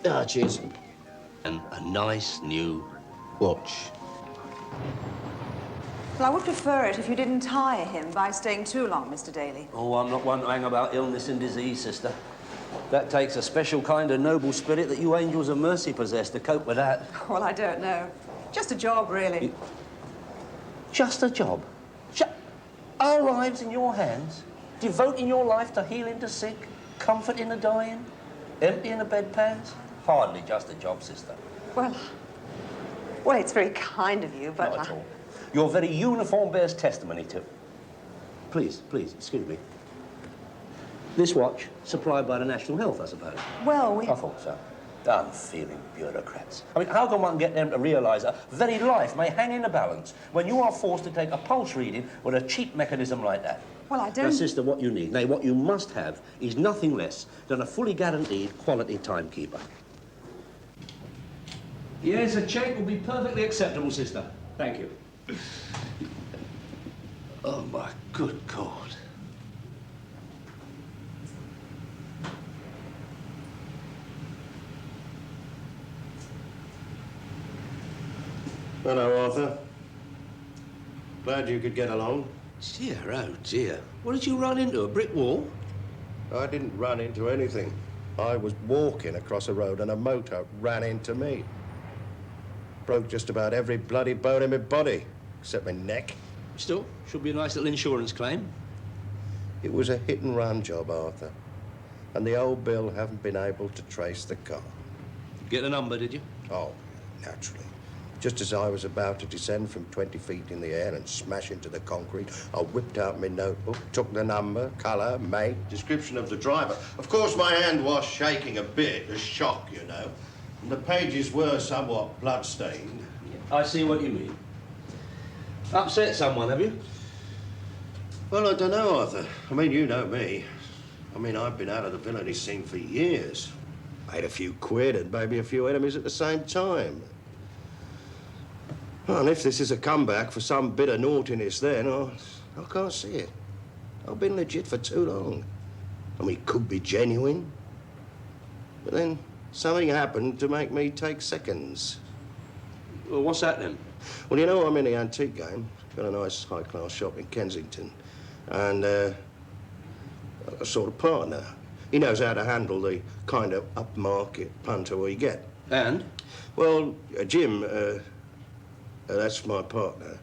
Ah, cheers. And a nice new watch. Well, I would prefer it if you didn't tire him by staying too long, Mr. Daly. Oh, I'm not one to hang about illness and disease, sister. That takes a special kind of noble spirit that you angels of mercy possess to cope with that. Well, I don't know. Just a job, really. Just a job? Our lives in your hands? Devoting your life to healing the sick, comforting the dying, emptying the bedpans? Hardly just a job, sister. Well, it's very kind of you, but... Not at all. Your very uniform bears testimony to... Please, excuse me. This watch, supplied by the National Health, I suppose? Well, I thought so. Unfeeling bureaucrats. I mean, how can one get them to realise that very life may hang in the balance when you are forced to take a pulse reading with a cheap mechanism like that? Well, I don't... Now, sister, what you need, nay, what you must have is nothing less than a fully guaranteed quality timekeeper. Yes, a cheque will be perfectly acceptable, sister. Thank you. Oh, my good God. Hello, Arthur. Glad you could get along. Dear, oh dear. What did you run into, a brick wall? I didn't run into anything. I was walking across a road and a motor ran into me. Broke just about every bloody bone in my body, except my neck. Still, should be a nice little insurance claim. It was a hit-and-run job, Arthur. And the old Bill haven't been able to trace the car. Get the number, did you? Oh, naturally. Just as I was about to descend from 20 feet in the air and smash into the concrete, I whipped out my notebook, took the number, colour, make, description of the driver. Of course, my hand was shaking a bit, a shock, you know. And the pages were somewhat blood-stained. I see what you mean. Upset someone, have you? Well, I don't know, Arthur. I mean, you know me. I mean, I've been out of the villainy scene for years. Made a few quid and maybe a few enemies at the same time. Well, and if this is a comeback for some bit of naughtiness then, I can't see it. I've been legit for too long. I mean, it could be genuine. But then something happened to make me take seconds. Well, what's that then? Well, you know, I'm in the antique game. Got a nice high-class shop in Kensington. And a sort of partner. He knows how to handle the kind of upmarket punter we get. And? Well, Jim, that's my partner.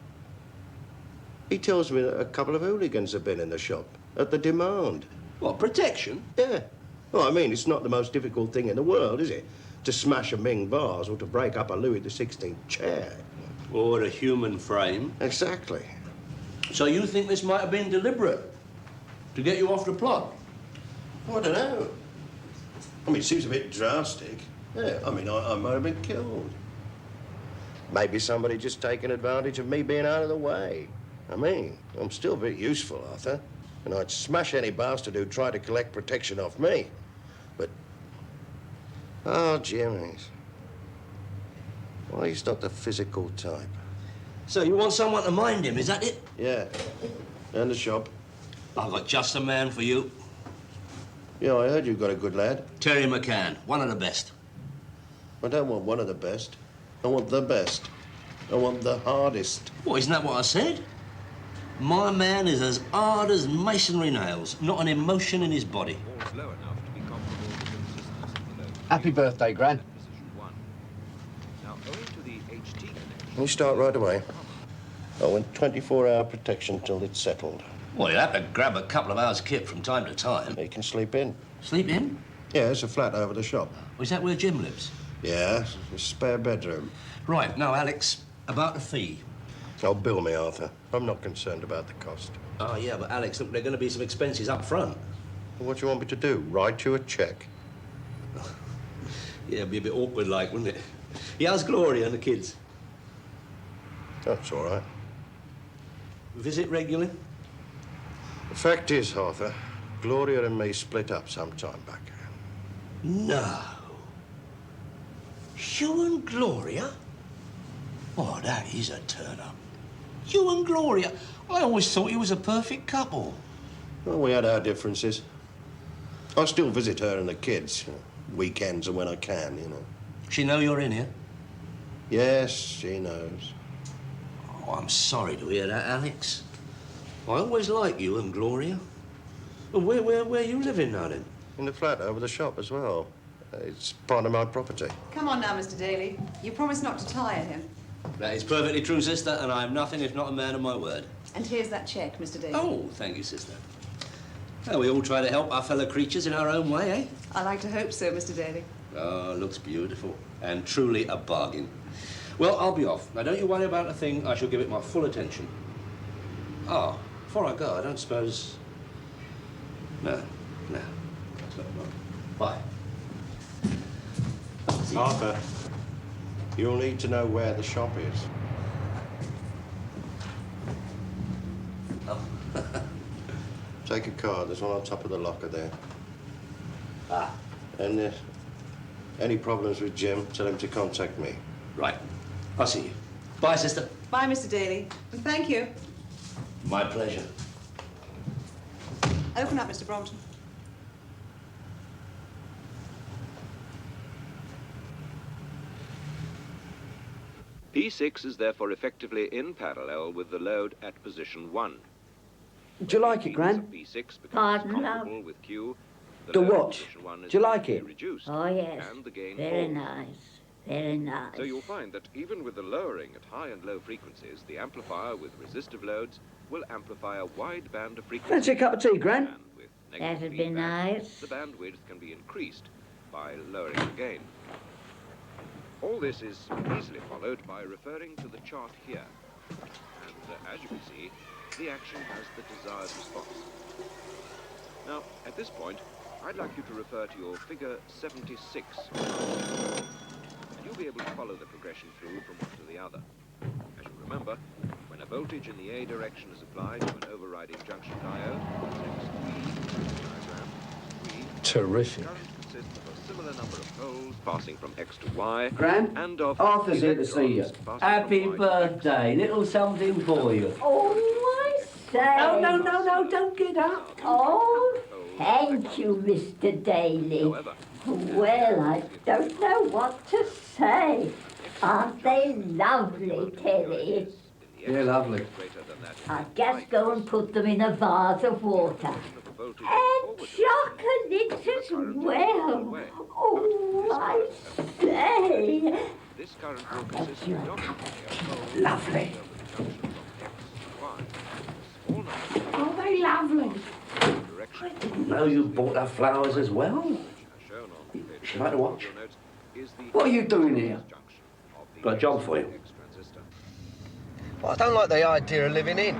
He tells me that a couple of hooligans have been in the shop at the demand. What, protection? Yeah. Well, I mean, it's not the most difficult thing in the world, is it? To smash a Ming vase or to break up a Louis XVI chair. Or a human frame. Exactly. So you think this might have been deliberate? To get you off the plot? Well, I don't know. I mean, it seems a bit drastic. Yeah, I mean, I might have been killed. Maybe somebody just taking advantage of me being out of the way. I mean, I'm still very useful, Arthur. And I'd smash any bastard who tried to collect protection off me. But... oh, Jim, well, he's not the physical type. So you want someone to mind him, is that it? Yeah. And the shop. I've got just a man for you. Yeah, I heard you've got a good lad. Terry McCann, one of the best. I don't want one of the best. I want the best. I want the hardest. Well, isn't that what I said? My man is as hard as masonry nails, not an emotion in his body. Happy birthday, Gran. We start right away. I want 24-hour protection till it's settled. Well, you'll have to grab a couple of hours kit from time to time. He can sleep in. Sleep in? Yeah, it's a flat over the shop. Is that where Jim lives? Yeah, a spare bedroom. Right, now, Alex, about the fee. Oh, bill me, Arthur. I'm not concerned about the cost. Oh, yeah, but Alex, look, there are going to be some expenses up front. Well, what do you want me to do? Write you a cheque? Yeah, it'd be a bit awkward, like, wouldn't it? How's Gloria and the kids? That's all right. Visit regularly? The fact is, Arthur, Gloria and me split up some time back. No. You and Gloria? Oh, that is a turn-up. You and Gloria? I always thought you was a perfect couple. Well, we had our differences. I still visit her and the kids. weekends and when I can, you know. She know you're in here? Yes, she knows. Oh, I'm sorry to hear that, Alex. I always liked you and Gloria. Well, where are you living now, then? In the flat over the shop as well. It's part of my property. Come on now, Mr. Daly. You promised not to tire him. That is perfectly true, sister, and I am nothing if not a man of my word. And here's that cheque, Mr. Daly. Oh, thank you, sister. Well, we all try to help our fellow creatures in our own way, eh? I like to hope so, Mr. Daly. Oh, looks beautiful. And truly a bargain. Well, I'll be off. Now, don't you worry about a thing. I shall give it my full attention. Ah, before I go, I don't suppose... No. Bye. Arthur, you'll need to know where the shop is. Oh. Take a card. There's one on top of the locker there. Ah. And any problems with Jim, tell him to contact me. Right. I'll see you. Bye, sister. Bye, Mr. Daly. And thank you. My pleasure. Open up, Mr. Brompton. P6 is therefore effectively in parallel with the load at position 1. Do you like it, Gran? P6 becomes Pardon, comparable love? with Q. The load at watch. position 1 is Do you like it? reduced, Oh, yes. and the gain Very falls. nice. Very nice. So you'll find that even with the lowering at high and low frequencies, the amplifier with resistive loads will amplify a wide band of frequencies. Fancy a cup of tea, Gran? And with negative That'd be feedback, nice. the bandwidth can be increased by lowering the gain. All this is easily followed by referring to the chart here. And as you can see, the action has the desired response. Now, at this point, I'd like you to refer to your figure 76. And you'll be able to follow the progression through from one to the other. As you remember, when a voltage in the A direction is applied to an overriding junction diode, Terrific. current consists of a similar number of poles passing from X to Y, Gran, and of Arthur's here to see you. electrons passing Happy from Y to X. birthday. Little something for you. Oh, I say. No, don't get up. Oh, thank you, Mr. Daly. However, Well, I don't know what to say. Aren't they lovely, Terry? Yeah, lovely. I'll just go and put them in a vase of water. And chocolate as well. Oh, I say. This current will consist you a predominantly cup of of poles Lovely. over the junction from X to Y. Oh, they lovely. Direction I didn't know you bought her flowers as well. shown on page Should I like to watch? of your notes is the What are you doing here? junction of the Got a job for you. X transistor. Well, I don't like the idea of living in.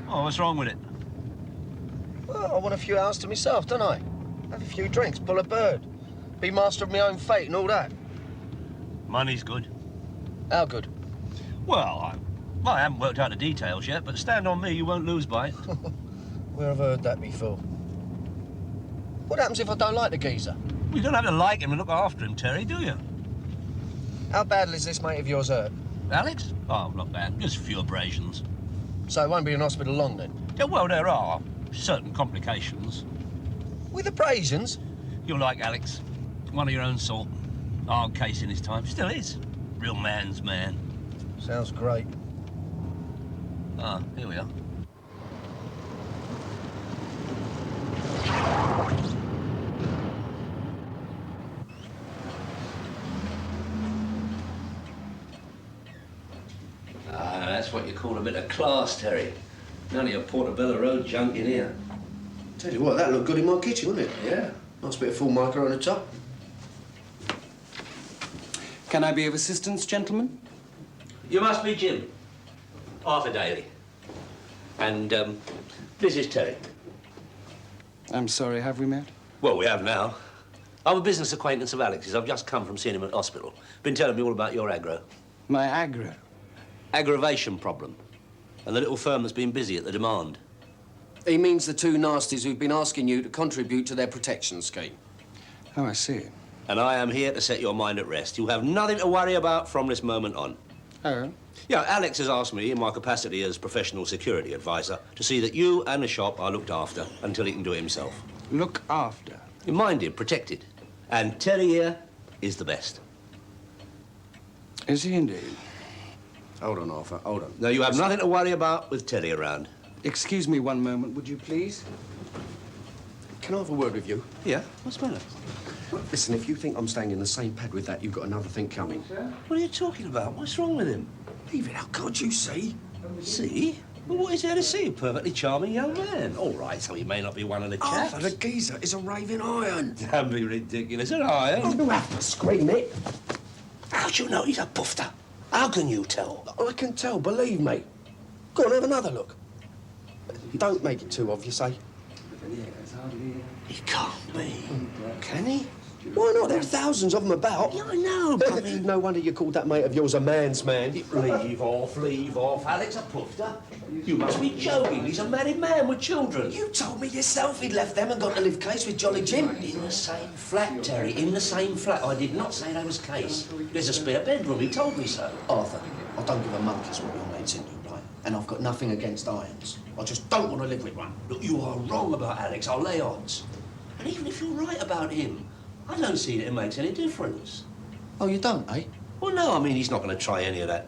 Oh, what's wrong with it? Well, I want a few hours to myself, don't I? Have a few drinks, pull a bird, be master of my own fate and all that. Money's good. How good? Well, I haven't worked out the details yet, but stand on me, you won't lose by it. Where have I heard that before? What happens if I don't like the geezer? You don't have to like him and look after him, Terry, do you? How badly is this mate of yours hurt? Alex? Oh, not bad. Just a few abrasions. So it won't be in hospital long then? Yeah, well, there are certain complications. With abrasions? You're like Alex. One of your own sort. Hard case in his time. Still is. Real man's man. Sounds great. Ah, here we are. Ah, that's what you call a bit of class, Terry. None of your Portobello Road junk in here. Tell you what, that looked good in my kitchen, wouldn't it? Yeah. Nice bit of Formica on the top. Can I be of assistance, gentlemen? You must be Jim. Arthur Daly. And, this is Terry. I'm sorry, have we met? Well, we have now. I'm a business acquaintance of Alex's. I've just come from seeing him at hospital. Been telling me all about your aggro. My aggro. Aggravation problem. And the little firm that's been busy at the demand. He means the two nasties who've been asking you to contribute to their protection scheme. Oh, I see. And I am here to set your mind at rest. You have nothing to worry about from this moment on. Oh? Yeah, Alex has asked me, in my capacity as professional security advisor, to see that you and the shop are looked after until he can do it himself. Look after. You're minded, protected. And Terry here is the best. Is he indeed? Hold on, Arthur, hold on. No, you have nothing to worry about with Terry around. Excuse me one moment, would you please? Can I have a word with you? Yeah? What's the matter? Listen, if you think I'm staying in the same pad with that, you've got another thing coming. What are you talking about? What's wrong with him? Leave it out, can't you see? See? Well, what is there to see? A perfectly charming young man. All right, so he may not be one of the chaps. Arthur, the geezer is a raving iron. Don't be ridiculous, an iron. You have to scream it. How do you know he's a bufter? How can you tell? I can tell, believe me. Go on, have another look. Don't make it too obvious, eh? He can't be. Can he? Why not? There are thousands of them about. Yeah, I know, but I mean... No wonder you called that mate of yours a man's man. Leave off, leave off. Alex a pufter? You must be joking. He's a married man with children. You told me yourself he'd left them and gone to live case with Jolly Jim. In the same flat, Terry, in the same flat. I did not say that was case. There's a spare bedroom. He told me so. Arthur, I don't give a monkey's what your mate's into, right? And I've got nothing against irons. I just don't want to live with one. Look, you are wrong about Alex. I'll lay odds. And even if you're right about him, I don't see that it makes any difference. Oh, you don't, eh? Well, no, I mean, he's not going to try any of that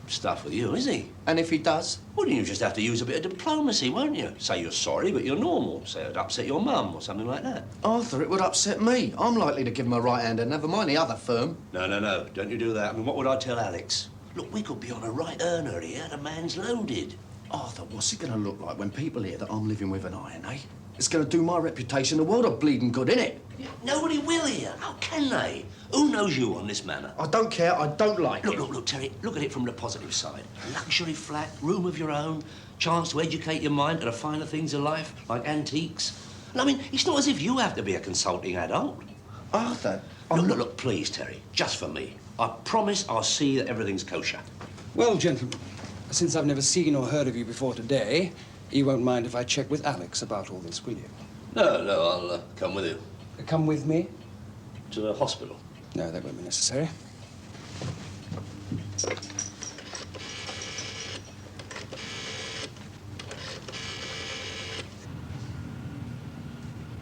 stuff with you, is he? And if he does? Well, you just have to use a bit of diplomacy, won't you? Say you're sorry, but you're normal. Say it'd upset your mum or something like that. Arthur, it would upset me. I'm likely to give him a right hand and never mind the other firm. No, no, no. Don't you do that. I mean, what would I tell Alex? Look, we could be on a right earner here. The man's loaded. Arthur, what's it going to look like when people hear that I'm living with an iron, eh? It's going to do my reputation the world of bleeding good, innit? Yeah, nobody will hear. How can they? Who knows you on this manor? I don't care. I don't like it. Look, Terry, look at it from the positive side. A luxury flat, room of your own, chance to educate your mind to the finer things of life, like antiques. And I mean, it's not as if you have to be a consulting adult. Arthur, Look, please, Terry, just for me. I promise I'll see that everything's kosher. Well, gentlemen, since I've never seen or heard of you before today, you won't mind if I check with Alex about all this, will you? No, I'll come with you. Come with me? To the hospital. No, that won't be necessary.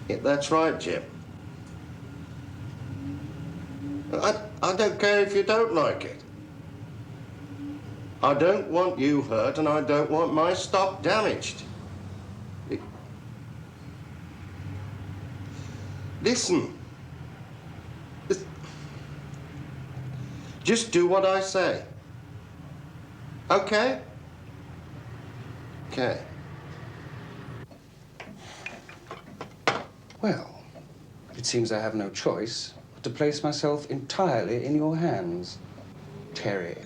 Yeah, that's right, Jim. I don't care if you don't like it. I don't want you hurt, and I don't want my stock damaged. Listen. Just do what I say. Okay? Okay. Well, it seems I have no choice but to place myself entirely in your hands, Terry.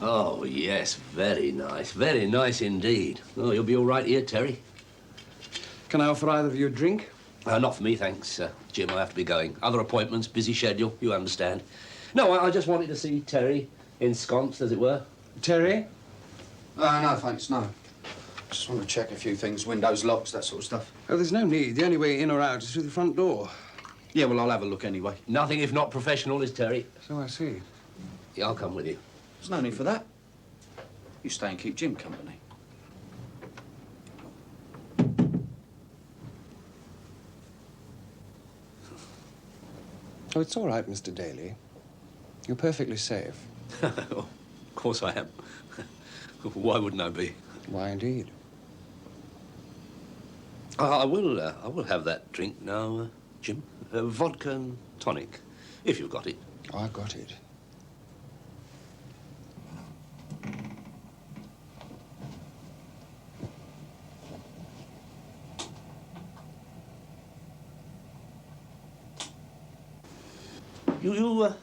Oh, yes, very nice indeed. Oh, you'll be all right here, Terry. Can I offer either of you a drink? Not for me, thanks, Jim. I have to be going. Other appointments, busy schedule, you understand. No, I just wanted to see Terry ensconced, as it were. Terry? No, thanks, no. Just want to check a few things, windows, locks, that sort of stuff. Oh, there's no need. The only way in or out is through the front door. Yeah, well, I'll have a look anyway. Nothing if not professional, is Terry. So I see. Yeah, I'll come with you. There's no need for that. You stay and keep Jim company. Oh, it's all right, Mr. Daly. You're perfectly safe. Of course I am. Why wouldn't I be? Why, indeed. I will have that drink now, Jim. Vodka and tonic, if you've got it. Oh, I've got it. You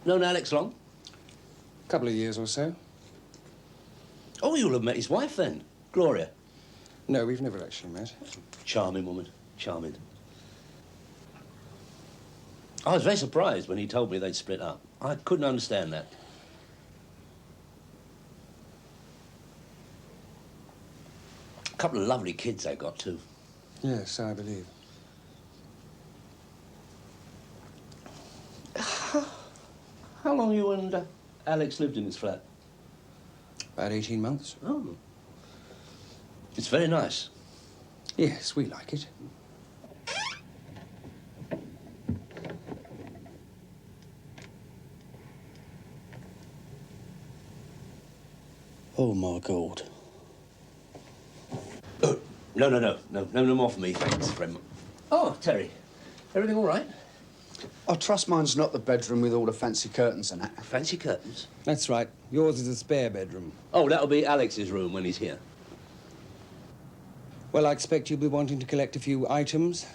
known Alex long? A couple of years or so. Oh, you'll have met his wife then, Gloria. No, we've never actually met. Charming woman, charming. I was very surprised when he told me they'd split up. I couldn't understand that. A couple of lovely kids they got, too. Yes, I believe. How long you and Alex lived in this flat? About 18 months. Oh. It's very nice. Yes, we like it. Oh, my God. Oh, no more for me, thanks, friend. Oh, Terry, everything all right? I trust mine's not the bedroom with all the fancy curtains and that. Fancy curtains? That's right. Yours is a spare bedroom. Oh, that'll be Alex's room when he's here. Well, I expect you'll be wanting to collect a few items.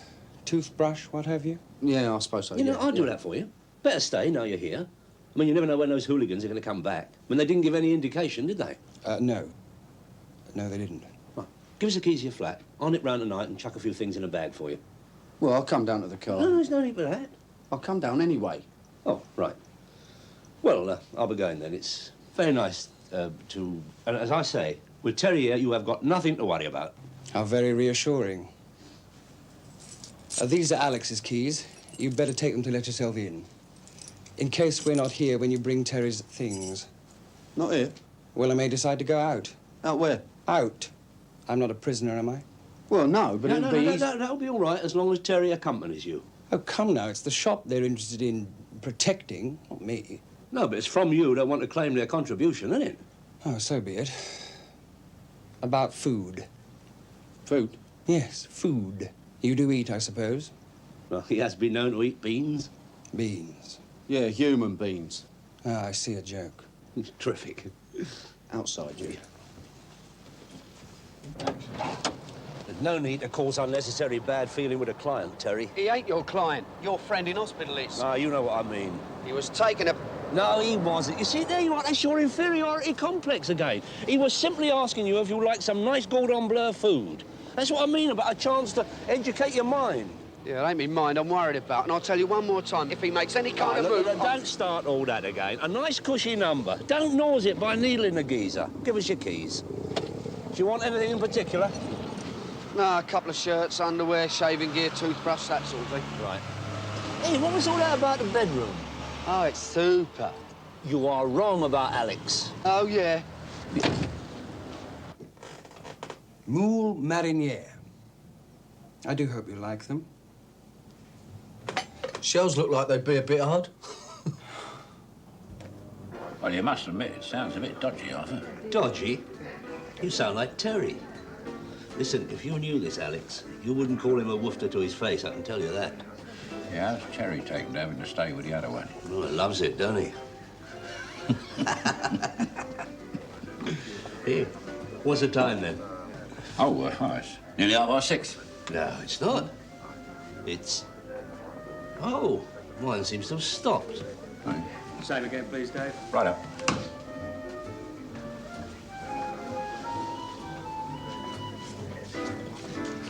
Toothbrush, what have you? Yeah, I suppose so. You know, I'll do that for you. Better stay now you're here. I mean, you never know when those hooligans are going to come back. I mean, they didn't give any indication, did they? No. No, they didn't. Right. Give us the keys to your flat. I'll nip round tonight and chuck a few things in a bag for you. Well, I'll come down to the car. No, there's no need for that. I'll come down anyway. Oh, right. Well, I'll be going then. It's very nice to... And as I say, with Terry here, you have got nothing to worry about. How very reassuring. These are Alex's keys. You'd better take them to let yourself in. In case we're not here when you bring Terry's things. Not here? Well, I may decide to go out. Out where? Out. I'm not a prisoner, am I? Well, no, but it'll be easy. That'll be all right as long as Terry accompanies you. Oh, come now. It's the shop they're interested in protecting, not me. No, but it's from you they want to claim their contribution, isn't it? Oh, so be it. About food. Food? Yes, food. You do eat, I suppose? Well, he has been known to eat beans. Beans. Yeah, human beings. Ah, I see a joke. It's terrific. Outside you. There's no need to cause unnecessary bad feeling with a client, Terry. He ain't your client. Your friend in hospital is. Ah, you know what I mean. He was taking a... No, he wasn't. You see, there you are. That's your inferiority complex again. He was simply asking you if you like some nice Cordon Bleu food. That's what I mean about a chance to educate your mind. Yeah, it ain't me mind I'm worried about. And I'll tell you one more time, if he makes any kind of move... Don't start all that again. A nice cushy number. Don't nose it by needling the geezer. Give us your keys. Do you want anything in particular? No, a couple of shirts, underwear, shaving gear, toothbrush, that sort of thing. Right. Hey, what was all that about the bedroom? Oh, it's super. You are wrong about Alex. Oh, yeah. Moule marinière. I do hope you like them. Shells look like they'd be a bit hard. Well, you must admit, it sounds a bit dodgy, Arthur. Dodgy? You sound like Terry. Listen, if you knew this, Alex, you wouldn't call him a woofter to his face, I can tell you that. Yeah, how's Terry taken to having to stay with the other one? Oh, he loves it, don't he? Here, what's the time, then? Oh, it's nearly 6:30. No, it's not. It's... Oh, mine seems to have stopped. Right. Same again, please, Dave. Right up.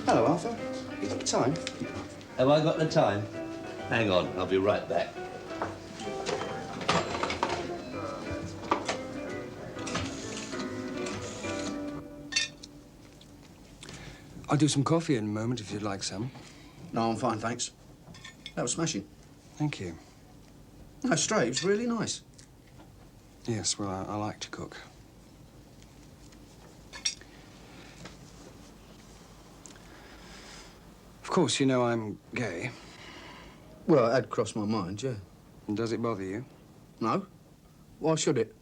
Hello, Arthur. You got the time? Have I got the time? Hang on, I'll be right back. I'll do some coffee in a moment if you'd like some. No, I'm fine, thanks. That was smashing. Thank you. No, straight, it was really nice. Yes, well, I like to cook. Of course, you know I'm gay. Well, it had crossed my mind, yeah. And does it bother you? No? Why should it?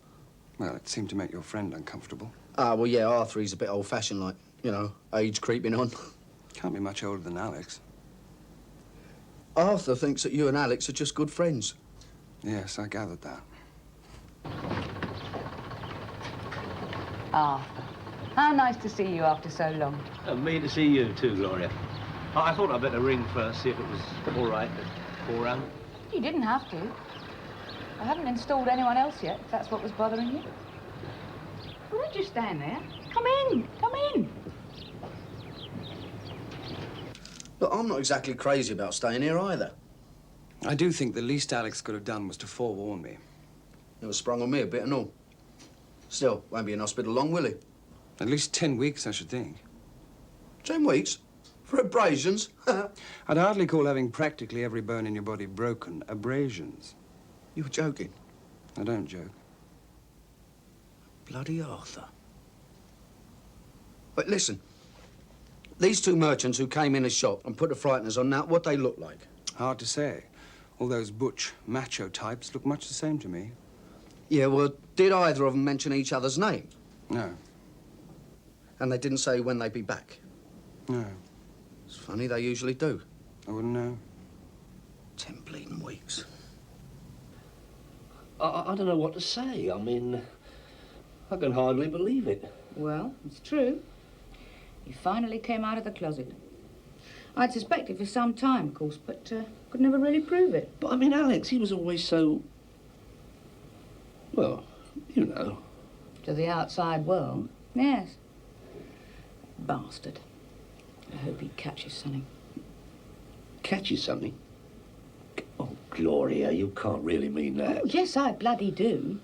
Well, it seemed to make your friend uncomfortable. Ah, well, yeah, Arthur, he's a bit old-fashioned, like, you know, age creeping on. Can't be much older than Alex. Arthur thinks that you and Alex are just good friends. Yes, I gathered that. Arthur, how nice to see you after so long. Me to see you too, Gloria. I thought I'd better ring first, see if it was all right to call round. You didn't have to. I haven't installed anyone else yet, if that's what was bothering you. Well, don't just stand there. Come in, come in. Look, I'm not exactly crazy about staying here either. I do think the least Alex could have done was to forewarn me. It was sprung on me a bit and all. Still, won't be in hospital long, will he? At least 10 weeks, I should think. 10 weeks? For abrasions? I'd hardly call having practically every bone in your body broken abrasions. You were joking? I don't joke. Bloody Arthur. But listen, these two merchants who came in the shop and put the frighteners on, now, what they look like? Hard to say. All those butch, macho types look much the same to me. Yeah, well, did either of them mention each other's name? No. And they didn't say when they'd be back? No. It's funny, they usually do. I wouldn't know. 10 bleeding weeks. I don't know what to say. I mean, I can hardly believe it. Well, it's true. He finally came out of the closet. I'd suspected for some time, of course, but could never really prove it. But, I mean, Alex, he was always so... well, you know. To the outside world, yes. Bastard. I hope he catches something. Catches something? Oh, Gloria, you can't really mean that. Oh, yes, I bloody do.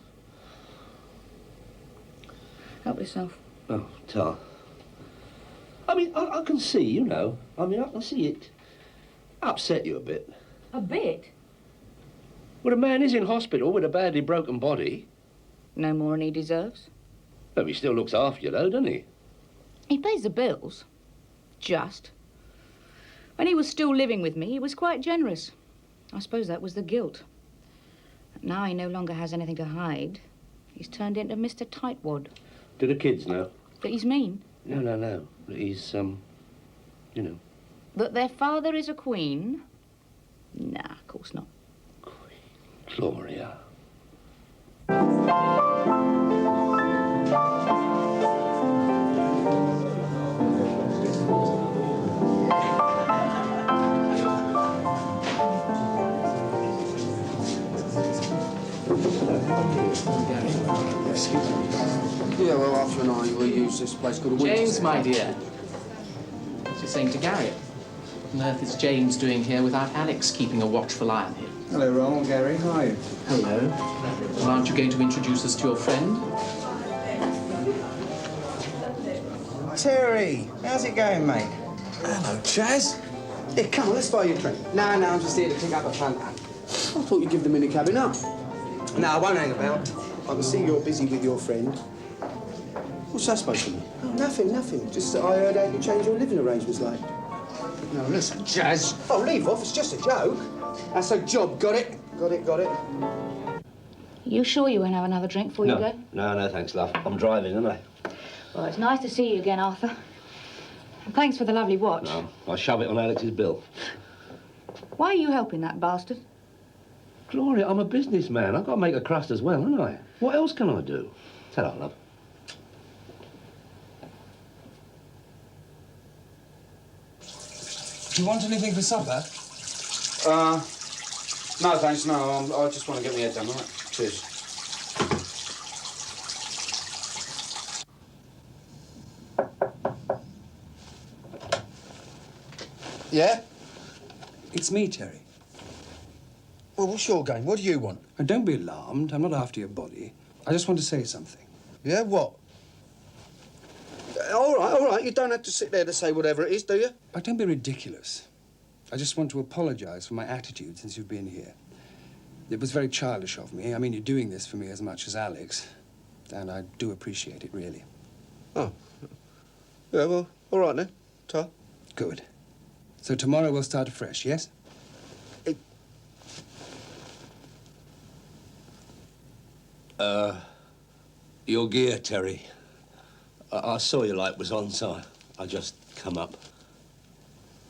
Help yourself. Oh, Tar. I mean, I can see, you know. I mean, I can see it upset you a bit. A bit? Well, a man is in hospital with a badly broken body. No more than he deserves. Well, he still looks after you, though, doesn't he? He pays the bills. Just. When he was still living with me, he was quite generous. I suppose that was the guilt. But now he no longer has anything to hide. He's turned into Mr. Tightwad. Do the kids know? That he's mean. No. He's, you know. That their father is a queen? Nah, of course not. Gloria. Yeah, well, Arthur and I will use this place called a James, my dear. What's he saying to Gary? What on earth is James doing here without Alex keeping a watchful eye on him? Hello, Ronald, Gary. How are you? Hello. Well, aren't you going to introduce us to your friend? Terry, how's it going, mate? Hello, Chaz. Here, come on, let's buy you a drink. No, I'm just here to pick up a plant. I thought you'd give the minicabin up. No, I won't hang about. I can see you're busy with your friend. What's that supposed to mean? Oh, nothing. Just that I heard how you changed your living arrangements like. No, listen, Jazz. Oh, leave off. It's just a joke. That's a job, got it? Got it. You sure you won't have another drink before you go? No, thanks, love. I'm driving, aren't I? Well, it's nice to see you again, Arthur. And thanks for the lovely watch. No, I'll shove it on Alex's bill. Why are you helping that bastard? Gloria, I'm a businessman. I've got to make a crust as well, haven't I? What else can I do? Tell her, love. Do you want anything for supper? No, thanks, no. I just want to get my head done, all right? Cheers. Yeah? It's me, Terry. Well, what's your game? What do you want? And don't be alarmed. I'm not after your body. I just want to say something. Yeah, what? All right. You don't have to sit there to say whatever it is, do you? But don't be ridiculous. I just want to apologize for my attitude since you've been here. It was very childish of me. I mean, you're doing this for me as much as Alex. And I do appreciate it, really. Oh. Yeah, well, all right then. Ta. Good. So tomorrow we'll start afresh, yes? Your gear, Terry. I saw your light was on, so I just come up.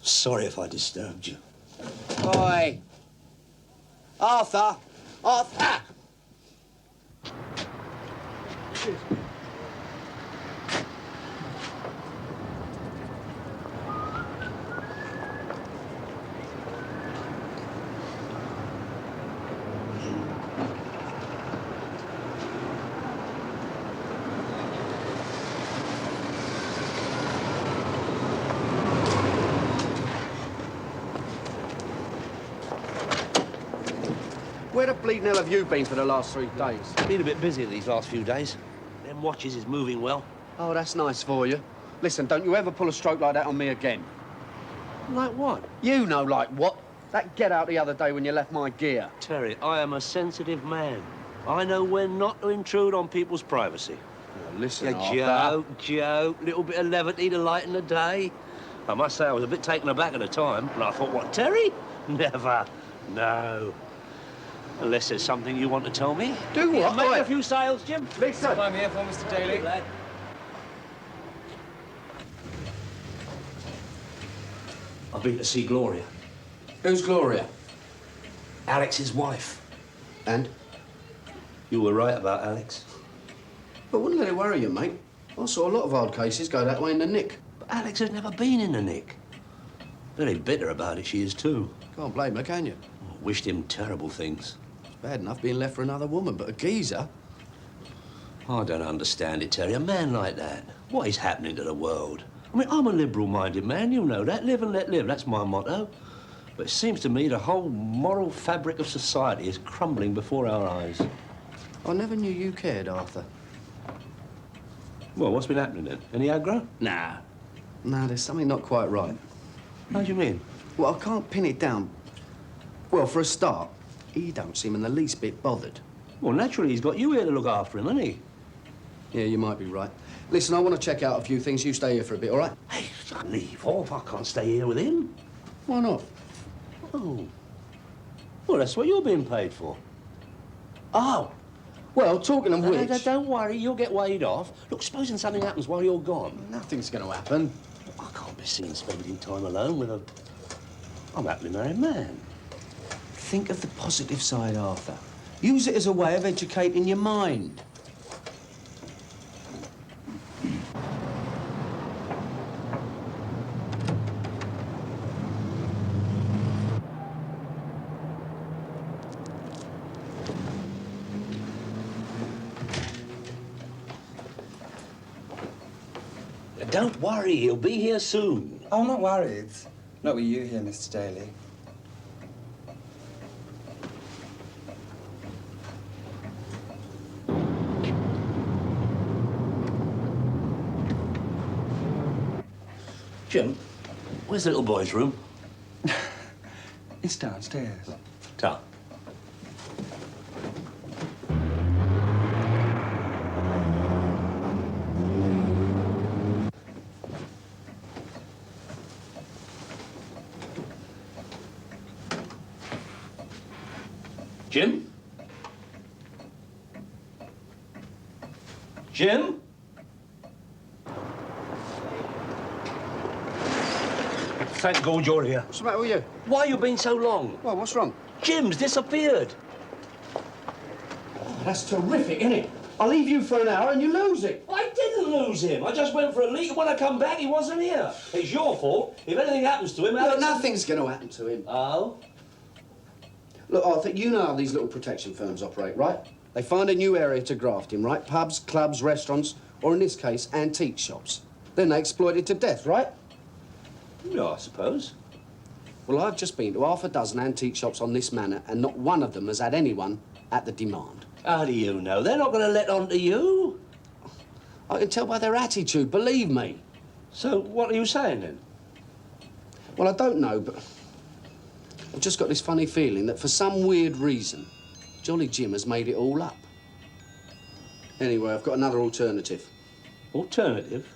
Sorry if I disturbed you. Oi! Arthur! Arthur! where the bleeding hell have you been for the last 3 days? Been a bit busy these last few days. Them watches is moving well. Oh, that's nice for you. Listen, don't you ever pull a stroke like that on me again. Like what? You know like what. That get out the other day when you left my gear. Terry, I am a sensitive man. I know when not to intrude on people's privacy. Well, listen, Joke. Little bit of levity to lighten the day. I must say I was a bit taken aback at the time, and I thought, what, Terry? Never. No. Unless there's something you want to tell me. Do what? Make a few sales, Jim. Listen. I'm here for Mr. Daly. I've been to see Gloria. Who's Gloria? Alex's wife. And? You were right about Alex. But wouldn't let it worry you, mate. I saw a lot of hard cases go that way in the nick. But Alex has never been in the nick. Very bitter about it, she is too. Can't blame her, can you? Wished him terrible things. It's bad enough being left for another woman, but a geezer. I don't understand it, Terry. A man like that. What is happening to the world? I mean, I'm a liberal-minded man, you know that. Live and let live, that's my motto. But it seems to me the whole moral fabric of society is crumbling before our eyes. I never knew you cared, Arthur. Well, what's been happening then? Any aggro? Nah. No, there's something not quite right. How do you mean? Well, I can't pin it down. Well, for a start, he don't seem in the least bit bothered. Well, naturally, he's got you here to look after him, hasn't he? Yeah, you might be right. Listen, I want to check out a few things. You stay here for a bit, all right? Hey, leave off. I can't stay here with him. Why not? Oh. Well, that's what you're being paid for. Oh. Well, talking of which... No, don't worry, you'll get weighed off. Look, supposing something happens while you're gone. Nothing's going to happen. I can't be seen spending time alone with a... I'm a happily married man. Think of the positive side, Arthur. Use it as a way of educating your mind. Don't worry, he'll be here soon. I'm not worried. Not with you here, Mr. Daly. Jim, where's the little boy's room? It's downstairs. Ta. Jim? Jim? Thank God you're here. What's the matter with you? Why you been so long? Well, what's wrong? Jim's disappeared. Oh, that's terrific, isn't it? I leave you for an hour and you lose it. I didn't lose him. I just went for a leak, and when I come back, he wasn't here. It's your fault. If anything happens to him, Look, Alex... nothing's going to happen to him. Oh? Look, Arthur, you know how these little protection firms operate, right? They find a new area to graft in, right? Pubs, clubs, restaurants, or in this case, antique shops. Then they exploit it to death, right? Yeah, I suppose. Well, I've just been to half a dozen antique shops on this manor, and not one of them has had anyone at the demand. How do you know? They're not going to let on to you. I can tell by their attitude, believe me. So, what are you saying, then? Well, I don't know, but I've just got this funny feeling that for some weird reason, Jolly Jim has made it all up. Anyway, I've got another alternative. Alternative?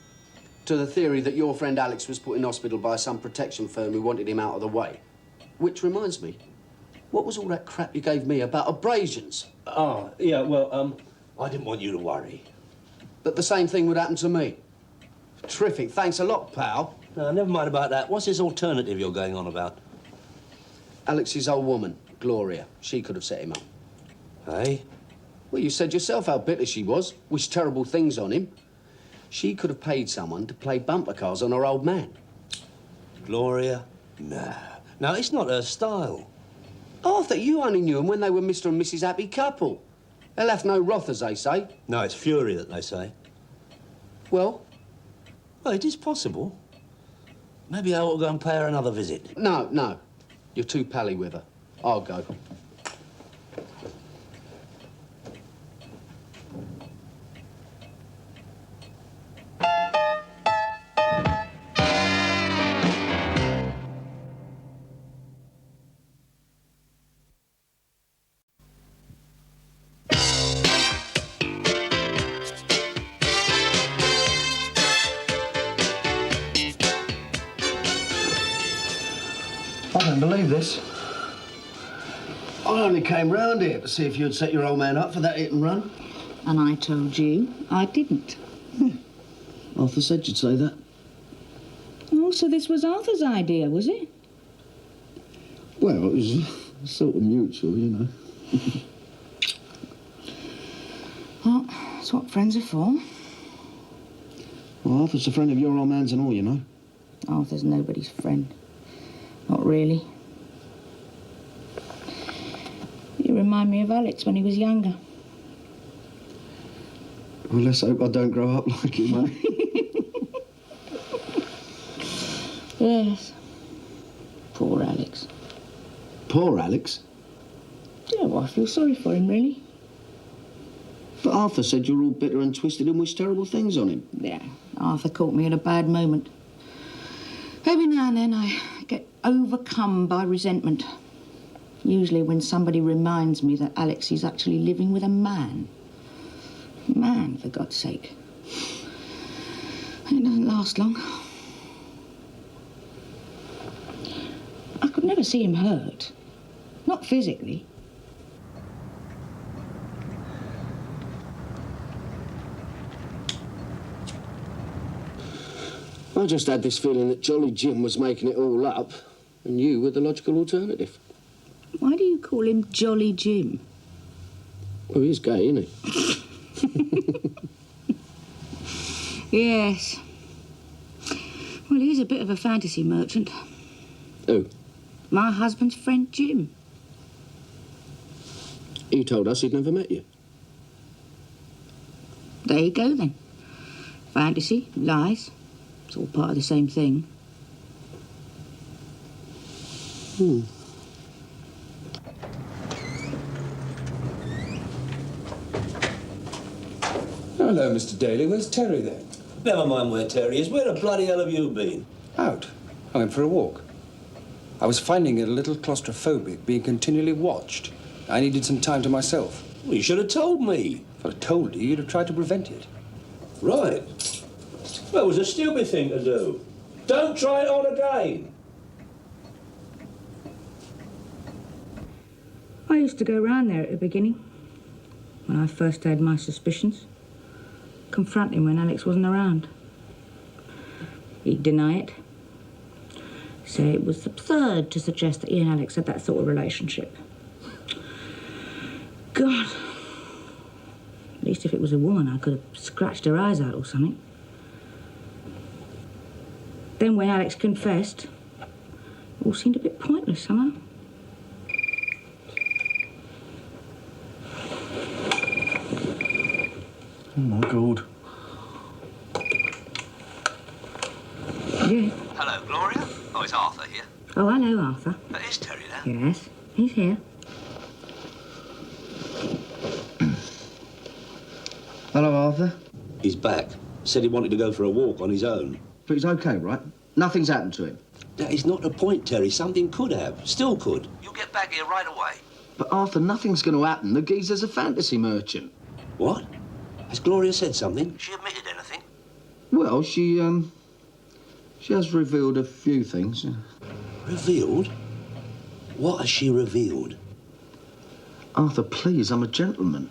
To the theory that your friend Alex was put in hospital by some protection firm who wanted him out of the way. Which reminds me, what was all that crap you gave me about abrasions? Oh, yeah, well, I didn't want you to worry. That the same thing would happen to me. Terrific. Thanks a lot, pal. No, never mind about that. What's this alternative you're going on about? Alex's old woman, Gloria. She could have set him up. Hey? Well, you said yourself how bitter she was. Wished terrible things on him. She could have paid someone to play bumper cars on her old man. Gloria? No. No, it's not her style. Arthur, you only knew them when they were Mr. and Mrs. Happy Couple. They'll have no wrath, as they say. No, it's fury that they say. Well? Well, it is possible. Maybe I ought to go and pay her another visit. No, no. You're too pally with her. I'll go. I don't believe this. I only came round here to see if you'd set your old man up for that hit and run. And I told you I didn't. Arthur said you'd say that. Oh, so this was Arthur's idea, was it? Well, it was sort of mutual, you know. Well, that's what friends are for. Well, Arthur's a friend of your old man's and all, you know. Arthur's nobody's friend. Not really. You remind me of Alex when he was younger. Well, let's hope I don't grow up like you, mate. Yes. Poor Alex. Poor Alex? Yeah, well, I feel sorry for him, really. But Arthur said you're all bitter and twisted and wish terrible things on him. Yeah, Arthur caught me at a bad moment. Every now and then I get overcome by resentment. Usually when somebody reminds me that Alex is actually living with a man. Man, for God's sake. It doesn't last long. I could never see him hurt. Not physically. I just had this feeling that Jolly Jim was making it all up and you were the logical alternative. Why do you call him Jolly Jim? Well, he's gay, isn't he? Yes. Well, he's a bit of a fantasy merchant. Who? My husband's friend, Jim. He told us he'd never met you. There you go, then. Fantasy, lies. It's all part of the same thing. Hello, Mr. Daly. Where's Terry, then? Never mind where Terry is. Where the bloody hell have you been? Out. I went for a walk. I was finding it a little claustrophobic, being continually watched. I needed some time to myself. Well, you should have told me. If I'd told you, you'd have tried to prevent it. Right. Well, it was a stupid thing to do. Don't try it on again. I used to go round there at the beginning, when I first had my suspicions. Confront him when Alex wasn't around. He'd deny it. Say it was absurd to suggest that he and Alex had that sort of relationship. God. At least if it was a woman, I could have scratched her eyes out or something. Then when Alex confessed, it all seemed a bit pointless somehow. Oh, my God. Yeah. Hello, Gloria. Oh, it's Arthur here. Oh, hello, Arthur. Is Terry there? Yes, he's here. Hello, Arthur. He's back. Said he wanted to go for a walk on his own. But he's OK, right? Nothing's happened to him. That is not the point, Terry. Something could have. Still could. You'll get back here right away. But, Arthur, nothing's going to happen. The geezer's a fantasy merchant. What? Has Gloria said something? She admitted anything? Well, she has revealed a few things. Revealed? What has she revealed? Arthur, please, I'm a gentleman.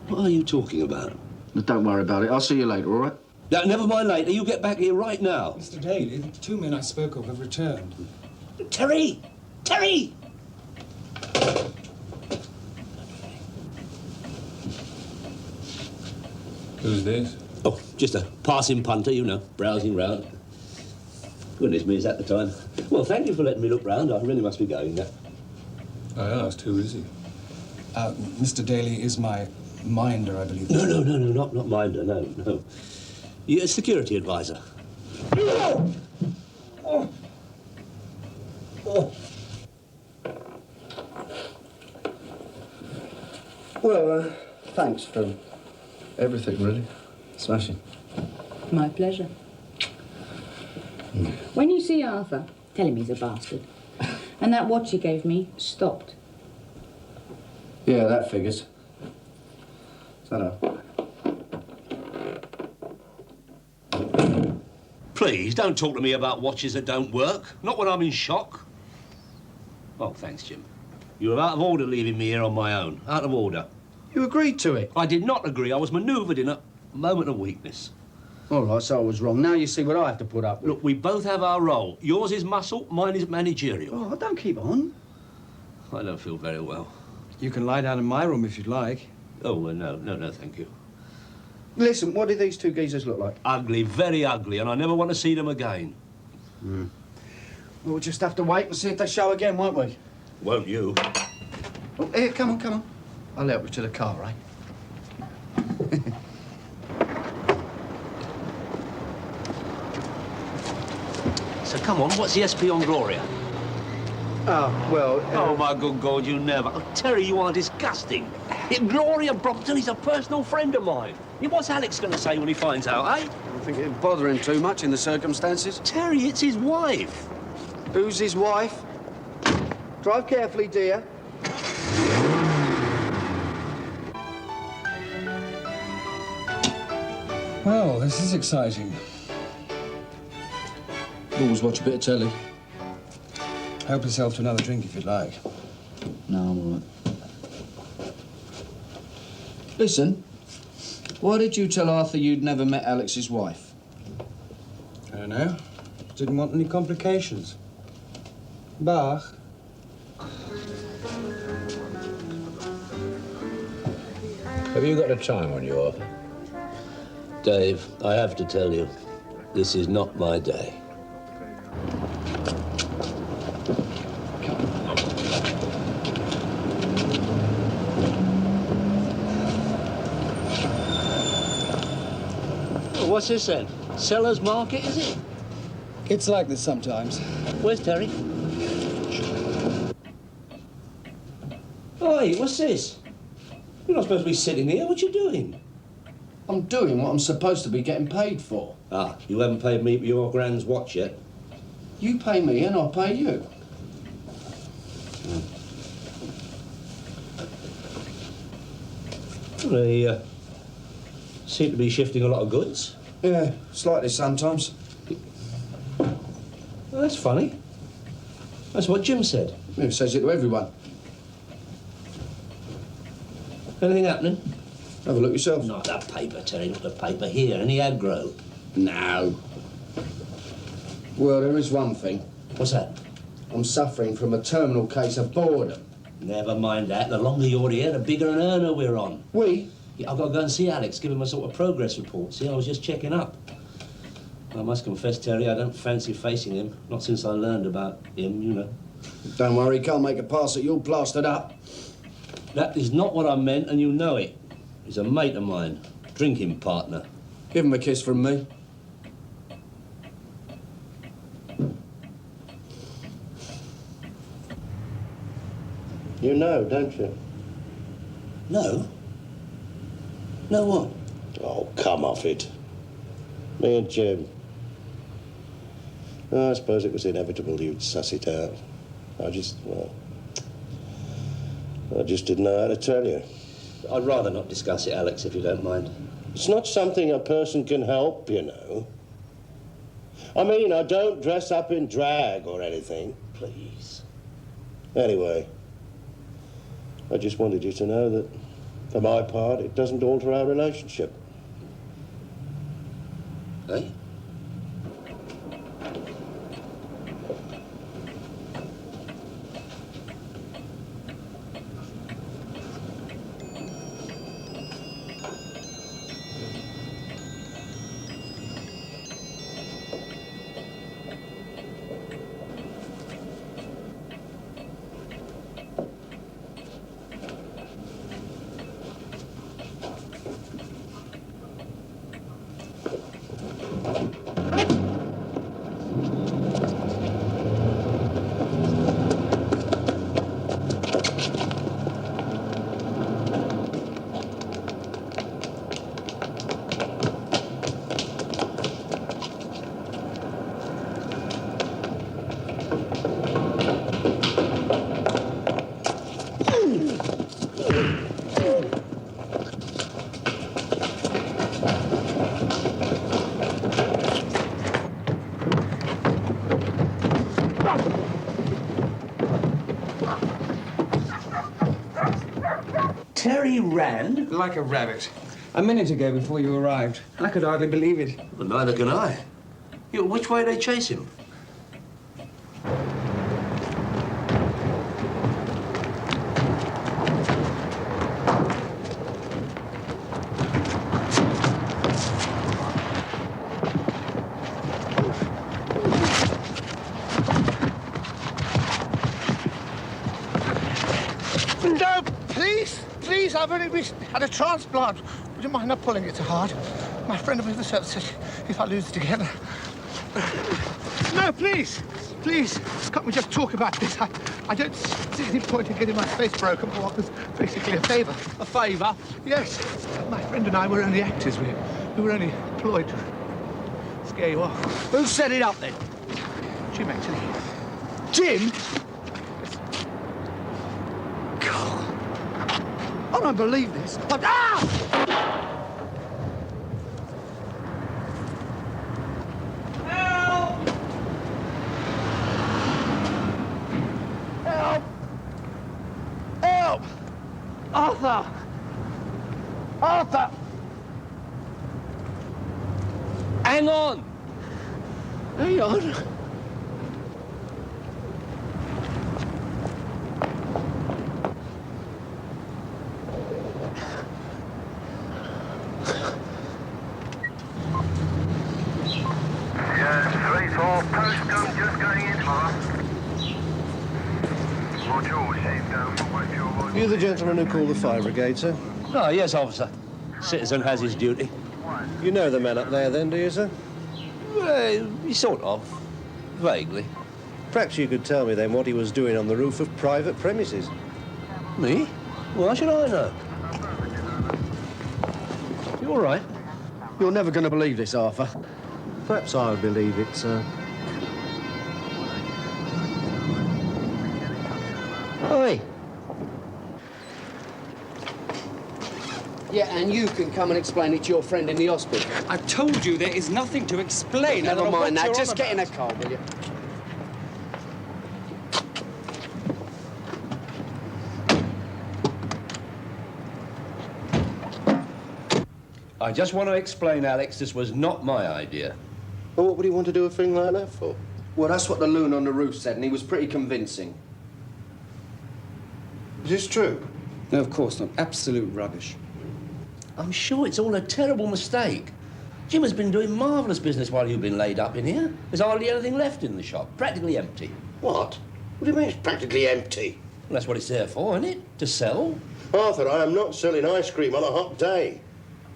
What are you talking about? Now, don't worry about it. I'll see you later, all right? No, never mind later. You get back here right now. Mr. Daly, the two men I spoke of have returned. Terry! Terry! Who's this? Oh, just a passing punter, you know, browsing round. Goodness me, is that the time? Well, thank you for letting me look round. I really must be going now. I asked, who is he? Mr. Daly is my minder, I believe. No, not minder, no. You're a security advisor. Well, thanks for everything, really. Smashing. My pleasure. When you see Arthur, tell him he's a bastard. And that watch he gave me stopped. Yeah, that figures. Ta-da. Please, don't talk to me about watches that don't work. Not when I'm in shock. Oh, thanks, Jim. You were out of order leaving me here on my own. Out of order. You agreed to it. I did not agree. I was manoeuvred in a moment of weakness. All right, so I was wrong. Now you see what I have to put up with. Look, we both have our role. Yours is muscle, mine is managerial. Oh, don't keep on. I don't feel very well. You can lie down in my room if you'd like. Oh, no, thank you. Listen, what do these two geezers look like? Ugly, very ugly, and I never want to see them again. Well, we'll just have to wait and see if they show again, won't we? Won't you? Oh, here, come on. I'll help you to the car, eh? So come on, what's the SP on Gloria? Oh, well... Oh, my good God, you never... Oh, Terry, you are disgusting. Gloria Brompton is a personal friend of mine. What's Alex going to say when he finds out, eh? I don't think it'd bother him too much in the circumstances. Terry, it's his wife. Who's his wife? Drive carefully, dear. Well, this is exciting. Always watch a bit of telly. Help yourself to another drink if you'd like. No, I'm all right. Listen, why did you tell Arthur you'd never met Alex's wife? I don't know. Didn't want any complications. Bach. Have you got a time on you, Arthur? Dave, I have to tell you, this is not my day. What's this then? Seller's market, is it? It's like this sometimes. Where's Terry? Oi, what's this? You're not supposed to be sitting here. What you doing? I'm doing what I'm supposed to be getting paid for. Ah, you haven't paid me for your grand's watch yet. You pay me and I'll pay you. They seem to be shifting a lot of goods. Yeah, slightly sometimes. Well, that's funny. That's what Jim said. He says it to everyone. Anything happening? Have a look yourself. Not that paper, Terry, not the paper. Here, any aggro. No. Well, there is one thing. What's that? I'm suffering from a terminal case of boredom. Never mind that. The longer you're here, the bigger an earner we're on. We? Yeah, I've got to go and see Alex, give him a sort of progress report. See, I was just checking up. I must confess, Terry, I don't fancy facing him. Not since I learned about him, you know. Don't worry, he can't make a pass at you all plastered up. That is not what I meant, and you know it. He's a mate of mine, drinking partner. Give him a kiss from me. You know, don't you? No? No what? Oh, come off it. Me and Jim. Oh, I suppose it was inevitable you'd suss it out. I just didn't know how to tell you. I'd rather not discuss it, Alex, if you don't mind. It's not something a person can help, you know. I mean, I don't dress up in drag or anything. Please. Anyway, I just wanted you to know that, for my part, it doesn't alter our relationship. Eh? Terry Rand? Like a rabbit. A minute ago before you arrived. I could hardly believe it. Well, neither can I. Which way did they chase him? No, please, please, I've only had a transplant. Would you mind not pulling it so hard? My friend with the service said if I lose it again. No, please, please, can't we just talk about this? I don't see any point in getting my face broken for what was basically a favour. A favour? Yes. My friend and I were only actors. We were only employed to scare you off. Who set it up then? Jim, actually. Jim? God. I don't believe this. But, Help! Help! Arthur! Arthur! hang on. Hang on. You the gentleman who called the fire brigade, sir? Oh, yes, officer. Citizen has his duty. You know the man up there then, do you, sir? Sort of. Vaguely. Perhaps you could tell me then what he was doing on the roof of private premises. Me? Why should I know? You all right? You're never going to believe this, Arthur. Perhaps I would believe it, sir. Oi! Yeah, and you can come and explain it to your friend in the hospital. I've told you there is nothing to explain. Never mind that. Just get in a car, will you? I just want to explain, Alex, this was not my idea. Well, what would he want to do a thing like that for? Well, that's what the loon on the roof said, and he was pretty convincing. Is this true? No, of course not. Absolute rubbish. I'm sure it's all a terrible mistake. Jim has been doing marvellous business while you've been laid up in here. There's hardly anything left in the shop. Practically empty. What? What do you mean it's practically empty? Well, that's what it's there for, isn't it? To sell. Arthur, I am not selling ice cream on a hot day.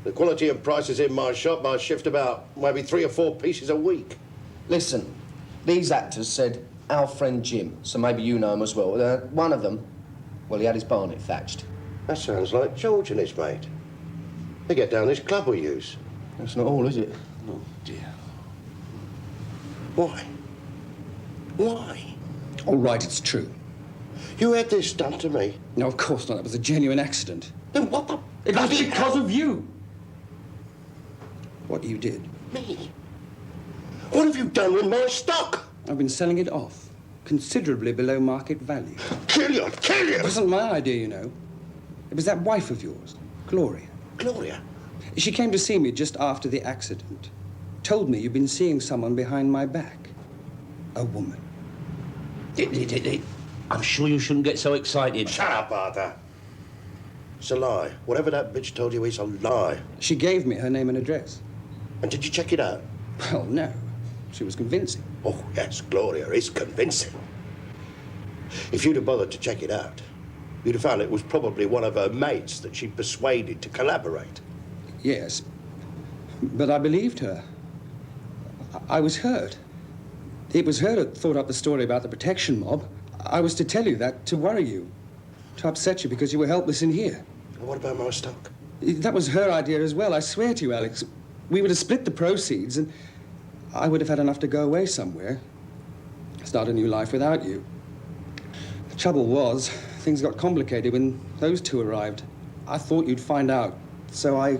The quality and prices in my shop, I shift about maybe 3 or 4 pieces a week. Listen, these actors said our friend Jim, so maybe you know him as well. One of them, well, he had his barnet thatched. That sounds like George and his mate. They get down this club we use. That's not all, is it? Oh, dear. Why? Why? All right, it's true. You had this done to me. No, of course not. That was a genuine accident. Then what the... It was because of you. What you did. Me? What have you done with my stock? I've been selling it off, considerably below market value. Kill you! Kill you! It wasn't my idea, you know. It was that wife of yours, Gloria. Gloria? She came to see me just after the accident. Told me you'd been seeing someone behind my back. A woman. I'm sure you shouldn't get so excited. Shut up, Arthur. It's a lie. Whatever that bitch told you is a lie. She gave me her name and address. And did you check it out? Well, no. She was convincing. Oh, yes, Gloria is convincing. If you'd have bothered to check it out, you'd have found it was probably one of her mates that she persuaded to collaborate. Yes. But I believed her. I was hurt. It was her that thought up the story about the protection mob. I was to tell you that to worry you, to upset you because you were helpless in here. And what about my stock? That was her idea as well, I swear to you, Alex. We would have split the proceeds and I would have had enough to go away somewhere, start a new life without you. The trouble was, things got complicated when those two arrived. I thought you'd find out, so I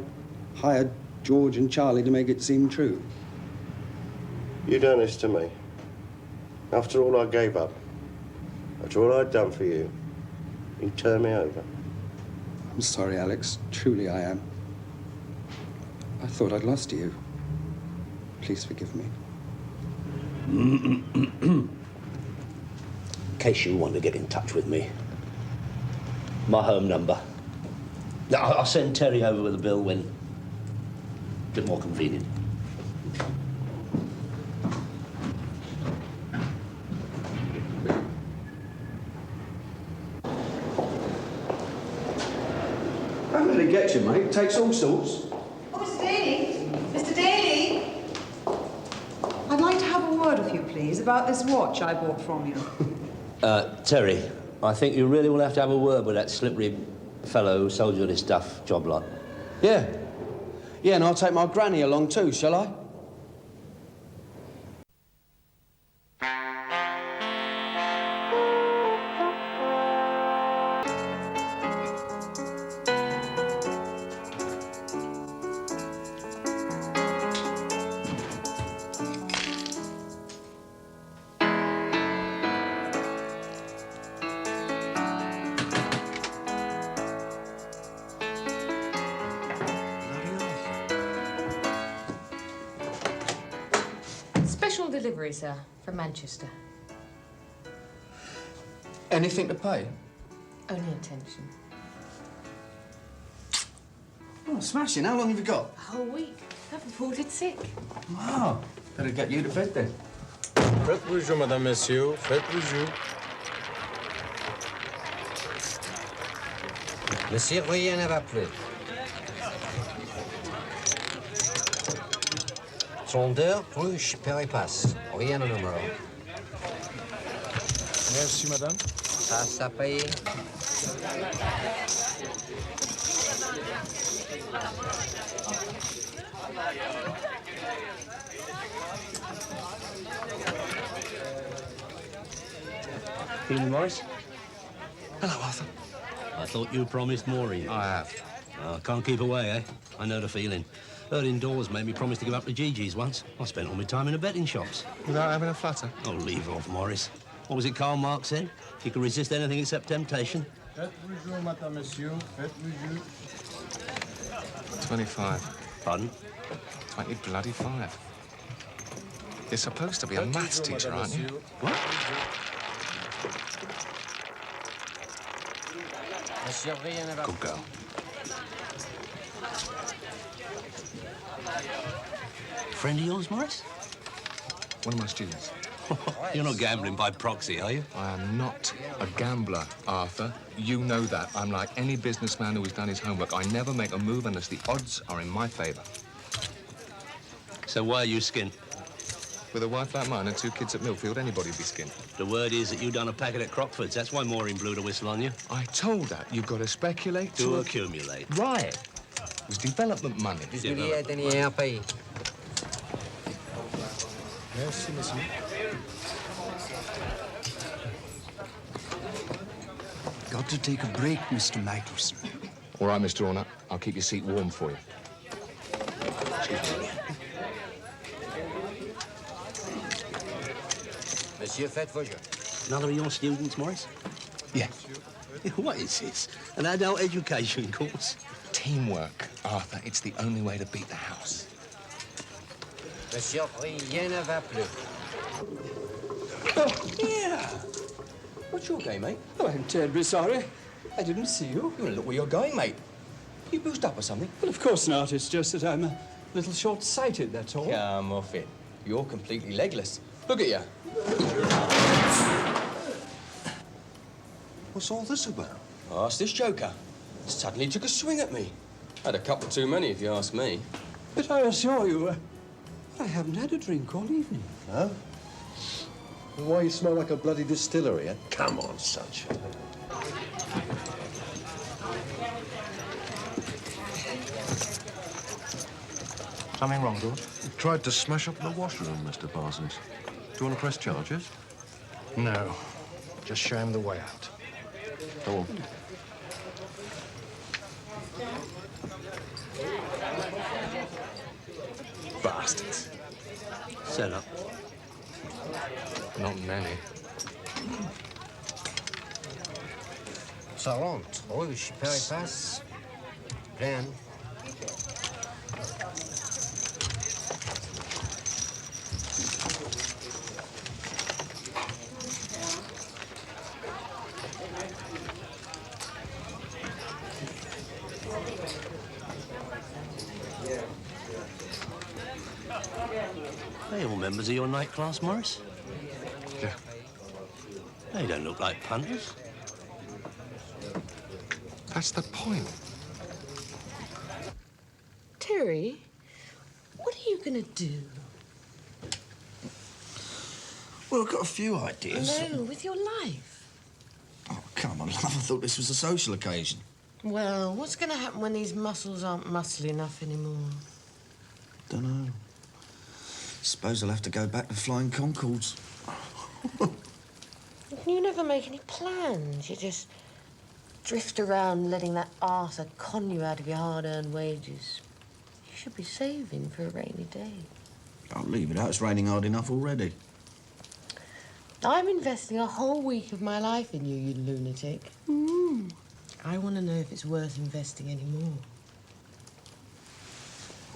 hired George and Charlie to make it seem true. You done this to me. After all I gave up, after all I'd done for you, you turned me over. I'm sorry, Alex. Truly, I am. I thought I'd lost you. Please forgive me. In case you want to get in touch with me, my home number. I'll send Terry over with a bill when a bit more convenient. I'm going to get you, mate. It takes all sorts. Oh, Mr. Daly! Mr. Daly! I'd like to have a word with you, please, about this watch I bought from you. Terry, I think you really will have to have a word with that slippery fellow who sold you this duff job lot. Yeah. Yeah, and I'll take my granny along too, shall I? Special delivery, sir, from Manchester. Anything to pay? Only attention. Oh, smashing. How long have you got? A whole week. I've reported sick. Wow. Better get you to bed then. Faites plus jour, madame, messieurs. Faites plus jour. Monsieur, rien ne va plus. Sondeur, Bruges, Péripasse. Rien au numéro. Merci, madame. Ça paye. Evening, Morris. Hello, Arthur. I thought you promised Maureen. I have. Oh, can't keep away, eh? I know the feeling. Heard indoors made me promise to give up to Gigi's once. I spent all my time in the betting shops. Without having a flutter? Oh, leave off, Morris. What was it Karl Marx said? If you can resist anything except temptation. Faites plus jour, madame, messieurs. Faites plus jour. 25. Pardon? 20 bloody 5. You're supposed to be a maths teacher, aren't you? What? Monsieur, rien ne va Good girl. Friend of yours, Morris? One of my students. You're not gambling by proxy, are you? I am not a gambler, Arthur. You know that. I'm like any businessman who has done his homework. I never make a move unless the odds are in my favour. So why are you skinned? With a wife like mine and 2 kids at Millfield, anybody'd be skinned. The word is that you done a packet at Crockford's. That's why Maureen blew the whistle on you. I told her you've got to speculate To accumulate. Right. It was development money. Merci, monsieur. Got to take a break, Mr. Michelson. All right, Mr. Horner. I'll keep your seat warm for you. Monsieur, faites vos jeux. Another of your students, Morris? Yeah. What is this? An adult education course? Teamwork, Arthur. It's the only way to beat the house. Monsieur, rien ne va plus. Oh, yeah. What's your game, mate? Oh, I'm terribly sorry. I didn't see you. You look where you're going, mate. You boozed up or something? Well, of course not. It's just that I'm a little short-sighted, that's all. Come off it. You're completely legless. Look at you. What's all this about? Ask this joker. Suddenly took a swing at me. Had a couple too many, if you ask me. But I assure you, I haven't had a drink all evening. No? Well, why you smell like a bloody distillery, eh? Come on, sunshine. Something wrong, George? You tried to smash up the washroom, Mr. Parsons. Do you want to press charges? No. Just show him the way out. Go on. Bastards. Set up. Not many. S01-Ep2-5. Plein. They all members of your night class, Morris? Yeah. They don't look like punters. That's the point. Terry, what are you going to do? Well, I've got a few ideas. No, with your life. Oh, come on, love. I thought this was a social occasion. Well, what's going to happen when these muscles aren't muscly enough anymore? Dunno. Suppose I'll have to go back to flying Concords. You never make any plans. You just drift around letting that Arthur con you out of your hard-earned wages. You should be saving for a rainy day. I'll leave it out. It's raining hard enough already. I'm investing a whole week of my life in you, you lunatic. I want to know if it's worth investing any more.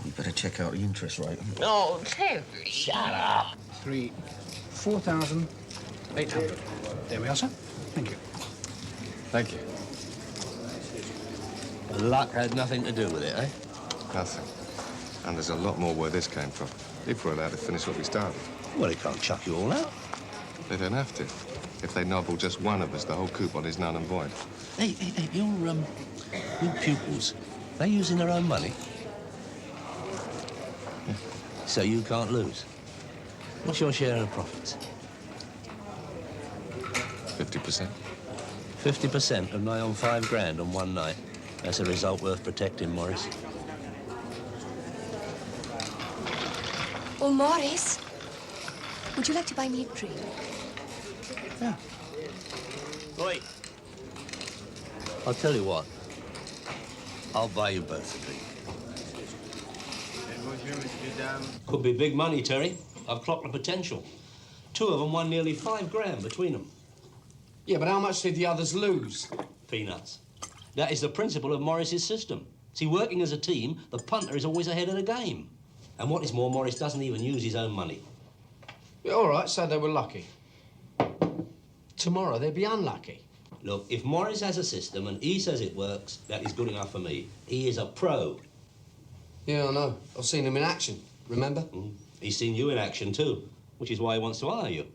You better check out the interest rate. Oh, Terry, shut up. 4,800. There we are, sir. Thank you. Thank you. The luck had nothing to do with it, eh? Nothing. And there's a lot more where this came from, if we're allowed to finish what we started. Well, they can't chuck you all out. They don't have to. If they nobble just one of us, the whole coupon is null and void. Hey, your pupils, they using their own money? So you can't lose. What's your share of the profits? 50%. 50% of nigh on £5 on one night. That's a result worth protecting, Morris. Oh, Morris, would you like to buy me a drink? Yeah. Wait. I'll tell you what. I'll buy you both a drink. Could be big money, Terry. I've clocked the potential. Two of them won nearly £5 between them. Yeah, but how much did the others lose? Peanuts. That is the principle of Morris's system. See, working as a team, the punter is always ahead of the game. And what is more, Morris doesn't even use his own money. Yeah, all right, so they were lucky. Tomorrow they'd be unlucky. Look, if Morris has a system and he says it works, that is good enough for me. He is a pro. Yeah, I know. I've seen him in action, remember? He's seen you in action too, which is why he wants to hire you.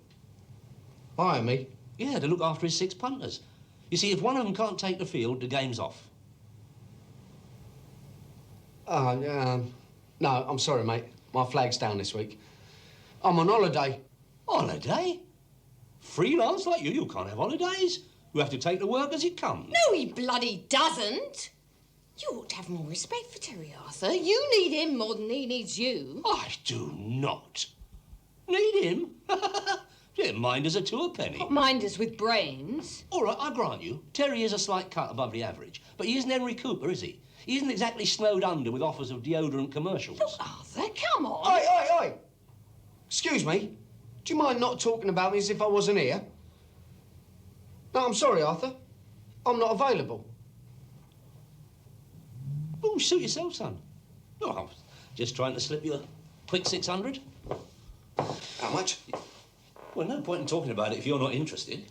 Hire me? Yeah, to look after his 6 punters. You see, if one of them can't take the field, the game's off. No, I'm sorry, mate. My flag's down this week. I'm on holiday. Holiday? Freelance like you can't have holidays. You have to take the work as it comes. No, he bloody doesn't. You ought to have more respect for Terry Arthur. You need him more than he needs you. I do not. Need him? Yeah, minders are 2 a penny. Not minders with brains. All right, I grant you, Terry is a slight cut above the average. But he isn't Henry Cooper, is he? He isn't exactly snowed under with offers of deodorant commercials. Look, Arthur, come on. Oi! Excuse me. Do you mind not talking about me as if I wasn't here? No, I'm sorry, Arthur. I'm not available. Oh, suit yourself, son. Oh, I was just trying to slip you a quick 600. How much? Well, no point in talking about it if you're not interested.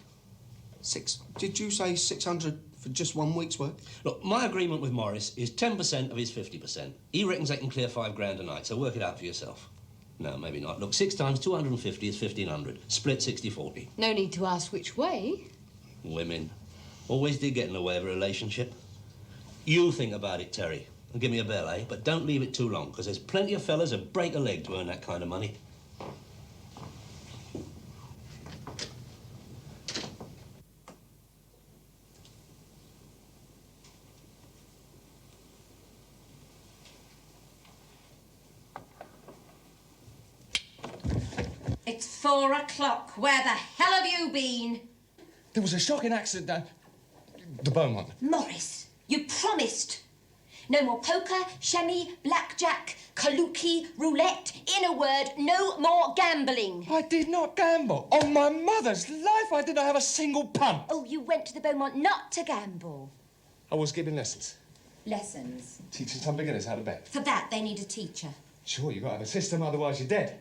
Did you say 600 for just 1 week's work? Look, my agreement with Morris is 10% of his 50%. He reckons they can clear £5 a night, so work it out for yourself. No, maybe not. Look, 6 times 250 is 1,500. Split 60-40. No need to ask which way. Women. Always did get in the way of a relationship. You think about it, Terry, and give me a bell, eh? But don't leave it too long, because there's plenty of fellas who'd break a leg to earn that kind of money. It's 4 o'clock. Where the hell have you been? There was a shocking accident down the Beaumont. Morris, you promised. No more poker, shemmy, blackjack, kaluki, roulette. In a word, no more gambling. I did not gamble. On my mother's life, I did not have a single punt. Oh, you went to the Beaumont not to gamble. I was giving lessons. Lessons. Teaching some beginners how to bet. For that, they need a teacher. Sure, you've got to have a system, otherwise you're dead.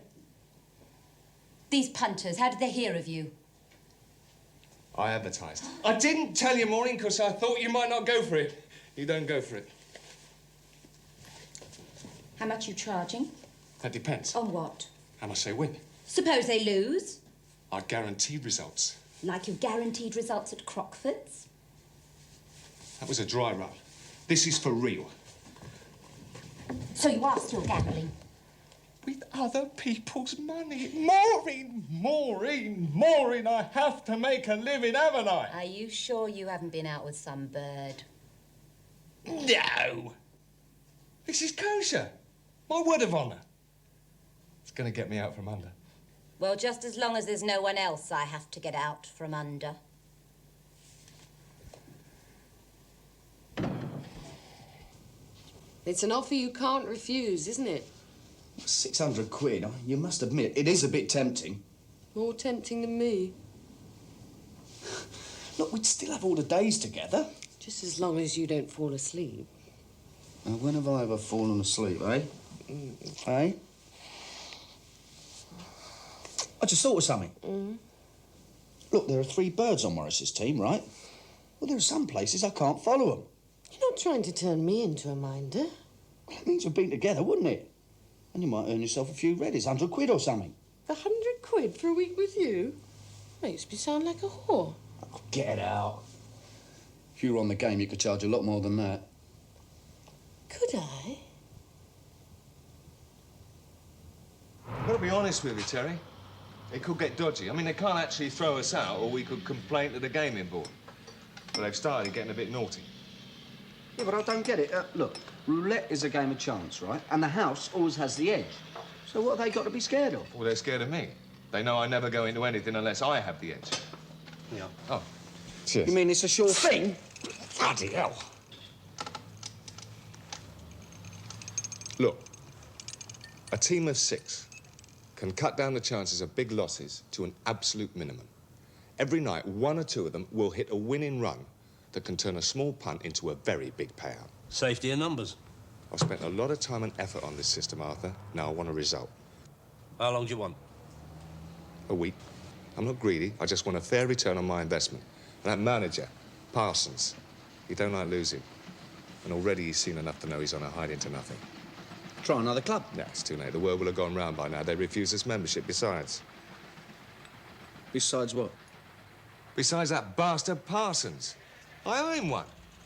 These punters, how did they hear of you? I advertised. I didn't tell you, Maureen, because I thought you might not go for it. You don't go for it. How much you charging? That depends. On what? How much they win. Suppose they lose? I guarantee results. Like you guaranteed results at Crockford's? That was a dry run. This is for real. So you are still gambling? With other people's money. Maureen, I have to make a living, haven't I? Are you sure you haven't been out with some bird? No. This is kosher. My word of honour. It's going to get me out from under. Well, just as long as there's no one else I have to get out from under. It's an offer you can't refuse, isn't it? 600 quid, you must admit, it is a bit tempting. More tempting than me. Look, we'd still have all the days together. Just as long as you don't fall asleep. Now, when have I ever fallen asleep, eh? Eh? I just thought of something. Look, there are 3 birds on Morris's team, right? Well, there are some places I can't follow them. You're not trying to turn me into a minder. It means we've been together, wouldn't it? And you might earn yourself a few reddies, 100 quid or something. 100 quid for a week with you? Makes me sound like a whore. Oh, get out. If you were on the game, you could charge a lot more than that. Could I? I've got to be honest with you, Terry. It could get dodgy. I mean, they can't actually throw us out, or we could complain to the gaming board. But they've started getting a bit naughty. Yeah, but I don't get it. Look, roulette is a game of chance, right? And the house always has the edge. So what have they got to be scared of? Well, they're scared of me. They know I never go into anything unless I have the edge. Yeah. Oh, cheers. You mean it's a sure thing? Bloody hell. Look, a team of 6 can cut down the chances of big losses to an absolute minimum. Every night, 1 or 2 of them will hit a winning run that can turn a small punt into a very big payout. Safety in numbers. I've spent a lot of time and effort on this system, Arthur. Now I want a result. How long do you want? A week. I'm not greedy. I just want a fair return on my investment. And that manager, Parsons, he don't like losing. And already he's seen enough to know he's on a hiding to nothing. Try another club. No, it's too late. The world will have gone round by now. They refuse us membership besides. Besides what? Besides that bastard Parsons. I owe him one.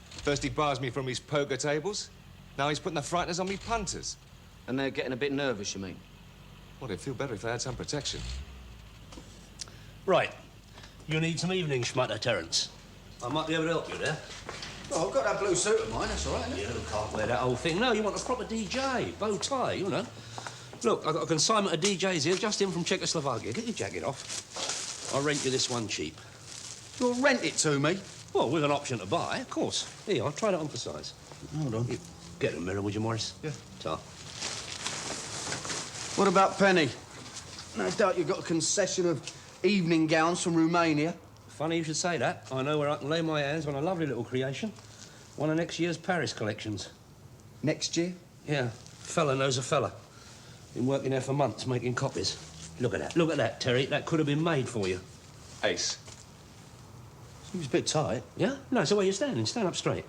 First he bars me from his poker tables. Now he's putting the frighteners on me punters. And they're getting a bit nervous, you mean? Well, they'd feel better if they had some protection. Right. You need some evening schmutter, Terence. I might be able to help you there. Oh, I've got that blue suit of mine, that's all right, isn't it? You can't wear that whole thing. No, you want a proper DJ, bow tie, you know. Look, I've got a consignment of DJs here, just in from Czechoslovakia. Get your jacket off. I'll rent you this one cheap. You'll rent it to me? Well, with an option to buy, of course. Here, I'll try that on for size. Hold on. You get a mirror, would you, Morris? Yeah. Ta. What about Penny? No doubt you've got a concession of evening gowns from Romania. Funny you should say that. I know where I can lay my hands on a lovely little creation. One of next year's Paris collections. Next year? Yeah. Fella knows a fella. Been working there for months making copies. Look at that. Look at that, Terry. That could have been made for you. Ace. Seems a bit tight. Yeah? No, it's the way you're standing. Stand up straight.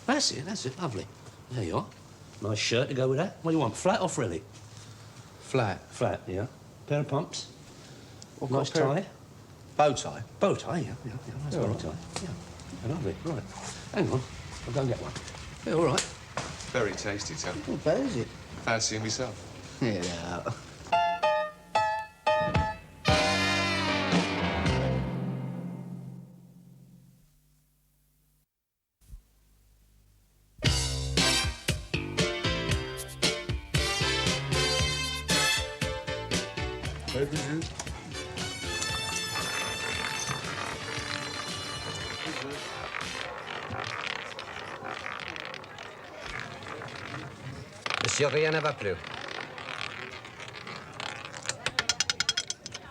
That's it. That's it. Lovely. There you are. Nice shirt to go with that. What do you want, flat or frilly? Flat. Flat, yeah. Pair of pumps. What nice tie. Bow tie? Bow tie, yeah. Nice bow tie. Yeah. Lovely. Right. Hang on. I'll go and get one. Yeah, all right. Very tasty, Tim. What bad is it? Fancying myself. Yeah. Monsieur, rien ne va plus.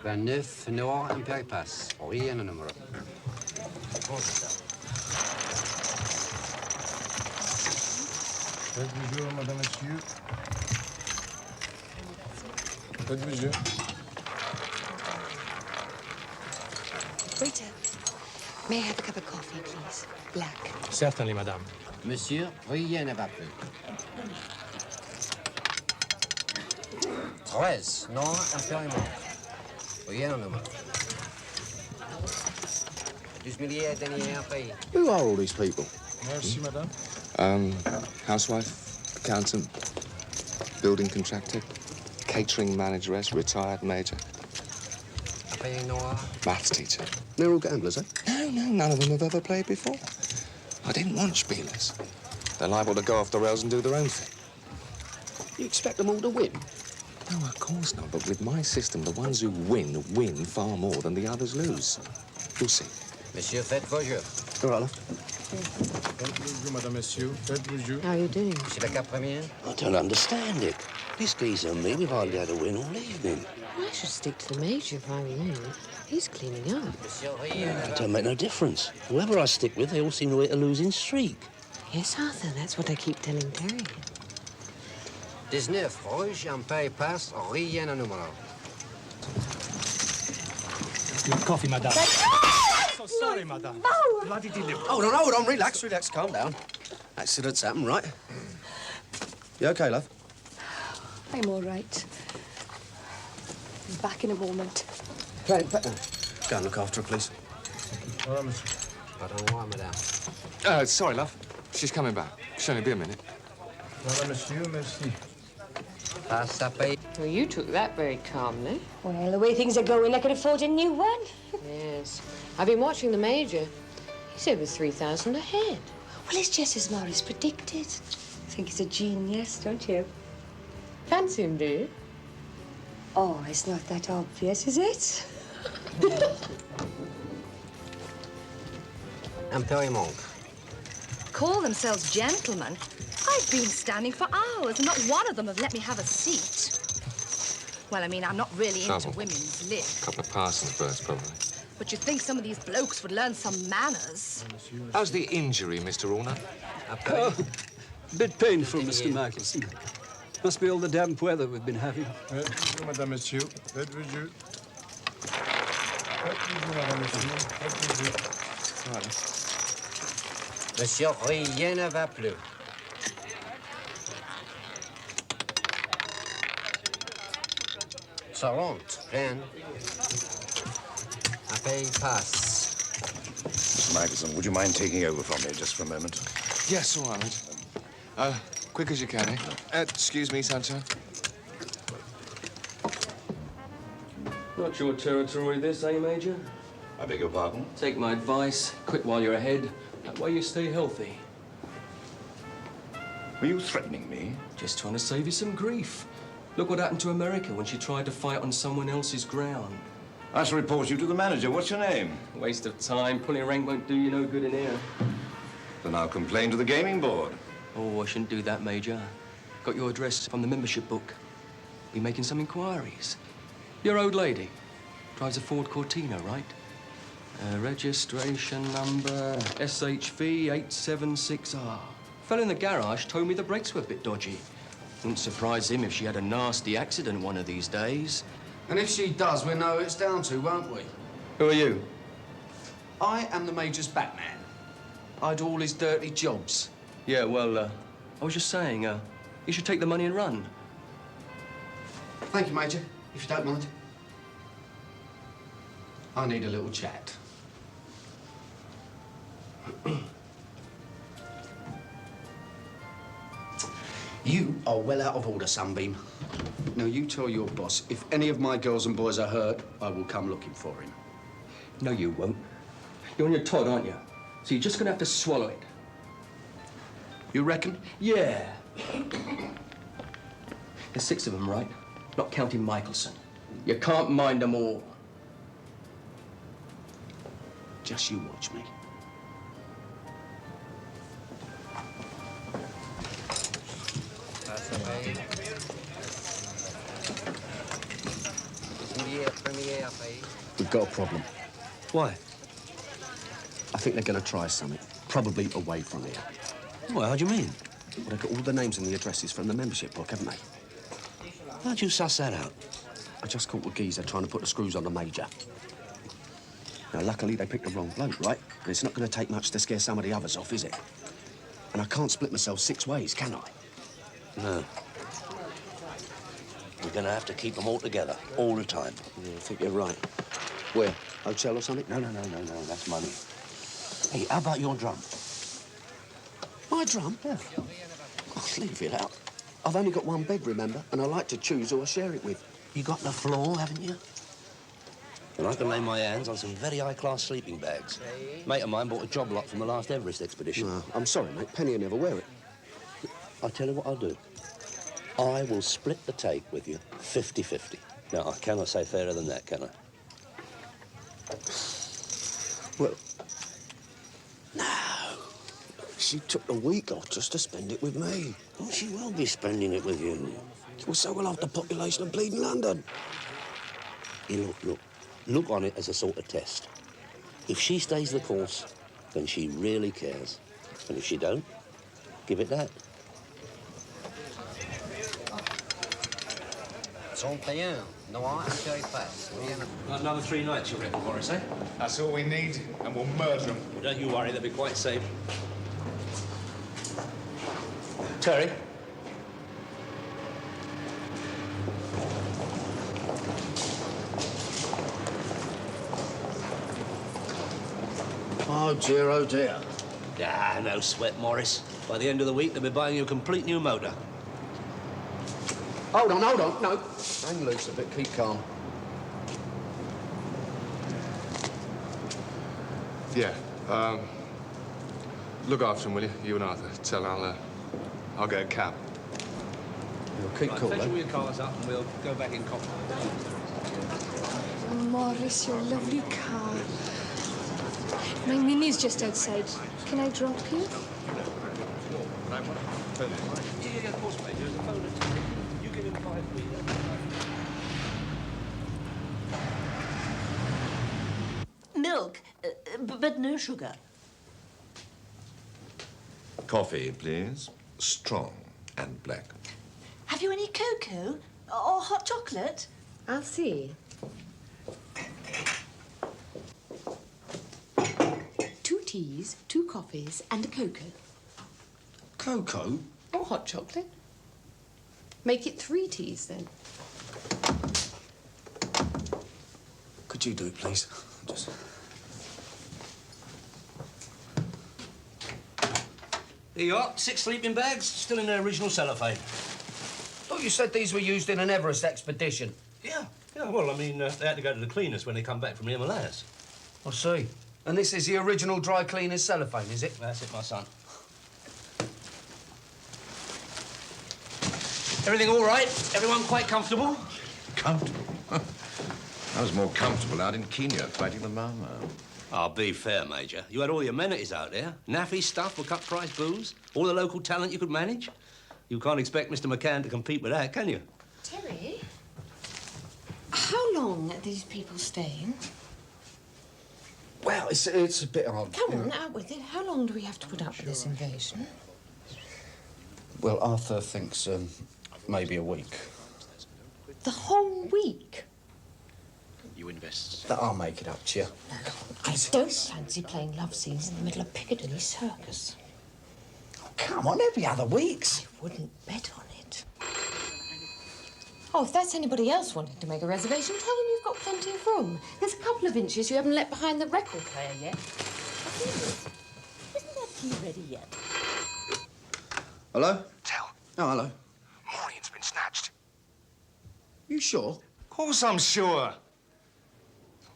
29 Nord Imperi Pass. Rien au numéro. Faites bonjour, madame, monsieur. Faites bonjour. Waiter, may I have a cup of coffee, please? Black. Certainly, madame. Monsieur, rien ne va plus. 13 Nord Imperi Rien au numéro. 12 milliers dernier pays. Who are all these people? Merci, madame. Housewife, accountant, building contractor, catering manageress, retired major, Imperi Noir. maths teacher. They're all gamblers, eh? No, none of them have ever played before. I didn't want spielers. They're liable to go off the rails and do their own thing. You expect them all to win? No, of course not. But with my system, the ones who win far more than the others lose. You'll see. Monsieur, faites vos jeux. All right, love. Faites bonjour, madame, monsieur. Faites bonjour. How are you doing? C'est la carte première. I don't understand it. This geezer and me, we've hardly had a win all evening. I should stick to the Major if I were you. He's cleaning up. Monsieur, rien ne It va don't make no difference. Whoever I stick with, they all seem to hit a losing streak. Yes, Arthur, that's what I keep telling Terry. 19 Rouge Imperi Pass. Rien au numéro. Your coffee, madame. So sorry, madame. Bloody delivery. Hold on, relax, calm down. Accidents happen, right? You okay, love? I'm all right. I'm back in a moment. Go and look after her, please. Voilà, monsieur. Pardon moi, madame. Sorry, love. She's coming back. She'll only be a minute. Voilà, monsieur, merci. Passe à payer. Well, you took that very calmly. Well, the way things are going, I could afford a new one. Yes. I've been watching the Major. He's over 3,000 ahead. Well, it's just as Maurice predicted. I think he's a genius, don't you? Fancy him, do you? Oh, it's not that obvious, is it? Imperi Monk. Call themselves gentlemen. I've been standing for hours, and not one of them have let me have a seat. Well, I mean, I'm not really into Trouble. women's lift, Couple of passing birds, probably. but you'd think some of these blokes would learn some manners. How's the injury, Mr. Orner? Oh, bit painful, Mr. Michelson. Must be all the damp weather we've been having. Faites bonjour, madame, monsieur. Faites bonjour. Faites bonjour, madame, monsieur. Faites bonjour. Monsieur, rien ne va plus. Ça rentre, rien. Imperi Pass. Mr. Michelson, would you mind taking over from me just for a moment? Yes, all right. Quick as you can, eh? Excuse me, Sancho. Not your territory, this, eh, Major? I beg your pardon? Take my advice. Quit while you're ahead. That way you stay healthy. Were you threatening me? Just trying to save you some grief. Look what happened to America when she tried to fight on someone else's ground. I shall report you to the manager. What's your name? Waste of time. Pulling rank won't do you no good in here. Then I'll complain to the gaming board. Oh, I shouldn't do that, Major. Got your address from the membership book. Be making some inquiries. Your old lady. Drives a Ford Cortina, right? Registration number SHV-876R. Fell in the garage, told me the brakes were a bit dodgy. Wouldn't surprise him if she had a nasty accident one of these days. And if she does, we'll know who it's down to, won't we? Who are you? I am the Major's Batman. I do all his dirty jobs. Yeah, well, I was just saying, you should take the money and run. Thank you, Major, if you don't mind. I need a little chat. You are well out of order, Sunbeam. Now, you tell your boss, if any of my girls and boys are hurt, I will come looking for him. No, you won't. You're on your Todd, aren't you? So you're just gonna have to swallow it. You reckon? Yeah. There's 6 of them, right? Not counting Michelson. You can't mind them all. Just you watch me. We've got a problem. Why? I think they're going to try something, probably away from here. Well, how do you mean? Well, they've got all the names and the addresses from the membership book, haven't they? How'd you suss that out? I just caught a geezer trying to put the screws on the Major. Now, luckily, they picked the wrong bloke, right? But it's not going to take much to scare some of the others off, is it? And I can't split myself 6 ways, can I? No. We're going to have to keep them all together, all the time. Yeah, I think you're right. Where? Hotel or something? No, that's money. Hey, how about your drum? My drum? Yeah. Oh, leave it out. I've only got one bed, remember? And I like to choose who I share it with. You got the floor, haven't you? And I can lay my hands on some very high-class sleeping bags. Mate of mine bought a job lot from the last Everest expedition. No, I'm sorry, mate. Penny will never wear it. I'll tell you what I'll do. I will split the take with you, 50-50. Now, I cannot say fairer than that, can I? Well, no. She took the week off just to spend it with me. Well, she will be spending it with you. Well, so will half the population of bleeding London. Hey, look. Look on it as a sort of test. If she stays the course, then she really cares. And if she don't, give it that. 31, Noir, Cherry Pass. Another 3 nights, you reckon, Boris, eh? That's all we need, and we'll murder them. Well, don't you worry, they'll be quite safe. Terry? Oh, dear, oh, dear. Ah, no sweat, Morris. By the end of the week, they'll be buying you a complete new motor. Hold on. No. Hang loose a bit. Keep calm. Yeah, look after him, will you? You and Arthur. Tell I'll get a cab. You'll keep cool, Fetch eh? all your cars up and we'll go back in coffee. Oh, Morris, your lovely car. My Minnie's just outside. Can I drop you? Yeah, of course, mate. There's a phone at you give him 5 feet. Milk, but no sugar. Coffee, please. Strong and black. Have you any cocoa or hot chocolate? I'll see. 2 teas, 2 coffees, and a cocoa. Cocoa? Or hot chocolate. Make it 3 teas, then. Could you do it, please? Just... Here you are, 6 sleeping bags, still in their original cellophane. Thought you said these were used in an Everest expedition. Yeah, well, I mean, they had to go to the cleaners when they come back from the Himalayas. I see. And this is the original dry cleaner's cellophane, is it? That's it, my son. Everything all right? Everyone quite comfortable? Comfortable? I was more comfortable out in Kenya fighting the Mama. I'll be fair, Major. You had all the amenities out there. Naffy stuff for cut-price booze, all the local talent you could manage. You can't expect Mr. McCann to compete with that, can you? Terry, how long are these people staying? Well, it's a bit odd. Come on, out with it. How long do we have to put up with this invasion? Well, Arthur thinks maybe a week. The whole week? You invest. That I'll make it up to you. I don't fancy playing love scenes in the middle of Piccadilly Circus. Oh, come on, every other week's. I wouldn't bet on it. Oh, if that's anybody else wanting to make a reservation, tell them you've got plenty of room. There's a couple of inches you haven't let behind the record player yet. Isn't that tea ready yet? Hello? Tell. Oh, hello. Maureen's been snatched. You sure? Of course I'm sure.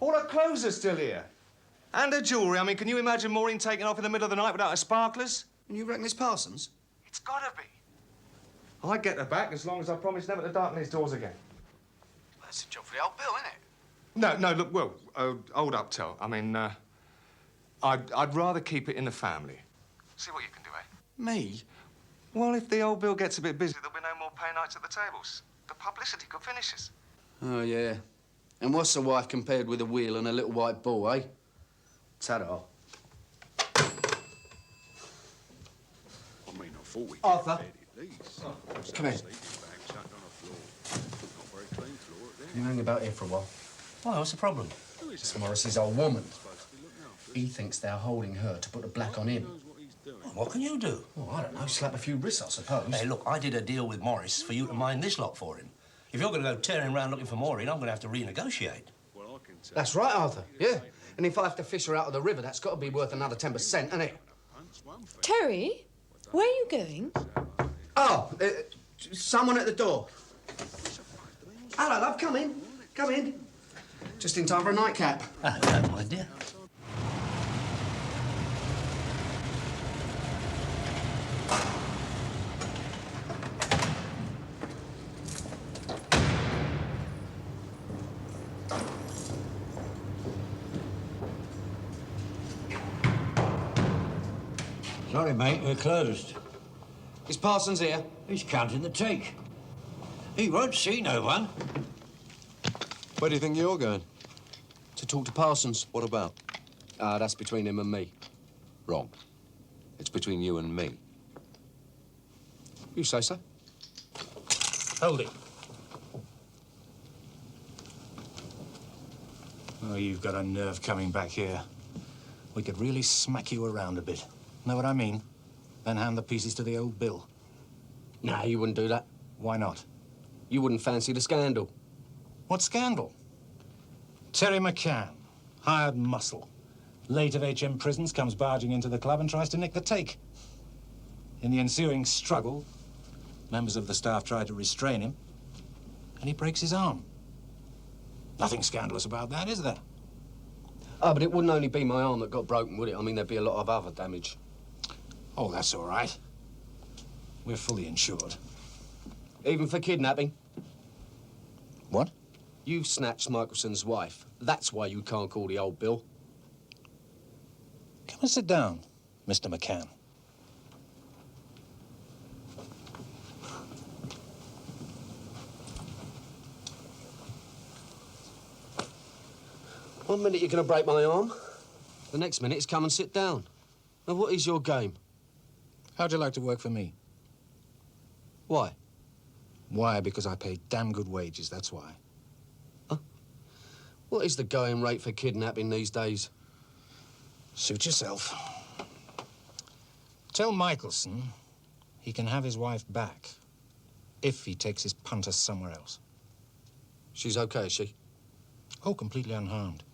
All her clothes are still here. And her jewellery. I mean, can you imagine Maureen taking off in the middle of the night without her sparklers? And you reckon it's Parsons? It's gotta be. I'd get her back as long as I promise never to darken his doors again. That's a job for the old Bill, isn't it? No, look, well, hold up, Tell. I mean, I'd rather keep it in the family. See what you can do, eh? Me? Well, if the old Bill gets a bit busy, there'll be no more pay nights at the tables. The publicity could finish us. Oh, yeah. And what's a wife compared with a wheel and a little white ball, eh? Ta-da. Arthur. Come here. Can you hang about here for a while? Why, what's the problem? It's Morris's old woman. He thinks they're holding her to put the black on him. What can you do? Well, I don't know, slap a few wrists, I suppose. Hey, look, I did a deal with Morris for you to mind this lot for him. If you're going to go tearing around looking for Maureen, I'm going to have to renegotiate. That's right, Arthur, yeah. And if I have to fish her out of the river, that's got to be worth another 10%, isn't it? Terry, where are you going? Oh, someone at the door. Hello, love, come in. Come in. Just in time for a nightcap. Hello, my dear. Sorry, mate, we're closed. Is Parsons here? He's counting the take. He won't see no one. Where do you think you're going? To talk to Parsons. What about? That's between him and me. Wrong. It's between you and me. You say so. Hold it. Oh, you've got a nerve coming back here. We could really smack you around a bit. Know what I mean? Then hand the pieces to the old Bill. Nah, you wouldn't do that. Why not? You wouldn't fancy the scandal. What scandal? Terry McCann, hired muscle. Late of HM Prisons, comes barging into the club and tries to nick the take. In the ensuing struggle, members of the staff try to restrain him, and he breaks his arm. Nothing scandalous about that, is there? Oh, but it wouldn't only be my arm that got broken, would it? I mean, there'd be a lot of other damage. Oh, that's all right. We're fully insured. Even for kidnapping? What? You snatched Michelson's wife. That's why you can't call the old Bill. Come and sit down, Mr. McCann. One minute you're going to break my arm. The next minute it's come and sit down. Now, what is your game? How'd you like to work for me? Why? Why? Because I pay damn good wages, that's why. Huh? What is the going rate for kidnapping these days? Suit yourself. Tell Michelson he can have his wife back if he takes his punter somewhere else. She's okay, is she? Oh, completely unharmed.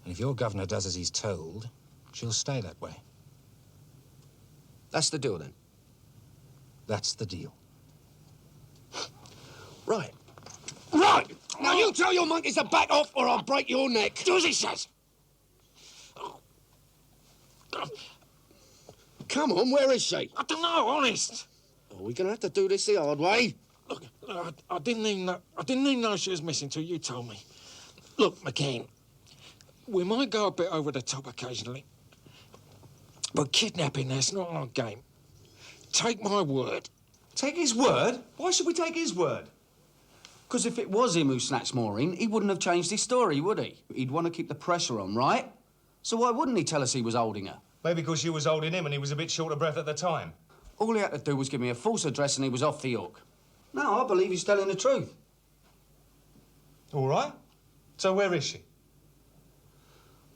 And if your governor does as he's told, she'll stay that way. That's the deal, then? That's the deal. Right. Right! Now you tell your monkeys to back off or I'll break your neck. Do as he says. Come on, where is she? I don't know, honest. Oh, we're gonna have to do this the hard way. Look, I didn't even know she was missing till you told me. Look, McCain, we might go a bit over the top occasionally, but kidnapping, that's not our game. Take my word. Take his word? Why should we take his word? Because if it was him who snatched Maureen, he wouldn't have changed his story, would he? He'd want to keep the pressure on, right? So why wouldn't he tell us he was holding her? Maybe because you was holding him and he was a bit short of breath at the time. All he had to do was give me a false address and he was off the hook. No, I believe he's telling the truth. All right. So where is she?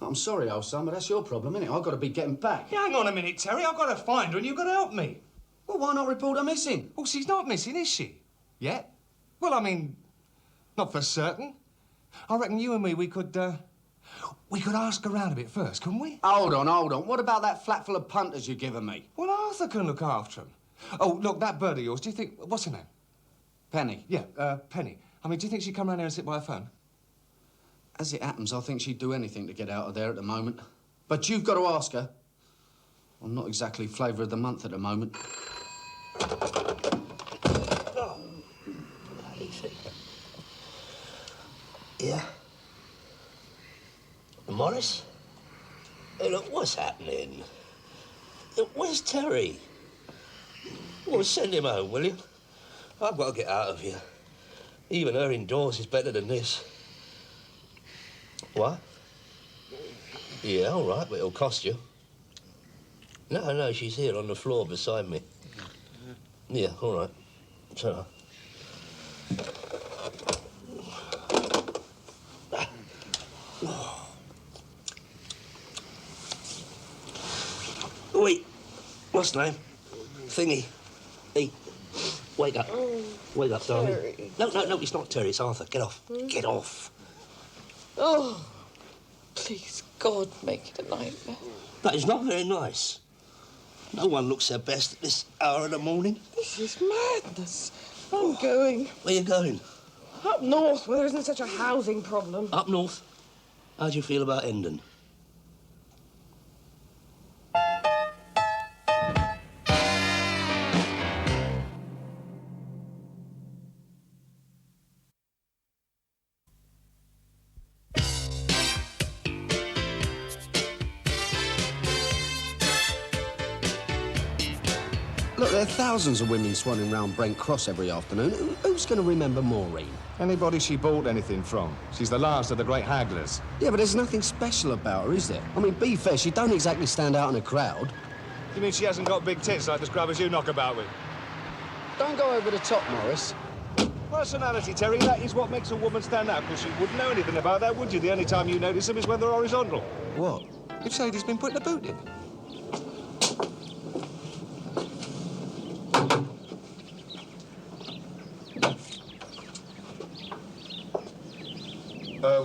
I'm sorry, old son, but that's your problem, innit? I've got to be getting back. Yeah, hang on a minute, Terry. I've got to find her and you've got to help me. Well, why not report her missing? Well, she's not missing, is she? Yet? Well, I mean, not for certain. I reckon you and me, we could ask around a bit first, couldn't we? Hold on. What about that flat full of punters you've given me? Well, Arthur can look after them. Oh, look, that bird of yours, do you think... What's her name? Penny. Yeah, Penny. I mean, do you think she'd come round here and sit by her phone? As it happens, I think she'd do anything to get out of there at the moment. But you've got to ask her. I'm not exactly flavour of the month at the moment. Oh. Yeah? Morris? Hey, look, what's happening? Where's Terry? Well, send him home, will you? I've got to get out of here. Even her indoors is better than this. What? Yeah, all right, but it'll cost you. No, she's here on the floor beside me. Yeah, all right. Ta-ra. Wait, what's the name? Thingy. Hey, wake up. Wake up, darling. Terry. No, it's not Terry, it's Arthur. Get off. Get off. Oh, please, God, make it a nightmare. That is not very nice. No one looks their best at this hour of the morning. This is madness. I'm going. Where you going? Up north, where there isn't such a housing problem. Up north? How do you feel about Hendon? Look, there are thousands of women swanning round Brent Cross every afternoon. Who's going to remember Maureen? Anybody she bought anything from. She's the last of the great hagglers. Yeah, but there's nothing special about her, is there? I mean, be fair, she don't exactly stand out in a crowd. You mean she hasn't got big tits like the scrubbers you knock about with? Don't go over the top, Morris. Personality, Terry, that is what makes a woman stand out, because you wouldn't know anything about that, would you? The only time you notice them is when they're horizontal. What? If Sadie's been putting a boot in.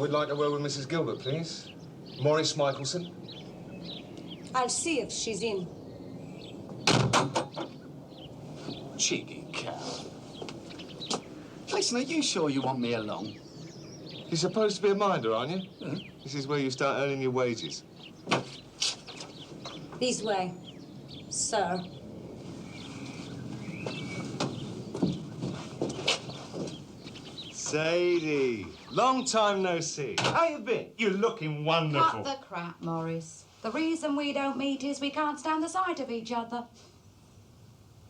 We'd like a word with Mrs. Gilbert, please. Maurice Michelson. I'll see if she's in. Cheeky cow. Listen, are you sure you want me along? You're supposed to be a minder, aren't you? This is where you start earning your wages. This way, sir. Sadie, long time no see. How you been? You're looking wonderful. Cut the crap, Morris. The reason we don't meet is we can't stand the sight of each other.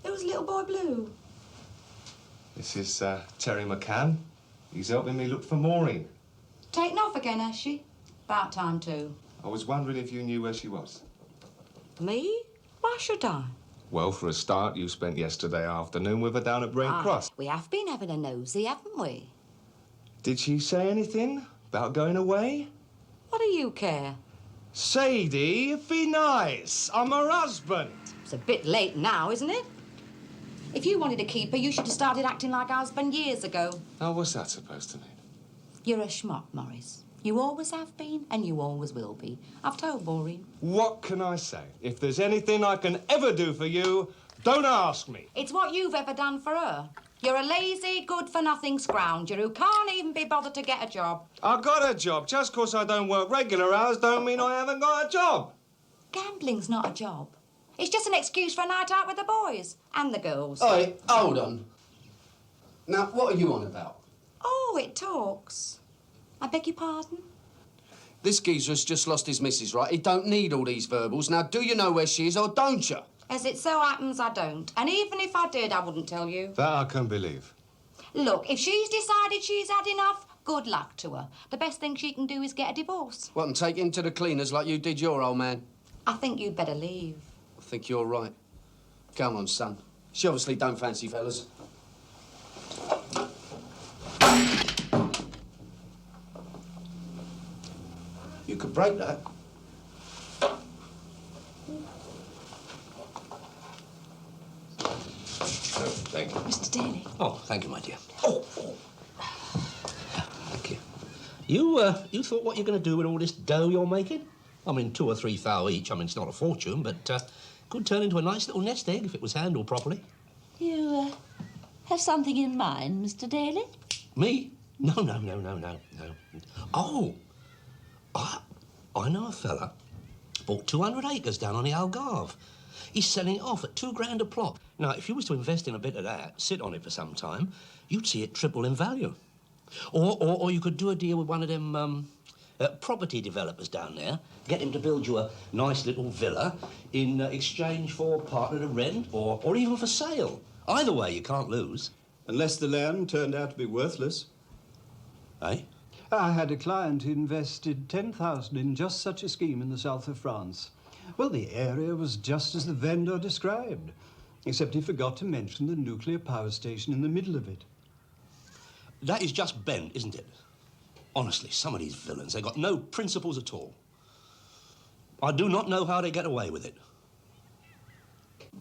Who's little boy Blue? This is Terry McCann. He's helping me look for Maureen. Taken off again, has she? About time, too. I was wondering if you knew where she was. Me? Why should I? Well, for a start, you spent yesterday afternoon with her down at Brent Cross. We have been having a nosy, haven't we? Did she say anything about going away? What do you care? Sadie, be nice. I'm her husband. It's a bit late now, isn't it? If you wanted to keep her, you should have started acting like a husband years ago. Now, what's that supposed to mean? You're a schmuck, Morris. You always have been, and you always will be. I've told Maureen. What can I say? If there's anything I can ever do for you, don't ask me. It's what you've ever done for her. You're a lazy, good-for-nothing scrounger who can't even be bothered to get a job. I got a job. Just 'cause I don't work regular hours don't mean I haven't got a job. Gambling's not a job. It's just an excuse for a night out with the boys and the girls. Oi, hold on. Now, what are you on about? Oh, it talks. I beg your pardon? This geezer's just lost his missus, right? He don't need all these verbals. Now, do you know where she is or don't you? As it so happens, I don't. And even if I did, I wouldn't tell you. That I can believe. Look, if she's decided she's had enough, good luck to her. The best thing she can do is get a divorce. What, and take him to the cleaners like you did your old man? I think you'd better leave. I think you're right. Come on, son. She obviously don't fancy fellas. You could break that. Thank you. Mr. Daly. Oh, thank you, my dear. Thank you. You thought what you're going to do with all this dough you're making? I mean, 2 or 3 thou each. I mean, it's not a fortune, but could turn into a nice little nest egg if it was handled properly. You have something in mind, Mr. Daly? Me? No. Oh, I know a fella bought 200 acres down on the Algarve. He's selling it off at $2 a plot. Now, if you was to invest in a bit of that, sit on it for some time, you'd see it triple in value. Or you could do a deal with one of them property developers down there, get him to build you a nice little villa in exchange for partner to rent or even for sale. Either way, you can't lose. Unless the land turned out to be worthless. Eh? I had a client who invested 10,000 in just such a scheme in the south of France. Well, the area was just as the vendor described, except he forgot to mention the nuclear power station in the middle of it. That is just bent, isn't it? Honestly, some of these villains, they've got no principles at all. I do not know how they get away with it.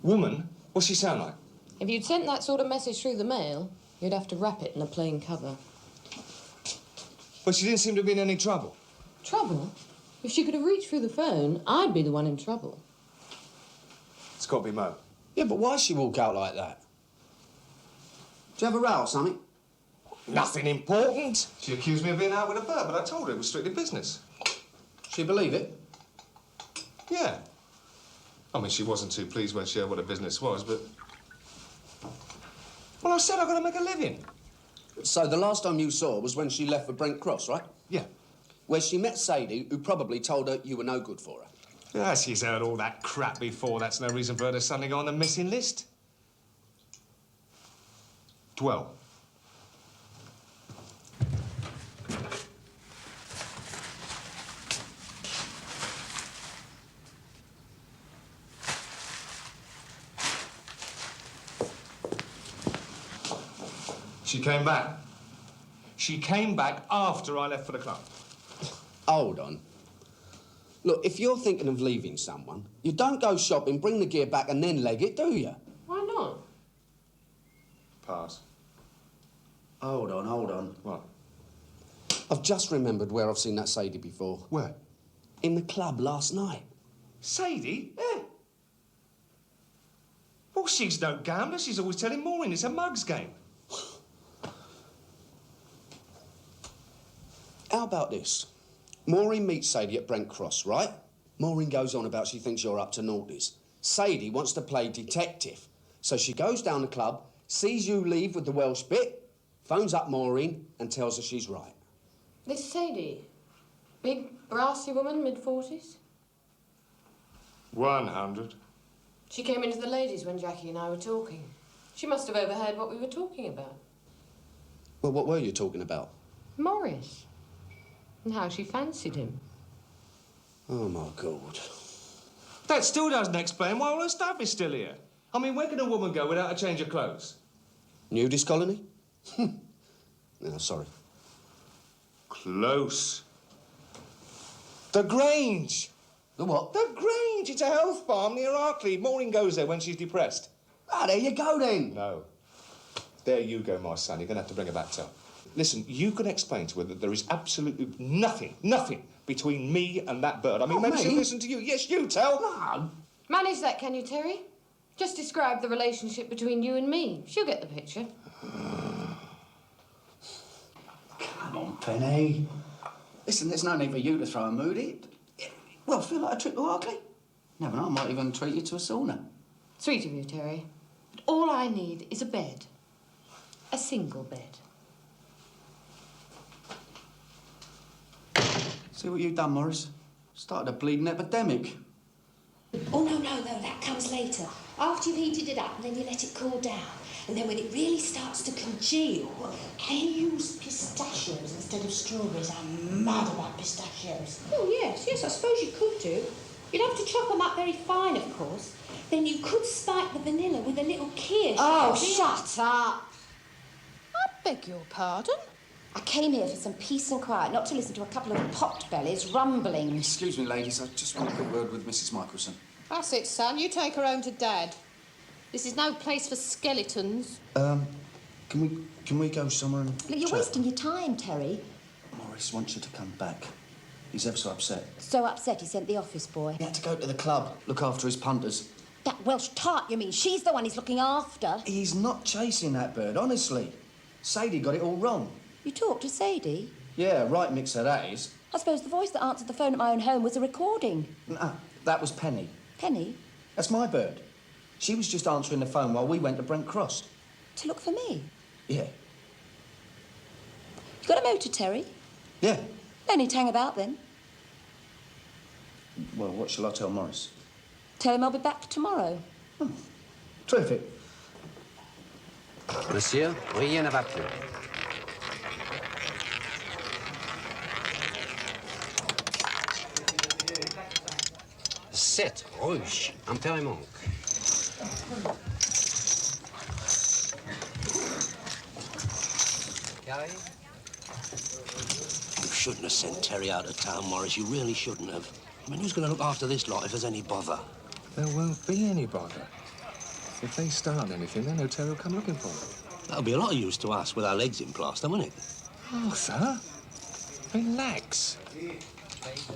Woman? What's she sound like? If you'd sent that sort of message through the mail, you'd have to wrap it in a plain cover. But she didn't seem to be in any trouble. Trouble? If she could have reached through the phone, I'd be the one in trouble. It's got to be Mo. Yeah, but why'd she walk out like that? Do you have a row or something? Nothing important. She accused me of being out with a bird, but I told her it was strictly business. She believe it? Yeah. I mean, she wasn't too pleased when she heard what her business was, but... Well, I said I've got to make a living. So the last time you saw her was when she left for Brent Cross, right? Yeah. Where she met Sadie, who probably told her you were no good for her. Yeah, she's heard all that crap before. That's no reason for her to suddenly go on the missing list. Dwell. She came back. She came back after I left for the club. Hold on. Look, if you're thinking of leaving someone, you don't go shopping, bring the gear back and then leg it, do you? Why not? Pass. Hold on. What? I've just remembered where I've seen that Sadie before. Where? In the club last night. Sadie? Yeah. Well, she's no gambler. She's always telling Maureen it's a mugs game. How about this? Maureen meets Sadie at Brent Cross, right? Maureen goes on about she thinks you're up to naughties. Sadie wants to play detective. So she goes down the club, sees you leave with the Welsh bit, phones up Maureen and tells her she's right. This Sadie, big, brassy woman, mid-40s? 100. She came into the ladies when Jackie and I were talking. She must have overheard what we were talking about. Well, what were you talking about? Morris. And how she fancied him. Oh, my God. That still doesn't explain why all her stuff is still here. I mean, where can a woman go without a change of clothes? Nudist colony? No, sorry. Close. The Grange. The what? The Grange. It's a health farm near Arkley. Maureen goes there when she's depressed. Ah, there you go, then. No. There you go, my son. You're going to have to bring her back to her. Listen, you can explain to her that there is absolutely nothing between me and that bird. I mean, maybe she'll listen to you. Yes, you tell. No. Manage that, can you, Terry? Just describe the relationship between you and me. She'll get the picture. Come on, Penny. Listen, there's no need for you to throw a mood. Well, feel like a trip to Arkley. Never know, I might even treat you to a sauna. Sweet of you, Terry. But all I need is a bed. A single bed. See what you've done, Morris? Started a bleeding epidemic. Oh, no, that comes later. After you've heated it up, and then you let it cool down. And then when it really starts to congeal, can you use pistachios instead of strawberries? I'm mad about pistachios. Oh, yes, I suppose you could do. You'd have to chop them up very fine, of course. Then you could spike the vanilla with a little kirsch. Oh, Terry. shut up! I beg your pardon? I came here for some peace and quiet, not to listen to a couple of pot bellies rumbling. Excuse me, ladies, I just want a quick word with Mrs. Michelson. That's it, son. You take her home to Dad. This is no place for skeletons. Can we go somewhere and Look, you're chat? wasting your time, Terry. Morris wants you to come back. He's ever so upset. So upset he sent the office boy. He had to go to the club, look after his punters. That Welsh tart, you mean? She's the one he's looking after. He's not chasing that bird, honestly. Sadie got it all wrong. You talked to Sadie? Yeah, right mixer that is. I suppose the voice that answered the phone at my own home was a recording. Nah, that was Penny. Penny? That's my bird. She was just answering the phone while we went to Brent Cross. To look for me? Yeah. You got a motor, Terry? Yeah. Any tang about then. Well, what shall I tell Morris? Tell him I'll be back tomorrow. Terrific. Monsieur, rien ne va plus. Sept rouge, impériments. You shouldn't have sent Terry out of town, Morris. You really shouldn't have. I mean, who's going to look after this lot if there's any bother? There won't be any bother. If they start anything, then no Terry will come looking for them. That'll be a lot of use to us with our legs in plaster, won't it? Arthur, relax.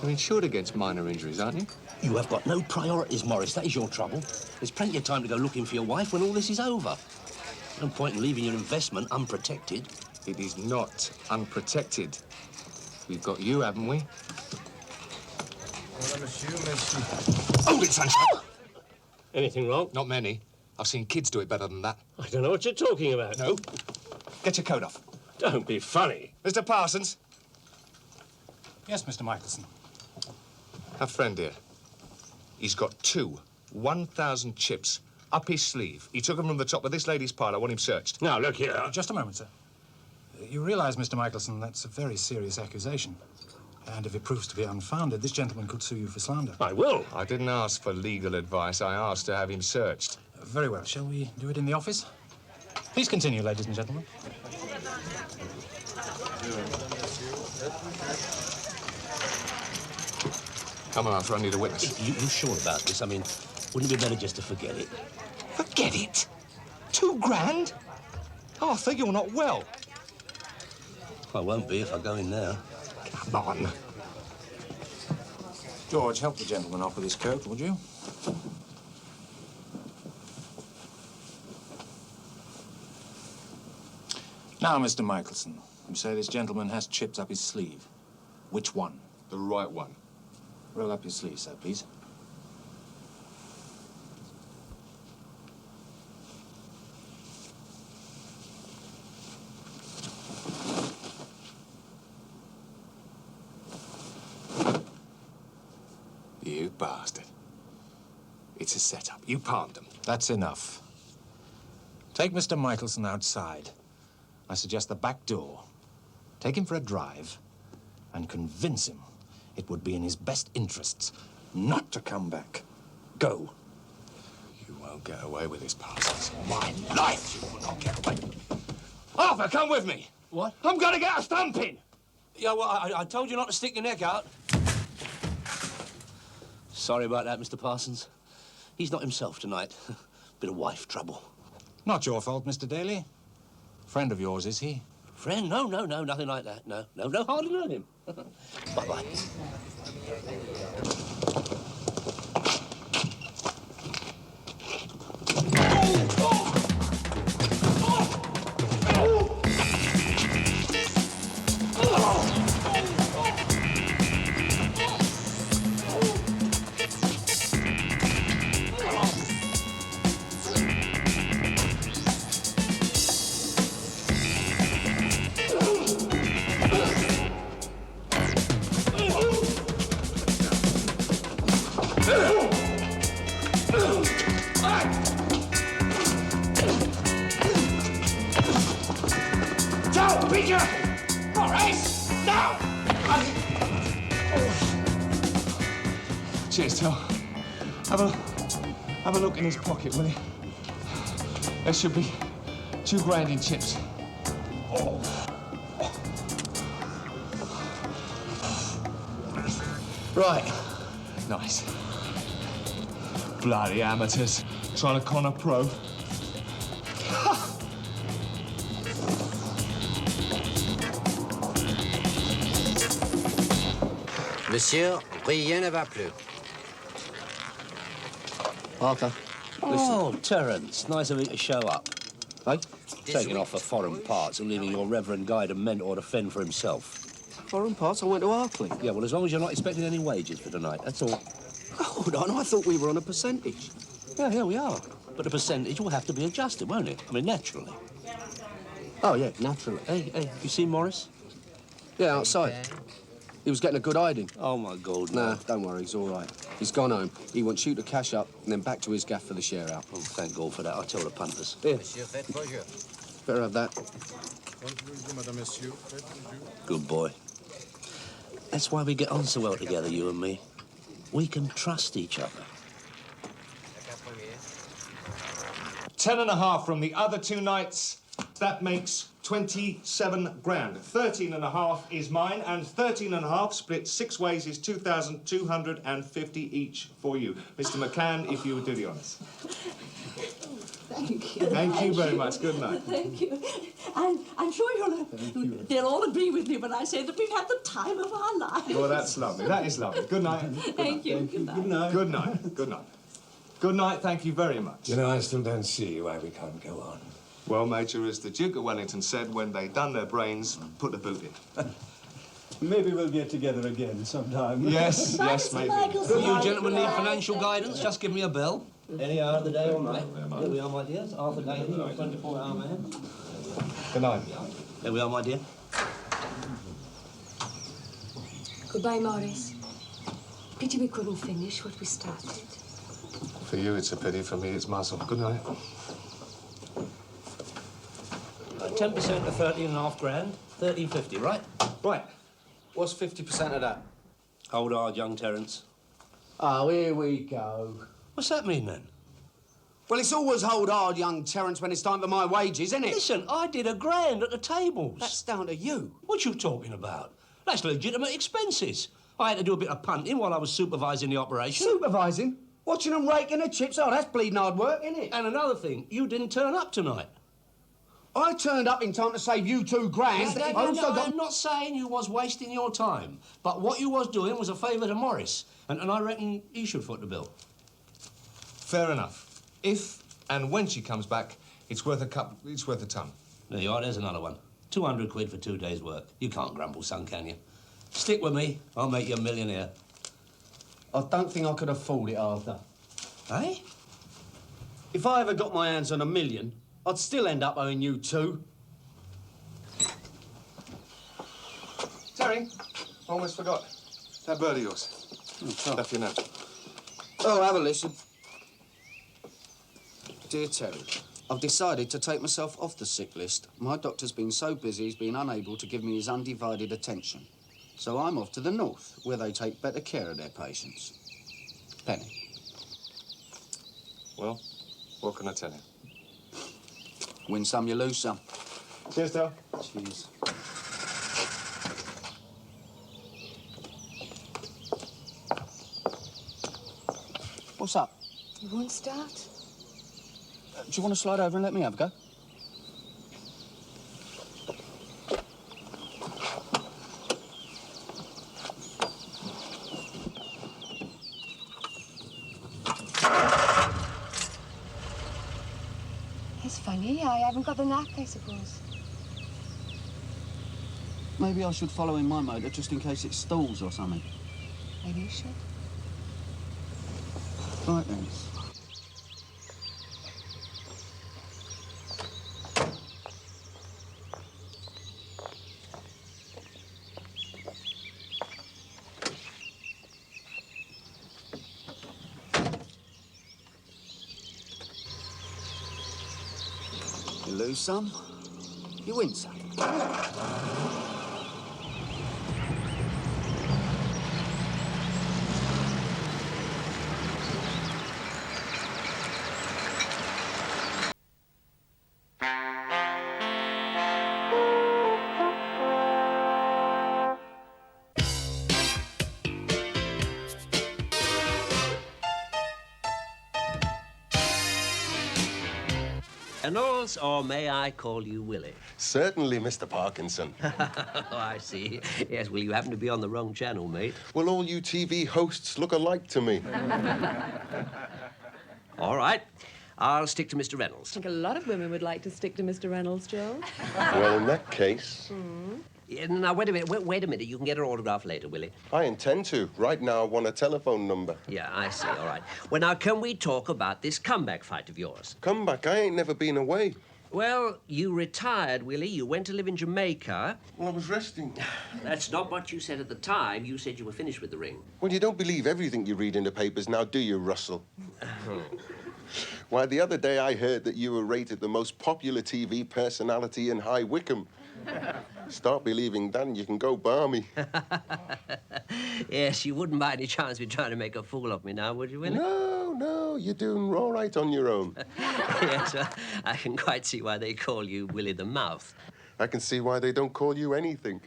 You're insured against minor injuries, aren't you? You have got no priorities, Morris. That is your trouble. There's plenty of time to go looking for your wife when all this is over. No point in leaving your investment unprotected. It is not unprotected. We've got you, haven't we? Voilà, monsieur, merci. Hold it, Sunshine! Anything wrong? Not many. I've seen kids do it better than that. I don't know what you're talking about. No. Get your coat off. Don't be funny. Mr. Parsons. Yes, Mr. Michelson. Our friend here. He's got 1,000 chips up his sleeve. He took them from the top of this lady's pile. I want him searched. Now, look here. Just a moment, sir. You realize, Mr. Michelson, that's a very serious accusation. And if it proves to be unfounded, this gentleman could sue you for slander. I will. I didn't ask for legal advice. I asked to have him searched. Very well. Shall we do it in the office? Please continue, ladies and gentlemen. Come on, Arthur, I need a witness. You sure about this? I mean, wouldn't it be better just to forget it? Forget it? 2 grand? Arthur, you're not well. I won't be if I go in now. Come on. George, help the gentleman off with his coat, would you? Now, Mr. Michelson, you say this gentleman has chips up his sleeve. Which one? The right one. Roll up your sleeve, sir, please. You bastard. It's a setup. You palmed them. That's enough. Take Mr. Michelson outside. I suggest the back door. Take him for a drive and convince him it would be in his best interests not to come back. Go. You won't get away with this, Parsons. My life, you will not get away. Arthur, come with me. What? I'm going to get a stumping. Yeah, well, I told you not to stick your neck out. Sorry about that, Mr. Parsons. He's not himself tonight. Bit of wife trouble. Not your fault, Mr. Daly. Friend of yours, is he? Friend? No, nothing like that. No, hardly know him. Bye-bye. Joe, be careful! All right, now! Cheers, Joe. Have a look in his pocket, will you? There should be 2 grand in chips. Right. Nice. Bloody amateurs trying to con a pro. Monsieur, rien ne va plus. Parker. Oh, Terence. Nice of you to show up. Hey? Taking off for foreign parts and leaving your reverend guide and mentor to fend for himself. Foreign parts? I went to Arkley. Yeah, well, as long as you're not expecting any wages for tonight, that's all. Hold on, I thought we were on a percentage. Yeah, here we are. But the percentage will have to be adjusted, won't it? I mean, naturally. Oh, yeah, naturally. Hey, you see Morris? Yeah, outside. He was getting a good hiding. Oh, my God, Nah, don't worry, he's all right. He's gone home. He wants you to cash up and then back to his gaff for the share-out. Oh, thank God for that. I'll tell the punters. Here. Monsieur, faites vos jeux. Better have that. Madame, monsieur. Faites vos jeux. Good boy. That's why we get on so well together, you and me. We can trust each other. 10.5 from the other 2 nights. That makes 27 grand. 13.5 is mine, and 13.5 split 6 ways is 2,250 each for you. Mr. McCann, if you would do the honours. Thank you. Thank you very much. Good night. Thank you. I'm sure they'll all agree with me when I say that we've had the time of our lives. Well, that's lovely. That is lovely. Good night. Thank you. Good night. Good night. Good night. Good night. Thank you very much. You know, I still don't see why we can't go on. Well, Major, as the Duke of Wellington said, when they done their brains, put the boot in. Maybe we'll get together again sometime. Yes, yes, maybe. You gentlemen need financial guidance? Just give me a bell. Any hour of the day or night. Here we are, my dears. Arthur Daly, your 24-hour man. Good night. There we are, my dear. Goodbye, Morris. Pity we couldn't finish what we started. For you, it's a pity. For me, it's muscle. Good night. 10% of 13.5 grand, 13.50, right? Right. What's 50% of that? Hold hard, young Terence. Oh, here we go. What's that mean, then? Well, it's always hold hard, young Terence, when it's time for my wages, isn't it? Listen, I did $1 grand at the tables. That's down to you. What you talking about? That's legitimate expenses. I had to do a bit of punting while I was supervising the operation. Supervising? Watching them raking the chips? Oh, that's bleeding hard work, isn't it? And another thing, you didn't turn up tonight. I turned up in time to save you $2 grand. I also got... I'm not saying you was wasting your time, but what you was doing was a favour to Morris, and I reckon he should foot the bill. Fair enough. If and when she comes back, it's worth a ton. There you are, there's another one. 200 quid for 2 days' work. You can't grumble, son, can you? Stick with me, I'll make you a millionaire. I don't think I could afford it, Arthur. Eh? If I ever got my hands on $1 million, I'd still end up owing you 2. Terry, almost forgot. That bird of yours. Left you now. Oh, have a listen. Dear Terry, I've decided to take myself off the sick list. My doctor's been so busy he's been unable to give me his undivided attention. So I'm off to the north, where they take better care of their patients. Penny. Well, what can I tell you? Win some, you lose some. Cheers, Del. Cheers. What's up? You won't start? Do you want to slide over and let me have a go? It's funny, I haven't got the knack, I suppose. Maybe I should follow in my motor just in case it stalls or something. Maybe you should. Right then. You lose some, you win some. Reynolds, or may I call you Willie? Certainly, Mr. Parkinson. Oh, I see. Yes, well, you happen to be on the wrong channel, mate. Well, all you TV hosts look alike to me. All right. I'll stick to Mr. Reynolds. I think a lot of women would like to stick to Mr. Reynolds, Joe. Well, in that case... Yeah, now, wait a minute. Wait a minute. You can get her autograph later, Willie. I intend to. Right now, I want a telephone number. Yeah, I see. All right. Well, now, can we talk about this comeback fight of yours? Comeback? I ain't never been away. Well, you retired, Willie. You went to live in Jamaica. Well, I was resting. That's not what you said at the time. You said you were finished with the ring. Well, you don't believe everything you read in the papers now, do you, Russell? Why, the other day I heard that you were rated the most popular TV personality in High Wycombe. Start believing that and you can go balmy. Yes, you wouldn't by any chance be trying to make a fool of me now, would you, Willie? No, you're doing all right on your own. Yes, I can quite see why they call you Willie the Mouth. I can see why they don't call you anything.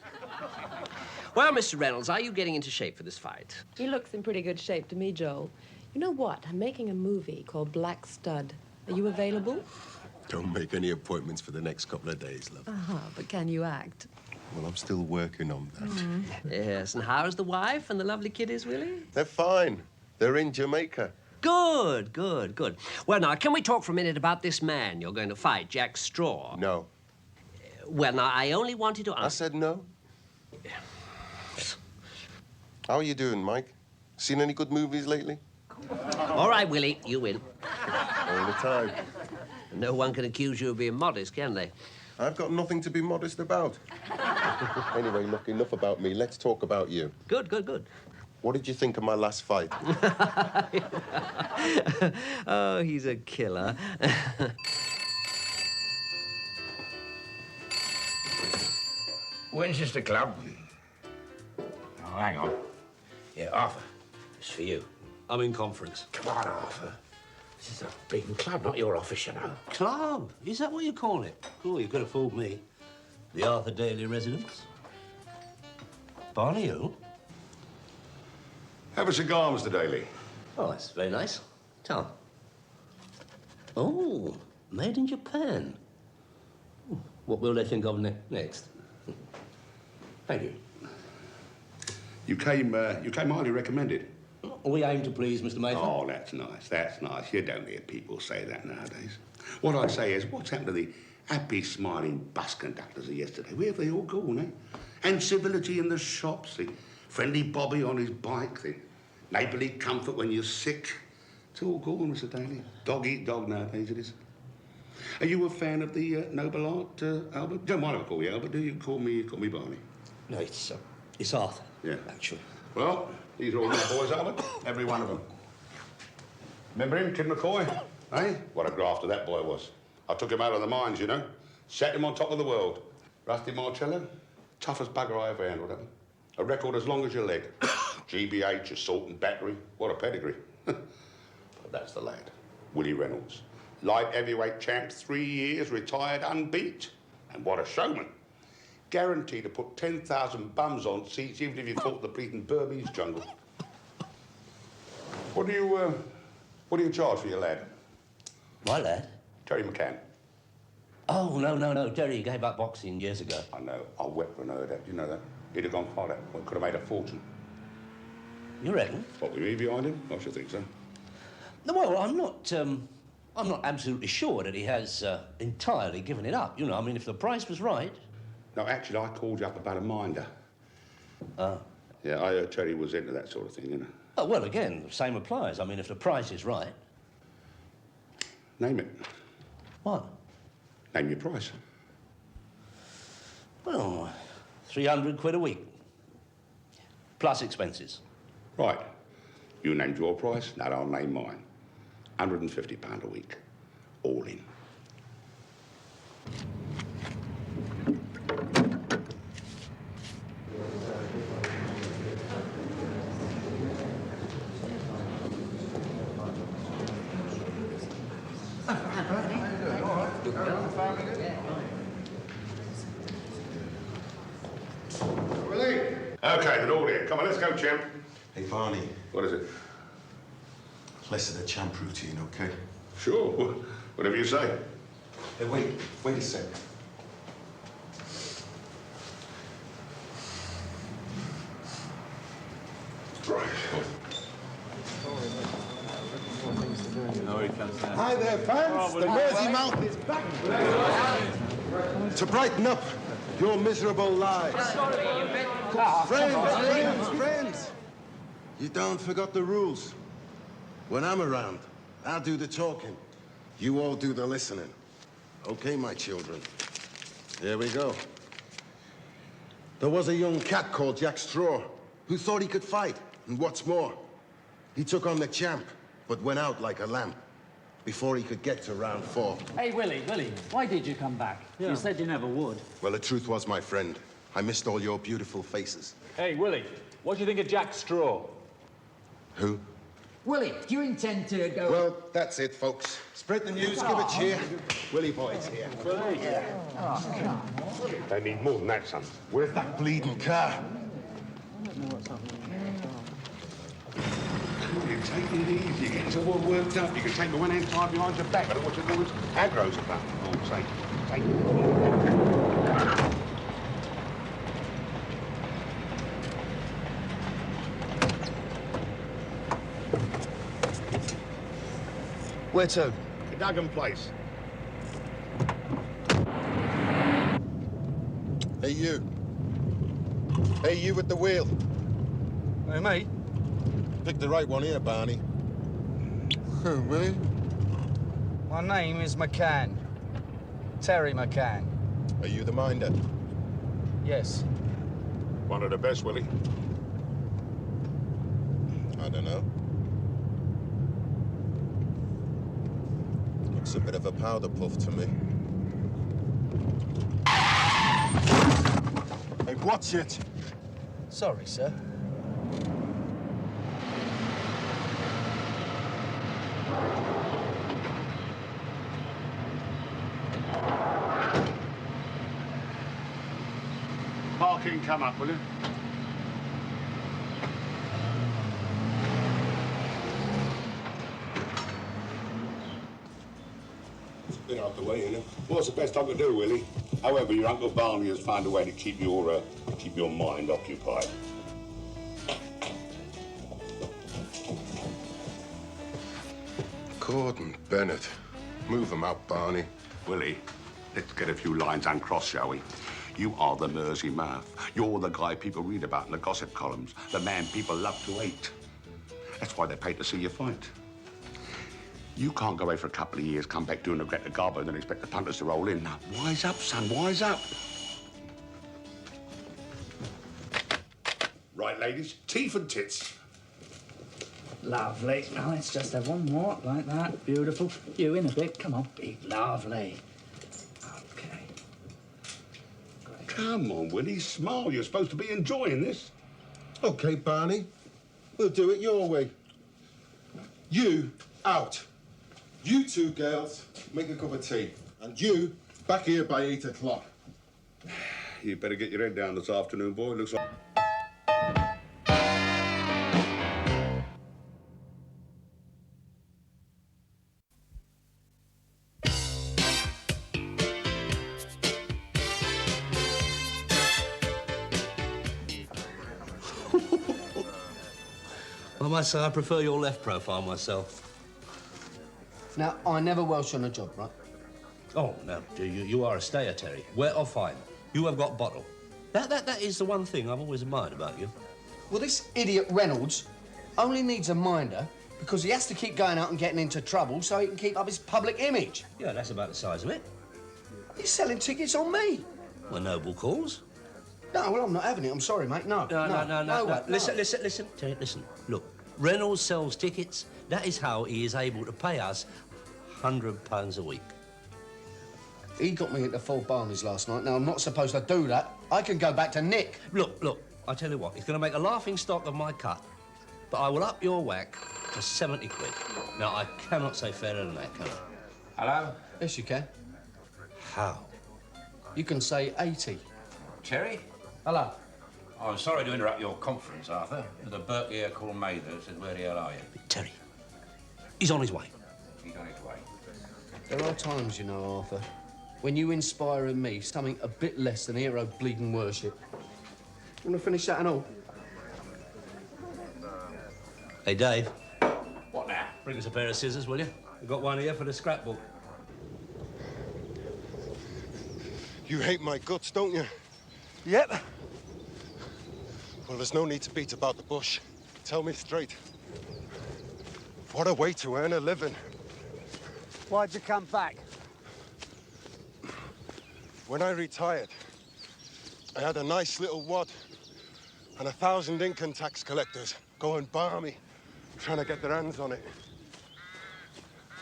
Well, Mr. Reynolds, are you getting into shape for this fight? He looks in pretty good shape to me, Joel. You know what? I'm making a movie called Black Stud. Are you available? Don't make any appointments for the next couple of days, love. But can you act? Well, I'm still working on that. Yes, and how's the wife and the lovely kiddies, Willie? They're fine. They're in Jamaica. Good, good, good. Well, now, can we talk for a minute about this man you're going to fight, Jack Straw? No. Well, now, I only wanted to ask... I said no. How are you doing, Mike? Seen any good movies lately? All right, Willie, you win. All the time. No one can accuse you of being modest, can they? I've got nothing to be modest about. Anyway, look, enough about me. Let's talk about you. Good, good, good. What did you think of my last fight? Oh, he's a killer. Winchester Club. Oh, hang on. Yeah, Arthur, it's for you. I'm in conference. Come on, Arthur. This is a beaten club, not your office, you know. Club? Is that what you call it? Oh, you could have fooled me. The Arthur Daly residence. Barney who? Have a cigar, Mr. Daly. Oh, that's very nice. Tom. Oh, made in Japan. What will they think of next? Thank you. You came highly recommended. We aim to please, Mr. Mayfair. Oh, that's nice, that's nice. You don't hear people say that nowadays. What I say is, what's happened to the happy, smiling bus conductors of yesterday? Where have they all gone, eh? And civility in the shops, the friendly Bobby on his bike, the neighbourly comfort when you're sick. It's all gone, Mr. Daly. Dog eat dog nowadays, it is. Are you a fan of the noble art, Albert? Don't mind if I call you Albert, do you? Call me Barney. No, it's Arthur. Yeah. Actually. Well, these are all my boys, Albert. Every one of them. Remember him, Kid McCoy? Eh? What a grafter that boy was. I took him out of the mines, you know. Set him on top of the world. Rusty Marcello, toughest bugger I ever handled, him. A record as long as your leg. GBH, assault and battery. What a pedigree. But that's the lad. Willie Reynolds. Light heavyweight champ, 3 years, retired unbeat. And what a showman. Guaranteed to put 10,000 bums on seats, even if you fought the bleeding Burmese jungle. What do you charge for your lad? My lad? Terry McCann. Oh, no. Terry gave up boxing years ago. I know. I wept when I heard that. Do you know that? He'd have gone far. Well, could have made a fortune. You reckon? What, with me behind him? I should think so. No, well, I'm not absolutely sure that he has entirely given it up. You know, I mean, if the price was right. No, actually, I called you up about a minder. Oh. Yeah, I heard Terry was into that sort of thing, you know. Oh, well, again, the same applies. I mean, if the price is right. Name it. What? Name your price. Well, 300 quid a week. Plus expenses. Right. You named your price, now I'll name mine. £150 a week. All in. Okay, then all here. Come on, let's go, champ. Hey, Barney. What is it? Less of the champ routine, okay? Sure. Whatever you say. Hey, wait a sec. Right. Hi there, fans. The Mersey Mouth is back. To brighten up your miserable lives. Friends. You don't forget the rules. When I'm around, I'll do the talking. You all do the listening. Okay, my children. Here we go. There was a young cat called Jack Straw who thought he could fight. And what's more, he took on the champ, but went out like a lamb before he could get to round 4. Hey, Willie, why did you come back? Yeah. You said you never would. Well, the truth was, my friend, I missed all your beautiful faces. Hey, Willie, what do you think of Jack Straw? Who? Willie, do you intend to go... Well, that's it, folks. Spread the news, give a cheer. Willie boy's here. Willie? They need more than that, son. Where's that bleeding car? You take it easy. You're getting so all worked up. You can take the one hand tied behind your back. I don't know what you're doing. Aggro's about. For God's sake. Take it. Where to? Duggan Place. Hey, you. Hey, you with the wheel. Hey, mate. Pick the right one here, Barney. Who, me? My name is McCann. Terry McCann. Are you the minder? Yes. One of the best, Willie. I don't know. Looks a bit of a powder puff to me. Hey, watch it! Sorry, sir. Parking, come up, will you? Been out the way, you know. What's the best I could do, Willie? However, your Uncle Barney has found a way to keep your mind occupied. Gordon Bennett. Move him out, Barney. Willie, let's get a few lines uncrossed, shall we? You are the Mersey mouth. You're the guy people read about in the gossip columns. The man people love to hate. That's why they pay to see you fight. You can't go away for a couple of years, come back doing a Greta Garbo, and then expect the punters to roll in. Now, wise up, son, wise up. Right, ladies, teeth and tits. Lovely. Now let's just have one more like that. Beautiful. You in a bit. Come on. Be lovely. Okay. Come on, Willie, smile. You're supposed to be enjoying this. Okay, Barney. We'll do it your way. You, out. You two girls, make a cup of tea. And you, back here by 8 o'clock. You better get your head down this afternoon, boy. Looks like... I must say I prefer your left profile myself. Now, I never Welsh on a job, right? Oh, no, you are a stayer, Terry. Wet or fine, you have got bottle. That is the one thing I've always admired about you. Well, this idiot Reynolds only needs a minder because he has to keep going out and getting into trouble so he can keep up his public image. Yeah, that's about the size of it. He's selling tickets on me. A noble cause. No, well, I'm not having it. I'm sorry, mate. No. No. Listen, Terry, listen. Look, Reynolds sells tickets. That is how he is able to pay us £100 a week. He got me into 4 Barneys last night. Now, I'm not supposed to do that. I can go back to Nick. Look, I tell you what, he's going to make a laughing stock of my cut, but I will up your whack to 70 quid. Now, I cannot say fairer than that, can I? Hello? Yes, you can. How? You can say 80. Terry? Hello. Oh, I'm sorry to interrupt your conference, Arthur. There's a Burke here called Mather who said, where the hell are you? Terry, he's on his way. He's on his way. There are times, you know, Arthur, when you inspire in me something a bit less than hero bleeding worship. You want to finish that and all? Hey, Dave. What now? Bring us a pair of scissors, will you? We've got one here for the scrapbook. You hate my guts, don't you? Yep. Well, there's no need to beat about the bush. Tell me straight. What a way to earn a living. Why'd you come back? When I retired, I had a nice little wad and 1,000 income tax collectors going balmy, trying to get their hands on it.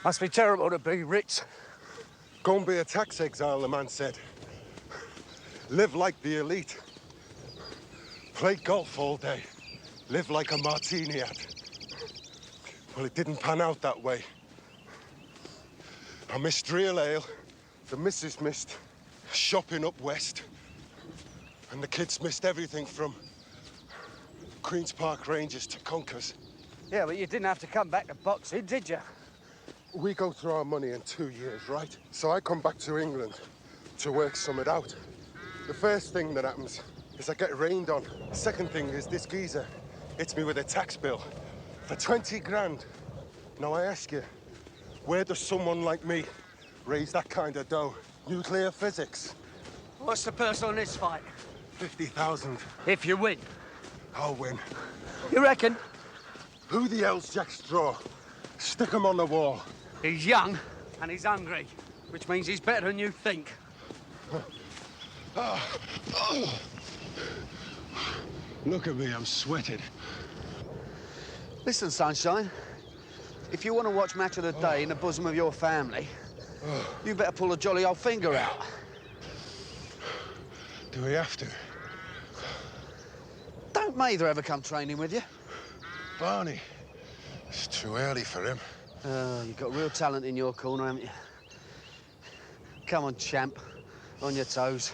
Must be terrible to be rich. Go and be a tax exile, the man said. Live like the elite. Play golf all day. Live like a martini hat. Well, it didn't pan out that way. I missed real ale, the missus missed shopping up west, and the kids missed everything from Queen's Park Rangers to Conkers. Yeah, but you didn't have to come back to boxing, did you? We go through our money in 2 years, right? So I come back to England to work some it out. The first thing that happens is I get rained on. The second thing is this geezer hits me with a tax bill for 20 grand. Now I ask you, where does someone like me raise that kind of dough? Nuclear physics. What's the purse on this fight? 50,000. If you win. I'll win. You reckon? Who the hell's Jack Straw? Stick him on the wall. He's young and he's hungry, which means he's better than you think. Look at me, I'm sweated. Listen, Sunshine, if you want to watch Match of the Day in the bosom of your family, you better pull a jolly old finger out. Do we have to? Don't Mather ever come training with you? Barney, it's too early for him. You've got real talent in your corner, haven't you? Come on, champ, on your toes.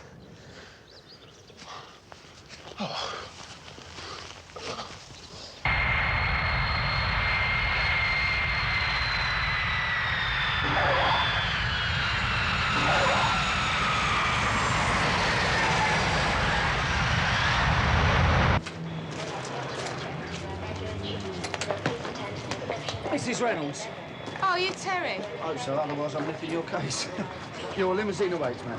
Mrs. Reynolds. Oh, you Terry? I hope so, otherwise I'm lifting your case. Your limousine awaits, man.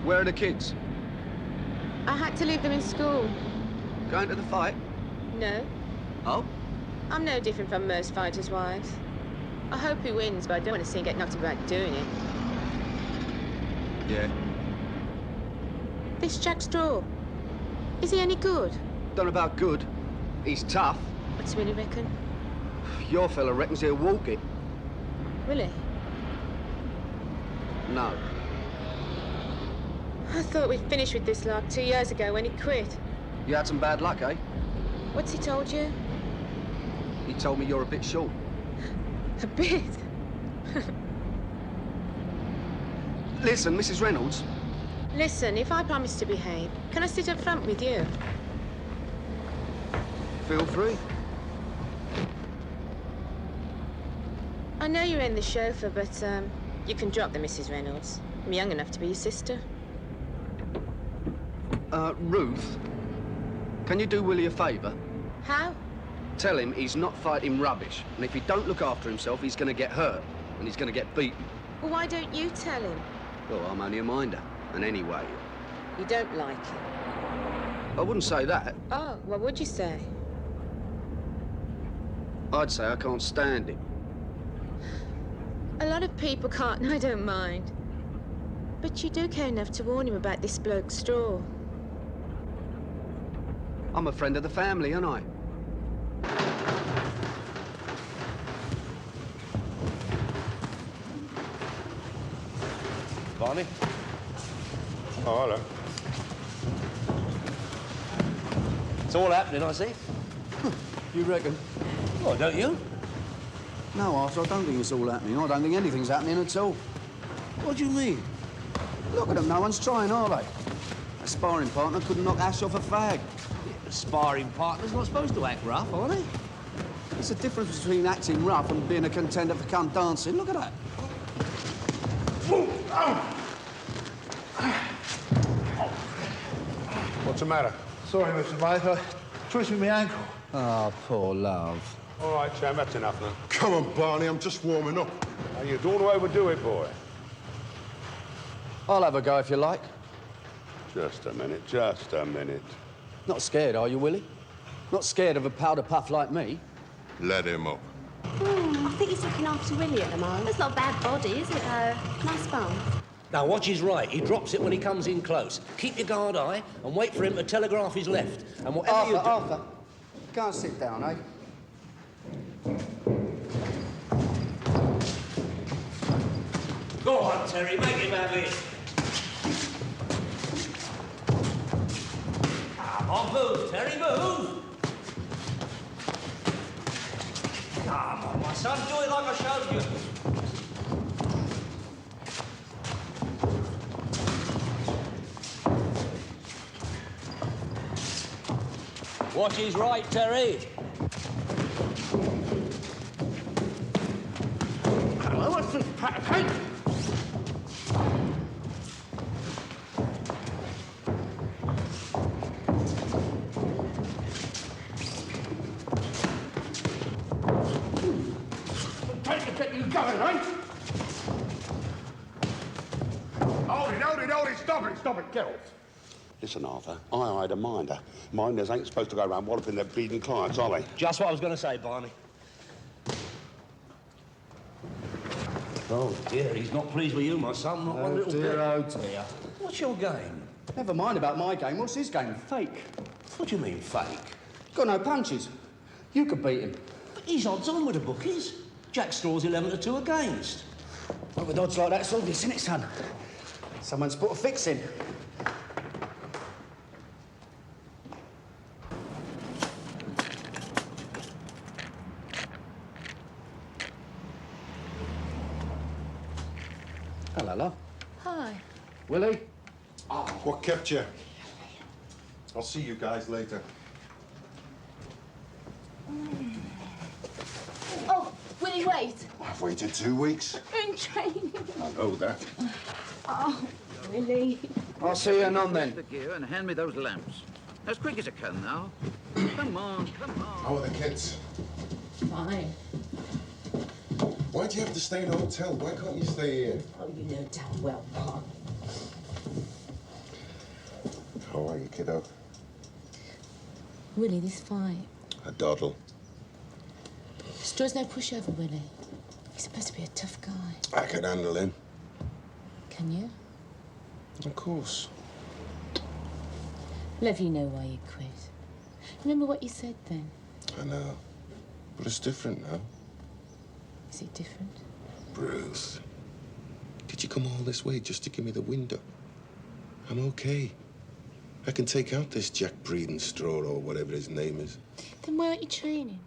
Where are the kids? I had to leave them in school. Going to the fight? No, Oh? I'm no different from most fighters' wives. I hope he wins, but I don't want to see him get knocked about doing it. Yeah. This Jack Straw, is he any good? Don't know about good. He's tough. What's Willie reckon? Your fella reckons he'll walk it. Willie? No. I thought we'd finished with this lark 2 years ago when he quit. You had some bad luck, eh? What's he told you? He told me you're a bit short. A bit? Listen, Mrs. Reynolds. Listen, if I promise to behave, can I sit up front with you? Feel free. I know you're in the chauffeur, but you can drop the Mrs. Reynolds. I'm young enough to be your sister. Ruth, can you do Willie a favour? How? Tell him he's not fighting rubbish, and if he don't look after himself, he's going to get hurt, and he's going to get beaten. Well, why don't you tell him? Well, I'm only a minder, and anyway... You don't like him? I wouldn't say that. Oh, what would you say? I'd say I can't stand him. A lot of people can't, and I don't mind. But you do care enough to warn him about this bloke Straw. I'm a friend of the family, aren't I? Barney? Oh, hello. It's all happening, I see. You reckon? Oh, don't you? No, Arthur, I don't think it's all happening. I don't think anything's happening at all. What do you mean? Look at them, no one's trying, are they? A sparring partner couldn't knock Ash off a fag. Yeah, the sparring partner's not supposed to act rough, are they? There's a difference between acting rough and being a contender for come dancing. Look at that. What's the matter? Sorry, Mr. Mather. Twisted my ankle. Oh, poor love. All right, Sam, that's enough now. Come on, Barney, I'm just warming up. Now, you don't want to overdo it, boy. I'll have a go if you like. Just a minute, just a minute. Not scared, are you, Willie? Not scared of a powder puff like me? Let him up. I think he's looking after Willie at the moment. That's not a bad body, is it, though? Nice bum. Now, watch his right. He drops it when he comes in close. Keep your guard high and wait for him to telegraph his left. And whatever you do... Arthur, go and sit down, eh? Go on, Terry, make him have it. Come on, move, Terry, move. Come on, my son, do it like I showed you. Watch his right, Terry. Hello, what's this pat of cake? Take to get you going, eh? Hold it, stop it, get off. Listen, Arthur, I hired a minder. Minders ain't supposed to go around walloping their bleeding clients, are they? Just what I was going to say, Barney. Oh, dear, he's not pleased with you, my son, not one little bit. Oh, dear. What's your game? Never mind about my game. What's his game? Fake. What do you mean, fake? Got no punches. You could beat him. But he's odds on with the bookies. Jack Straw's 11-2 against. Well, with odds like that, it's obvious, isn't it, son? Someone's put a fix in. Hello, love. Hi. Willie? Oh, what kept you? I'll see you guys later. Oh, Willie, wait. I've waited 2 weeks. In training. I know that. Oh, Willie. I'll see you anon then. The gear and hand me those lamps. As quick as I can now. Come on, come on. How are the kids? Fine. Why do you have to stay in a hotel? Why can't you stay here? Oh, you know damn well, Mom. How are you, kiddo? Willie, this fight. A doddle. Straw's no pushover, Willie. He's supposed to be a tough guy. I can handle him. Can you? Of course. Love, you know why you quit. Remember what you said then? I know. But it's different now. Is it different? Bruce, did you come all this way just to give me the window? I'm okay. I can take out this Jack breeding Straw or whatever his name is. Then why aren't you training?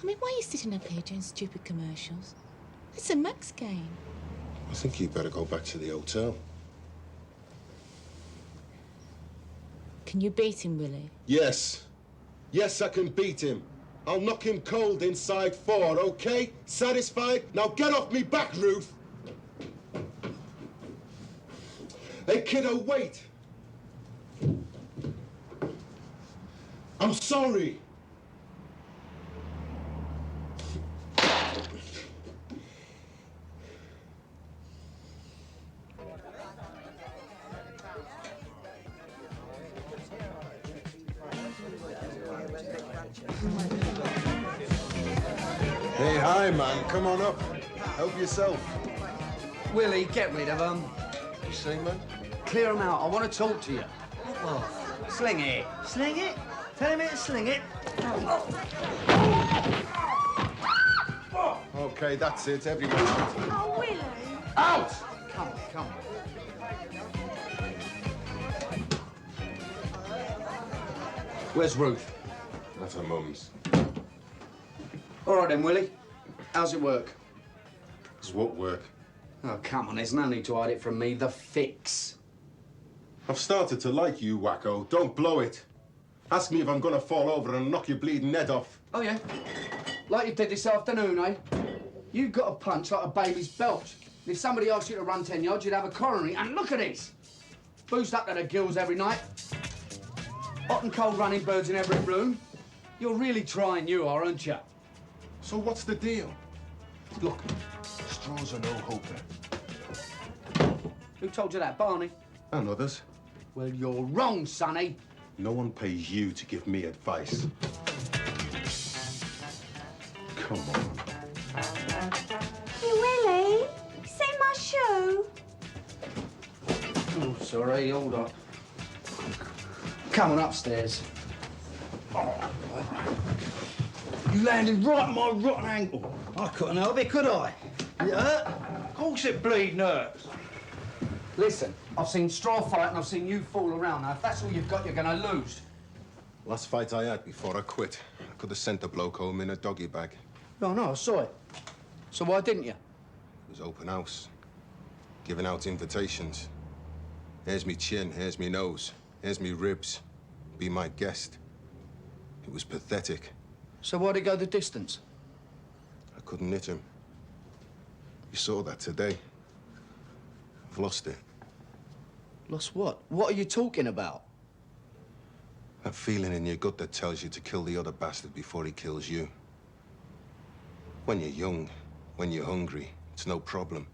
I mean, why are you sitting up here doing stupid commercials? It's a Max game. I think you'd better go back to the hotel. Can you beat him, Willie? Yes. Yes, I can beat him. I'll knock him cold inside 4, okay? Satisfied? Now get off me back, Ruth! Hey, kiddo, wait! I'm sorry! Hey, hi, man. Come on up. Help yourself. Willie, get rid of them. You see, man? Clear them out. I want to talk to you. Oh, Sling it. sling it? Tell him to sling it. Okay, that's it. Everyone out. Oh, Willie. Out! Come on, come on. Where's Ruth? That's her mum's. All right then, Willie. How's it work? Does what work? Oh, come on. There's no need to hide it from me. The fix. I've started to like you, wacko. Don't blow it. Ask me if I'm gonna fall over and knock your bleeding head off. Oh, yeah? Like you did this afternoon, eh? You've got a punch like a baby's belch. If somebody asked you to run 10 yards, you'd have a coronary. And look at this. Boozed up to the gills every night. Hot and cold running birds in every room. You're really trying, you are, aren't you? So what's the deal? Look, Straw's a no-hoper. Who told you that, Barney? And others. Well, you're wrong, Sonny. No one pays you to give me advice. Come on. Hey, Willie, you seen my shoe? Oh, sorry, hold on. Come on upstairs. Oh, you landed right on my rotten ankle. I couldn't help it, could I? It hurt? Of course it bleeding hurts. Listen, I've seen Straw fight and I've seen you fool around. Now, if that's all you've got, you're going to lose. Last fight I had before I quit, I could have sent the bloke home in a doggy bag. No, I saw it. So why didn't you? It was open house, giving out invitations. Here's me chin, here's me nose, here's me ribs. Be my guest. It was pathetic. So why'd he go the distance? I couldn't hit him. You saw that today. I've lost it. Lost what? What are you talking about? That feeling in your gut that tells you to kill the other bastard before he kills you. When you're young, when you're hungry, it's no problem.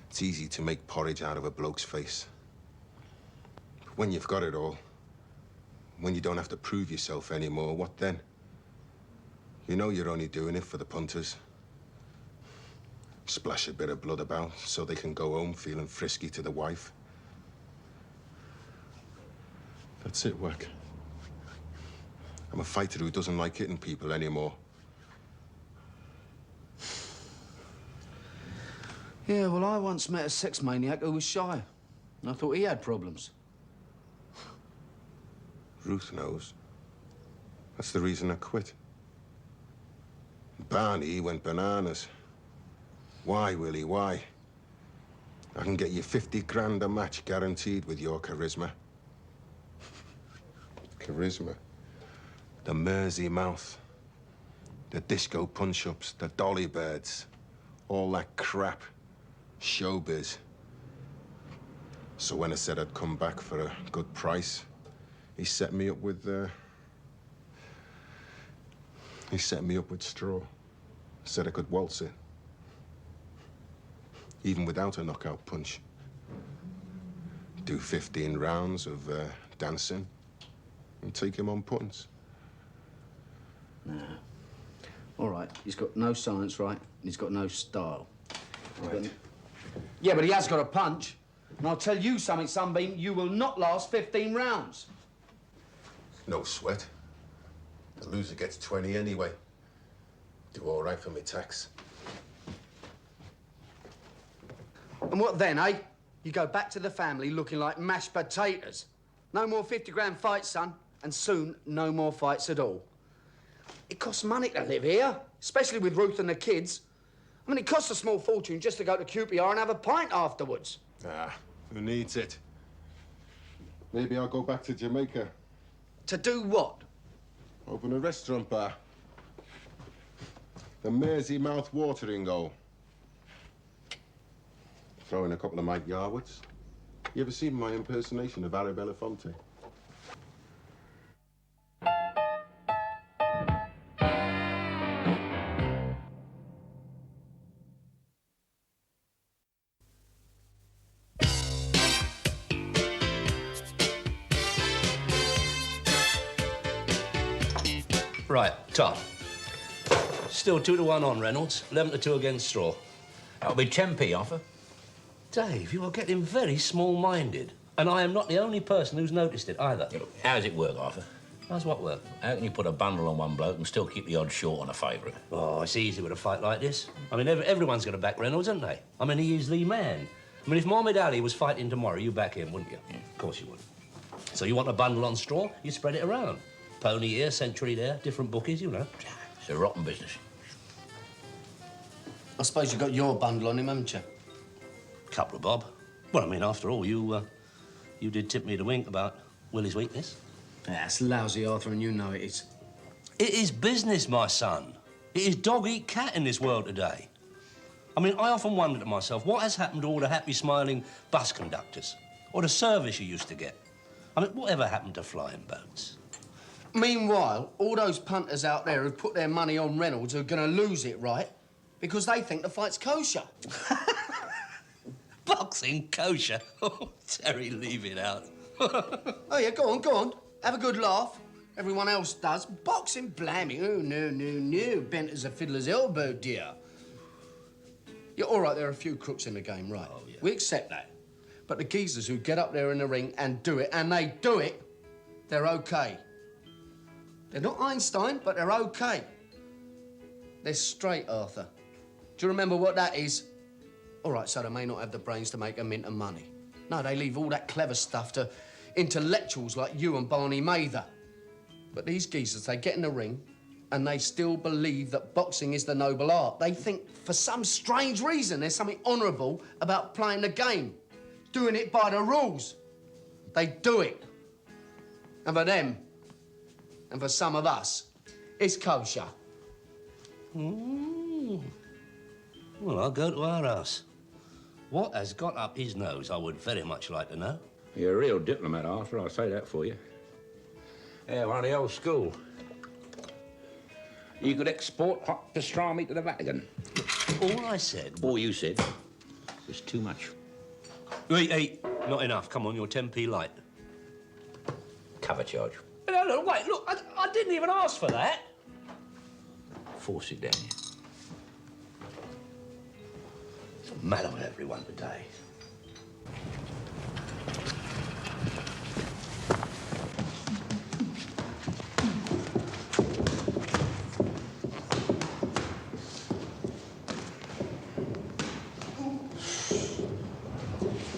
It's easy to make porridge out of a bloke's face. But when you've got it all, when you don't have to prove yourself anymore, what then? You know you're only doing it for the punters. Splash a bit of blood about so they can go home feeling frisky to the wife. That's it, Wack. I'm a fighter who doesn't like hitting people anymore. Yeah, well, I once met a sex maniac who was shy. And I thought he had problems. Ruth knows. That's the reason I quit. Barney, he went bananas. Why, Willie, why? I can get you 50 grand a match guaranteed with your charisma. Charisma? The Mersey mouth. The disco punch-ups, the dolly birds. All that crap. Showbiz. So when I said I'd come back for a good price, he set me up with, straw. Said I could waltz it. Even without a knockout punch. Do 15 rounds of dancing and take him on punts. Nah. All right, he's got no science, right? And he's got no style. Right. Yeah, but he has got a punch. And I'll tell you something, Sunbeam, you will not last 15 rounds. No sweat. The loser gets 20 anyway. Do all right for me tax. And what then, eh? You go back to the family looking like mashed potatoes. No more 50-grand fights, son. And soon, no more fights at all. It costs money to live here, especially with Ruth and the kids. I mean, it costs a small fortune just to go to QPR and have a pint afterwards. Ah, who needs it? Maybe I'll go back to Jamaica. To do what? Open a restaurant bar. The Mersey Mouth Watering Hole. Throw in a couple of Mike Yarwoods. You ever seen my impersonation of Arabella Fonte? Right, Tom. Still 2-1 on Reynolds, 11-2 against Straw. That'll be 10p, Arthur. Dave, you are getting very small-minded. And I am not the only person who's noticed it either. Yeah, look, how does it work, Arthur? How's what work? How can you put a bundle on one bloke and still keep the odds short on a favourite? Oh, it's easy with a fight like this. I mean, everyone's going to back Reynolds, aren't they? I mean, he is the man. I mean, if Mohammed Ali was fighting tomorrow, you'd back him, wouldn't you? Yeah. Of course you would. So you want a bundle on Straw, you spread it around. Pony here, Century there, different bookies, you know. It's a rotten business. I suppose you got your bundle on him, haven't you? Couple of bob. Well, I mean, after all, you did tip me the wink about Willie's weakness. That's lousy, Arthur, and you know it is. It is business, my son. It is dog-eat-cat in this world today. I mean, I often wonder to myself, what has happened to all the happy, smiling bus conductors? Or the service you used to get? I mean, whatever happened to flying boats? Meanwhile, all those punters out there who put their money on Reynolds are going to lose it, right? Because they think the fight's kosher. Box boxing kosher. Oh, Terry, leave it out. Oh, yeah, go on. Have a good laugh. Everyone else does. Boxing, blammy. Oh, no. Bent as a fiddler's elbow, dear. Yeah, all right, there are a few crooks in the game, right. Oh, yeah. We accept that. But the geezers who get up there in the ring and do it, and they do it, they're OK. They're not Einstein, but they're OK. They're straight, Arthur. Do you remember what that is? All right, so they may not have the brains to make a mint of money. No, they leave all that clever stuff to intellectuals like you and Barney Mather. But these geezers, they get in the ring and they still believe that boxing is the noble art. They think, for some strange reason, there's something honourable about playing the game, doing it by the rules. They do it. And for them, and for some of us, it's kosher. Well, I'll go to our house. What has got up his nose, I would very much like to know. You're a real diplomat, Arthur, I'll say that for you. Yeah, one of the old school. You could export hot pastrami to the Vatican. All I said... All you said was too much. Hey, not enough. Come on, you're 10p light. Cover charge. No, wait, look, I didn't even ask for that. Force it down you. What's the matter with everyone today?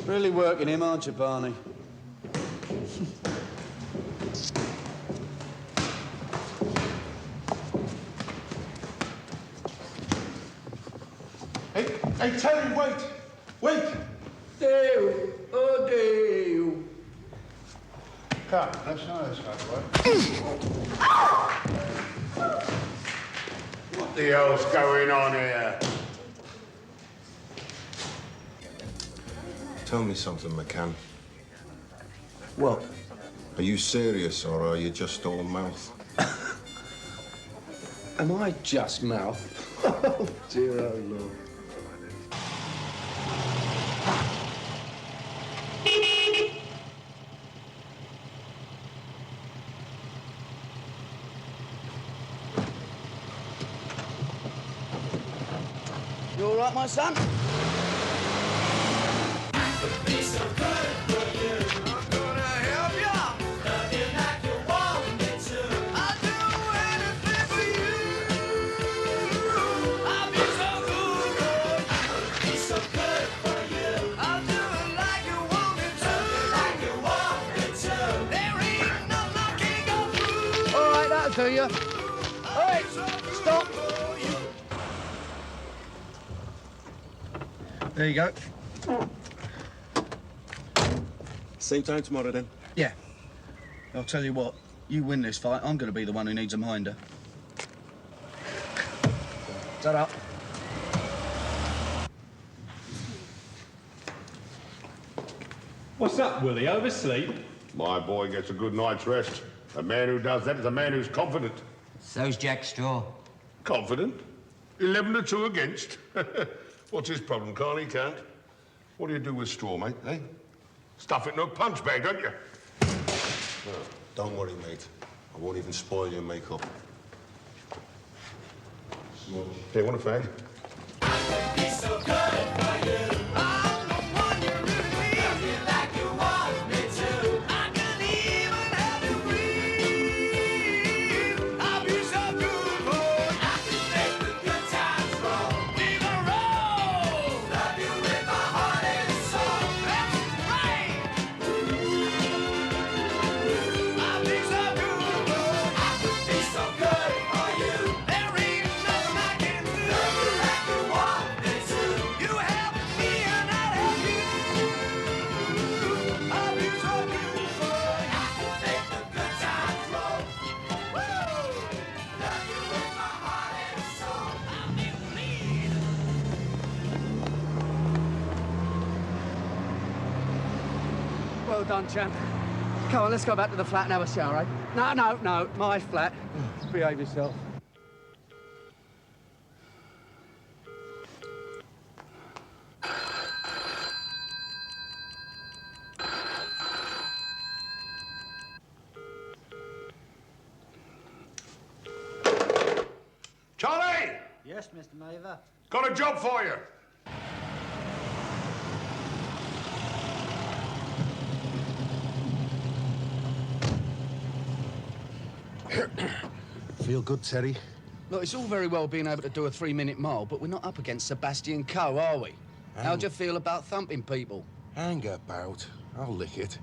Really working him, aren't you, Barney? Hey, Terry, wait! Wait! Dale! Oh, Dale! Come, let's know this guy, What the hell's going on here? Tell me something, McCann. What? Are you serious, or are you just all mouth? Am I just mouth? Oh, dear, oh, Lord. You all right, my son? To you. All right, stop. There you go. Same time tomorrow, then? Yeah. I'll tell you what, you win this fight, I'm going to be the one who needs a minder. Shut up. What's up, Willie? Oversleep? My boy gets a good night's rest. A man who does that is a man who's confident. So's Jack Straw. Confident? 11-2 against. What's his problem? Can't he? Can't. What do you do with straw, mate, eh? Stuff it in a punch bag, don't you? No, don't worry, mate. I won't even spoil your makeup. Hey, want a fag? He's so good for you. I'm the one you really need. Love you like you want me to. I can even have you breathe. I'll be so good for you. I can make the good times roll. We can roll. Love you with my heart and soul. That's right. I'll be so good for you. I could be so good for you. There ain't nothing I can do. Love you like you want me to. You help me and I help you. I'll be so good for you. I can make the good times roll. Woo! Love you with my heart and soul. I'll be bleed. Well done, champ. Come on, let's go back to the flat and have a shower, eh? No, my flat. Behave yourself. Yes, Mr. Mather. Got a job for you. Feel good, Terry? Look, it's all very well being able to do a 3-minute mile, but we're not up against Sebastian Coe, are we? How do you feel about thumping people? Hang about. I'll lick it.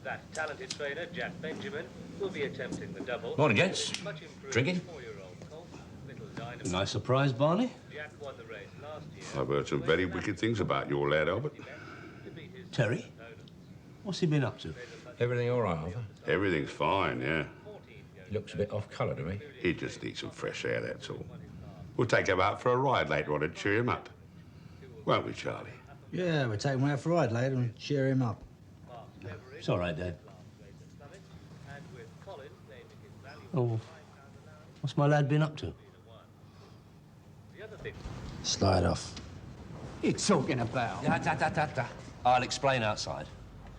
That talented trainer, Jack Benjamin, will be attempting the double. Morning, gents. Much improved Drinking? 4-year-old colt, little dynamo. Nice surprise, Barney. Jack won the race last year. I've heard some very wicked things about your lad, Albert. Terry? What's he been up to? Everything all right, Arthur? Everything's fine, yeah. He looks a bit off colour to me. He just needs some fresh air, that's all. We'll take him out for a ride later on and cheer him up. Won't we, Charlie? Yeah, we'll take him out for a ride later and cheer him up. It's all right, Dad. Oh, what's my lad been up to? Slide off. You're talking about? I'll explain outside.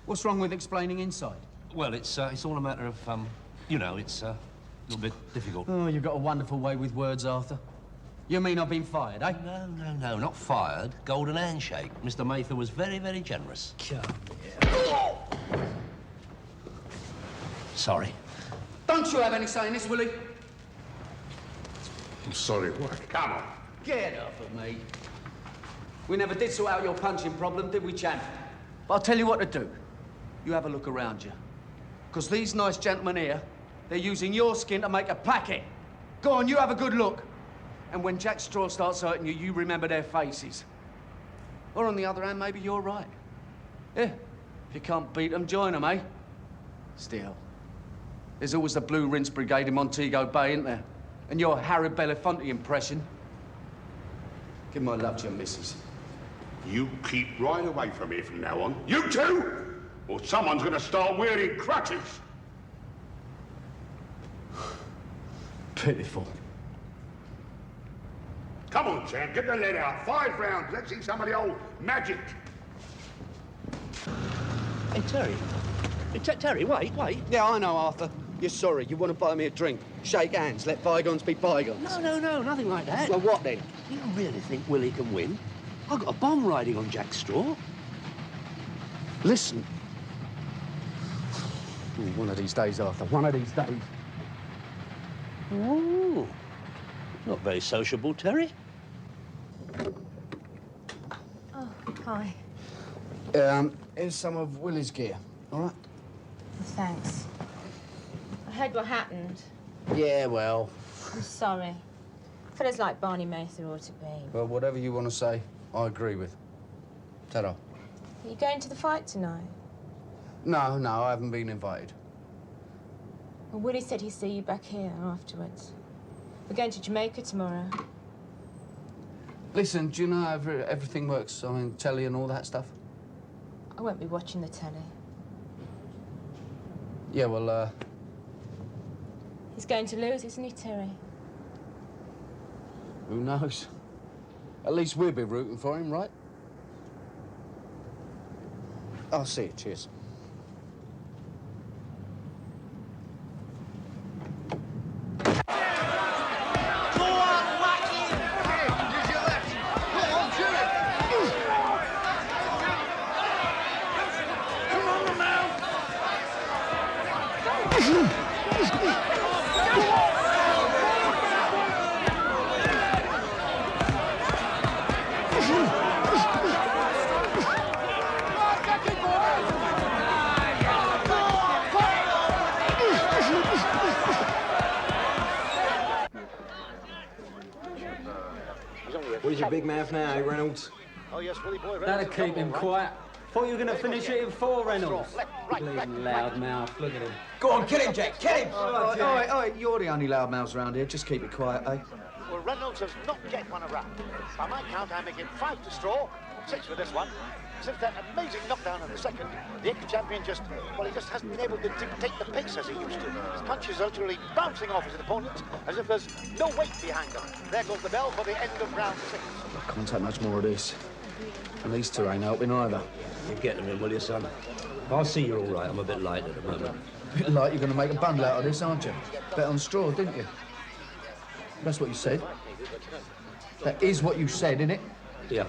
What's wrong with explaining inside? Well, it's all a matter of, you know, it's a little bit difficult. Oh, you've got a wonderful way with words, Arthur. You mean I've been fired, eh? No, not fired. Golden handshake. Mr. Mather was very, very generous. Sorry. Don't you have any say in this, Willie? I'm sorry, what? Come on. Get off of me. We never did sort out your punching problem, did we, champ? But I'll tell you what to do. You have a look around you. Because these nice gentlemen here, they're using your skin to make a packet. Go on, you have a good look. And when Jack Straw starts hurting you, you remember their faces. Or on the other hand, maybe you're right. Yeah, if you can't beat them, join them, eh? Still, there's always the Blue Rinse Brigade in Montego Bay, isn't there? And your Harry Belafonte impression. Give my love to your missus. You keep right away from here from now on. You two! Or someone's gonna start wearing crutches. Pitiful. Come on, champ, get the lead out. 5 rounds. Let's see some of the old magic. Hey, Terry. Hey, Terry, wait. Yeah, I know, Arthur. You're sorry. You want to buy me a drink. Shake hands. Let bygones be bygones. No, nothing like that. Well, what then? You really think Willie can win? I've got a bomb riding on Jack Straw. Listen. One of these days, Arthur. One of these days. Ooh. Not very sociable, Terry. Oh, hi. Here's some of Willie's gear, all right? Thanks. I heard what happened. Yeah, well. I'm sorry. Fellas like Barney Mather ought to be. Well, whatever you want to say, I agree with. Ta-ra. Are you going to the fight tonight? No, I haven't been invited. Well, Willie said he'd see you back here afterwards. We're going to Jamaica tomorrow. Listen, do you know how everything works? I mean, telly and all that stuff? I won't be watching the telly. Yeah, well, He's going to lose, isn't he, Terry? who knows? At least we'll be rooting for him, right? I'll see you. Cheers. What is your big mouth now, eh, Reynolds? Oh, yes, Willie boy. That'll keep him quiet. Thought you were going to finish it in 4, Reynolds. Bleeding loud mouth. Look at him. Go on, kill him, Jack. Kill him. Oh, Jack. All right, you're the only loudmouths around here. Just keep it quiet, eh? Well, Reynolds has not yet won a round. By my count, I'm making 5 to Straw, 6 for this one. Since that amazing knockdown in the second, the ex-champion just hasn't been able to dictate the pace as he used to. His punches are literally bouncing off his opponents as if there's no weight behind them. There goes the bell for the end of round 6. I can't take much more of this. And these two ain't helping either. You get them in, will you, son? I'll see you're all right. I'm a bit light at the moment. Bit like you're going to make a bundle out of this, aren't you? Bet on straw, didn't you? That's what you said. That is what you said, innit? Yeah.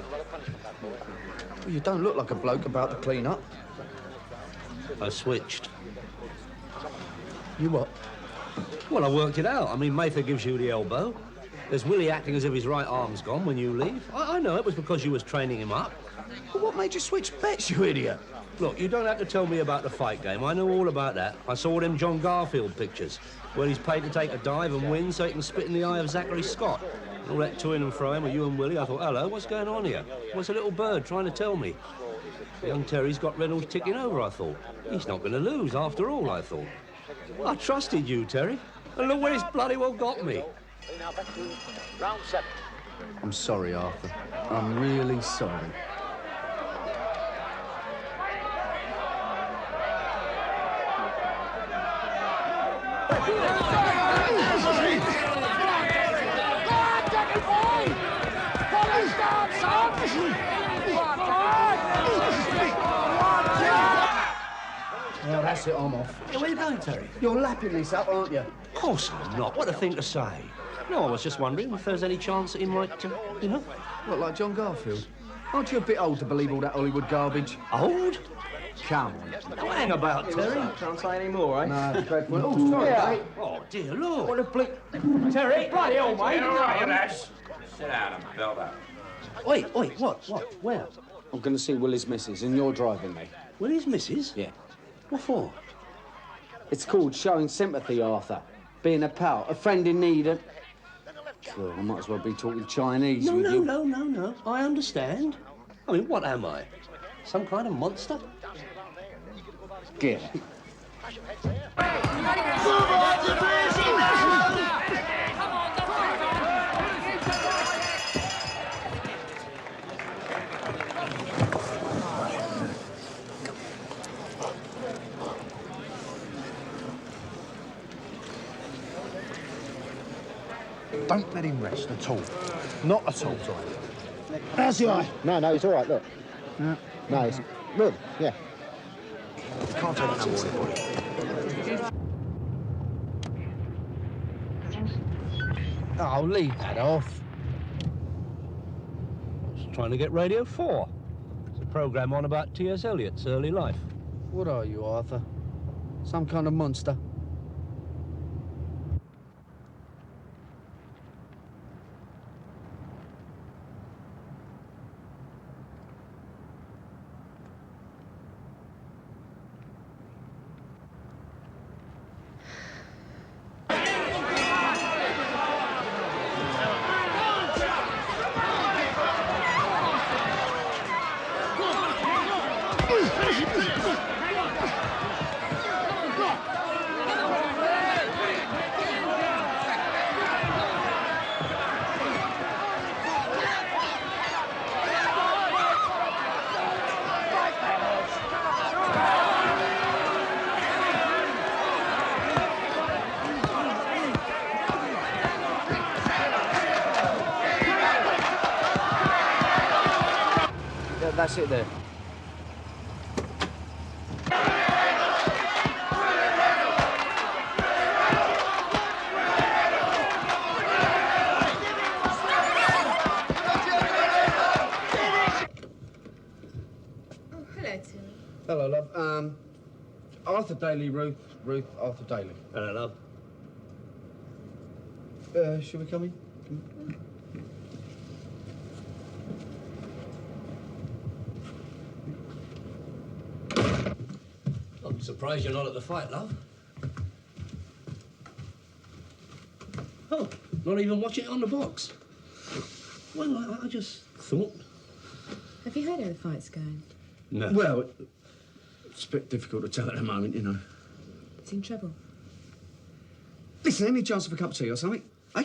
Well, you don't look like a bloke about to clean up. I switched. You what? Well, I worked it out. I mean, Mather gives you the elbow. There's Willie acting as if his right arm's gone when you leave. I know it was because you was training him up. Well, what made you switch bets, you idiot? Look, you don't have to tell me about the fight game. I know all about that. I saw them John Garfield pictures, where he's paid to take a dive and win so he can spit in the eye of Zachary Scott. And all that to-ing and fro-ing with you and Willie, I thought, hello, what's going on here? What's a little bird trying to tell me? Young Terry's got Reynolds ticking over, I thought. He's not going to lose, after all, I thought. Well, I trusted you, Terry. And look where he's bloody well got me. Now back to round 7. I'm sorry, Arthur. I'm really sorry. Well, that's it, I'm off. Yeah, where you going, Terry? You're lapping this up, aren't you? Of course I'm not. What a thing to say. No, I was just wondering if there's any chance that he might, you know... What, like John Garfield? Aren't you a bit old to believe all that Hollywood garbage? Old? Come on. Oh, hang about, Terry. Can't say any more, eh? No, dreadful. Oh, sorry, mate. Oh, dear Lord. What a bleak... Terry, bloody hell, mate. All right, lads. Sit down and build up. Wait, what? Where? I'm going to see Willie's missus, and you're driving me. Willie's missus? Yeah. What for? It's called showing sympathy, Arthur. Being a pal, a friend in need, and... Well, I might as well be talking Chinese with you. No. I understand. I mean, what am I? Some kind of monster? Get it. Don't let him rest at all. Not at all, sorry. How's the eye? No, it's all right, look. Yeah. No, it's good, yeah. You can't take it no more, anybody. Oh, leave that off. I was trying to get Radio 4. It's a programme on about T.S. Eliot's early life. What are you, Arthur? Some kind of monster? That's it there. Hello, Tilly. Hello, love. Arthur Daly, Ruth, Arthur Daly. Hello, love. Should we come in? I'm surprised you're not at the fight, love. Oh, not even watching it on the box. Well, I just thought... Have you heard how the fight's going? No. Well, it's a bit difficult to tell at the moment, you know. It's in trouble. Listen, any chance of a cup of tea or something? Eh?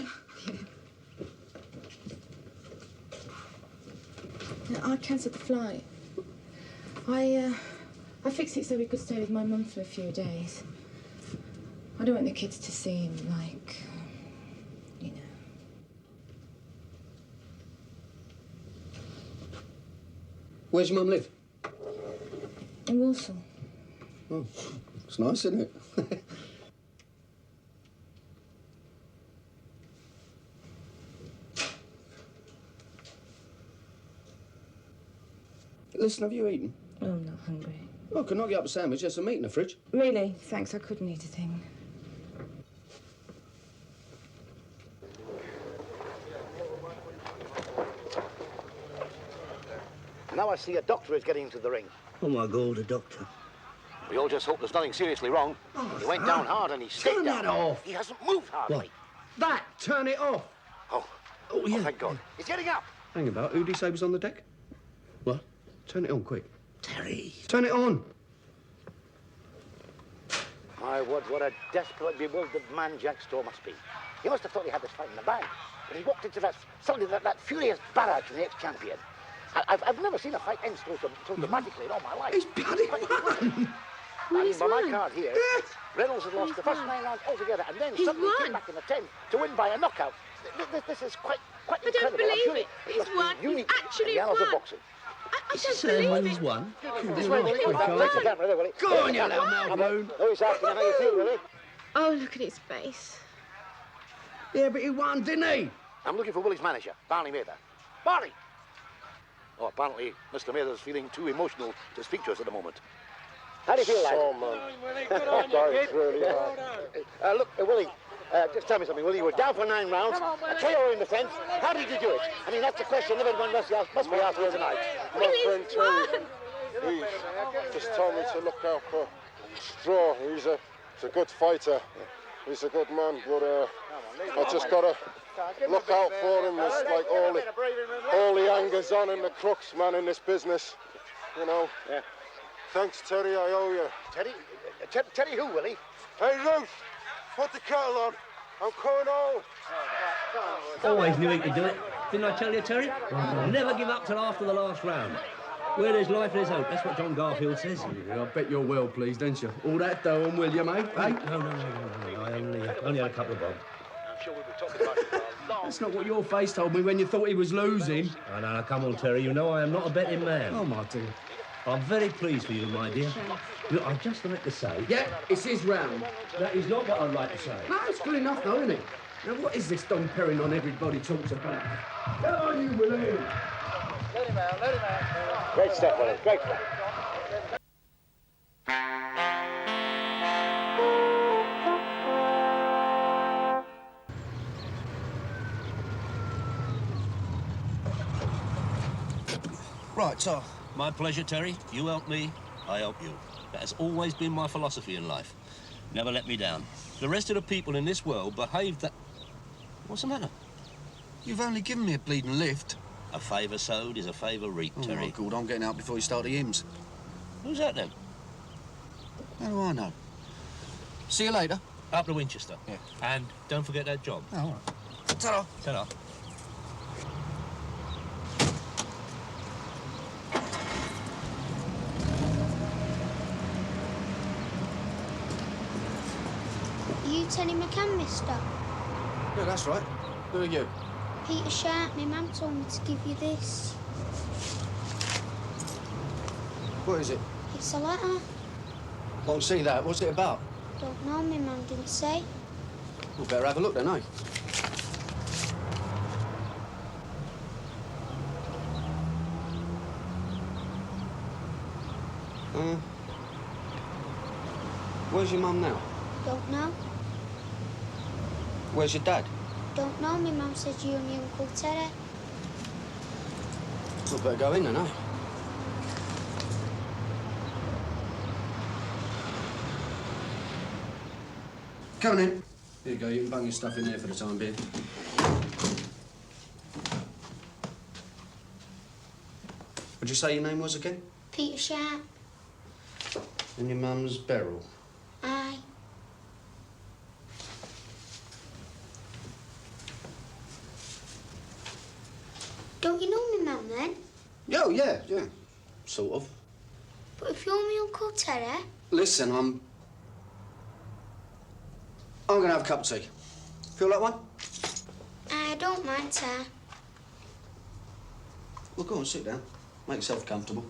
Yeah. I cancelled the flight. I fixed it so we could stay with my mum for a few days. I don't want the kids to see him like, you know. Where's your mum live? In Walsall. Oh. It's nice, isn't it? Listen, have you eaten? Oh, I'm not hungry. Oh, I could knock you up a sandwich. There's some meat in the fridge. Really? Thanks, I couldn't eat a thing. Now I see a doctor is getting into the ring. Oh, my God, a doctor. We all just hope there's nothing seriously wrong. He went down hard and he stayed Turn down. that off. He hasn't moved hardly. What? That! Turn it off! Oh, yeah. Thank God. He's getting up. Hang about. Who did he say was on the deck? What? Turn it on, quick. Terry. Turn it on! My word, what a desperate, bewildered man Jack Straw must be. He must have thought he had this fight in the bag. But he walked into that furious barrage from the ex-champion. I've never seen a fight end so dramatically in all my life. He's bloody won! By my card here, Reynolds had lost the first 9 rounds altogether and then suddenly came back in the 10th to win by a knockout. This is quite incredible. I don't believe it. It He's must be won. He's unique actually in the annals of won. boxing. I don't believe it. He's won. This way, Willie. Face the camera there, Willie. Go on, you loudmouth balloon. Oh, he's asking how you feel, Willie. Oh, look at his face. Yeah, but he won, didn't he? I'm looking for Willie's manager, Barney Mather. Barney! Oh, apparently Mr. Mather's feeling too emotional to speak to us at the moment. How do you feel, lad? Oh, man. That is really hard. Look, Willie, just tell me something, Willie. You were down for 9 rounds, a KO in the 10th. How did you do it? I mean, that's the question everyone must be asked here tonight. My friend Terry, he just told me to look out for Straw. He's a good fighter. He's a good man, but I just got to look out for him. There's like all the anger's on and the crooks, man, in this business. You know? Yeah. Thanks, Terry, I owe you. Teddy? Teddy who, Willie? Hey, Ruth, put the kettle on. I'm coming home. Always knew he could do it. Didn't I tell you, Terry? Never give up till after the last round. Where there's life, there's hope. That's what John Garfield says. Yeah, I bet you're well pleased, ain't you? All that dough on, will you, mate? Hey? No. I only had a couple of bob. I'm sure we'll be talking about it for a long... That's not what your face told me when you thought he was losing. No, come on, Terry. You know I am not a betting man. Oh, my dear. I'm very pleased for you, my dear. Look, I'd just like to say... Yeah, it's his round. That is not what I'd like to say. No, it's good enough, though, isn't it? Now, what is this Don Perignon everybody talks about? Come on, you, Willie! Let him out. Great step, Willie, great step. Right, so... My pleasure, Terry. You help me, I help you. That has always been my philosophy in life. Never let me down. The rest of the people in this world behave that... What's the matter? You've only given me a bleeding lift. A favour sowed is a favour reaped, Terry. Oh, my God, I'm getting out before you start the hymns. Who's that, then? How do I know? See you later. Up to Winchester. Yeah. And don't forget that job. Oh, all right. Ta-ra. Ta-ra. You Teddy McCann, mister? Yeah, that's right. Who are you? Peter Sharp. My mum told me to give you this. What is it? It's a letter. Won't see that. What's it about? Don't know, my mum didn't say. Well, better have a look then, eh? Where's your mum now? Don't know. Where's your dad? Don't know. My mum said you and your Uncle Terry. Well, better go in then, eh? Come on in. Here you go. You can bung your stuff in there for the time being. What'd you say your name was again? Peter Sharp. And your mum's Beryl. Aye. Don't you know my mum then? Oh, yeah. Sort of. But if you're my Uncle Terry... Listen, I'm gonna have a cup of tea. Feel like one? I don't mind, sir. Well, go on, sit down. Make yourself comfortable.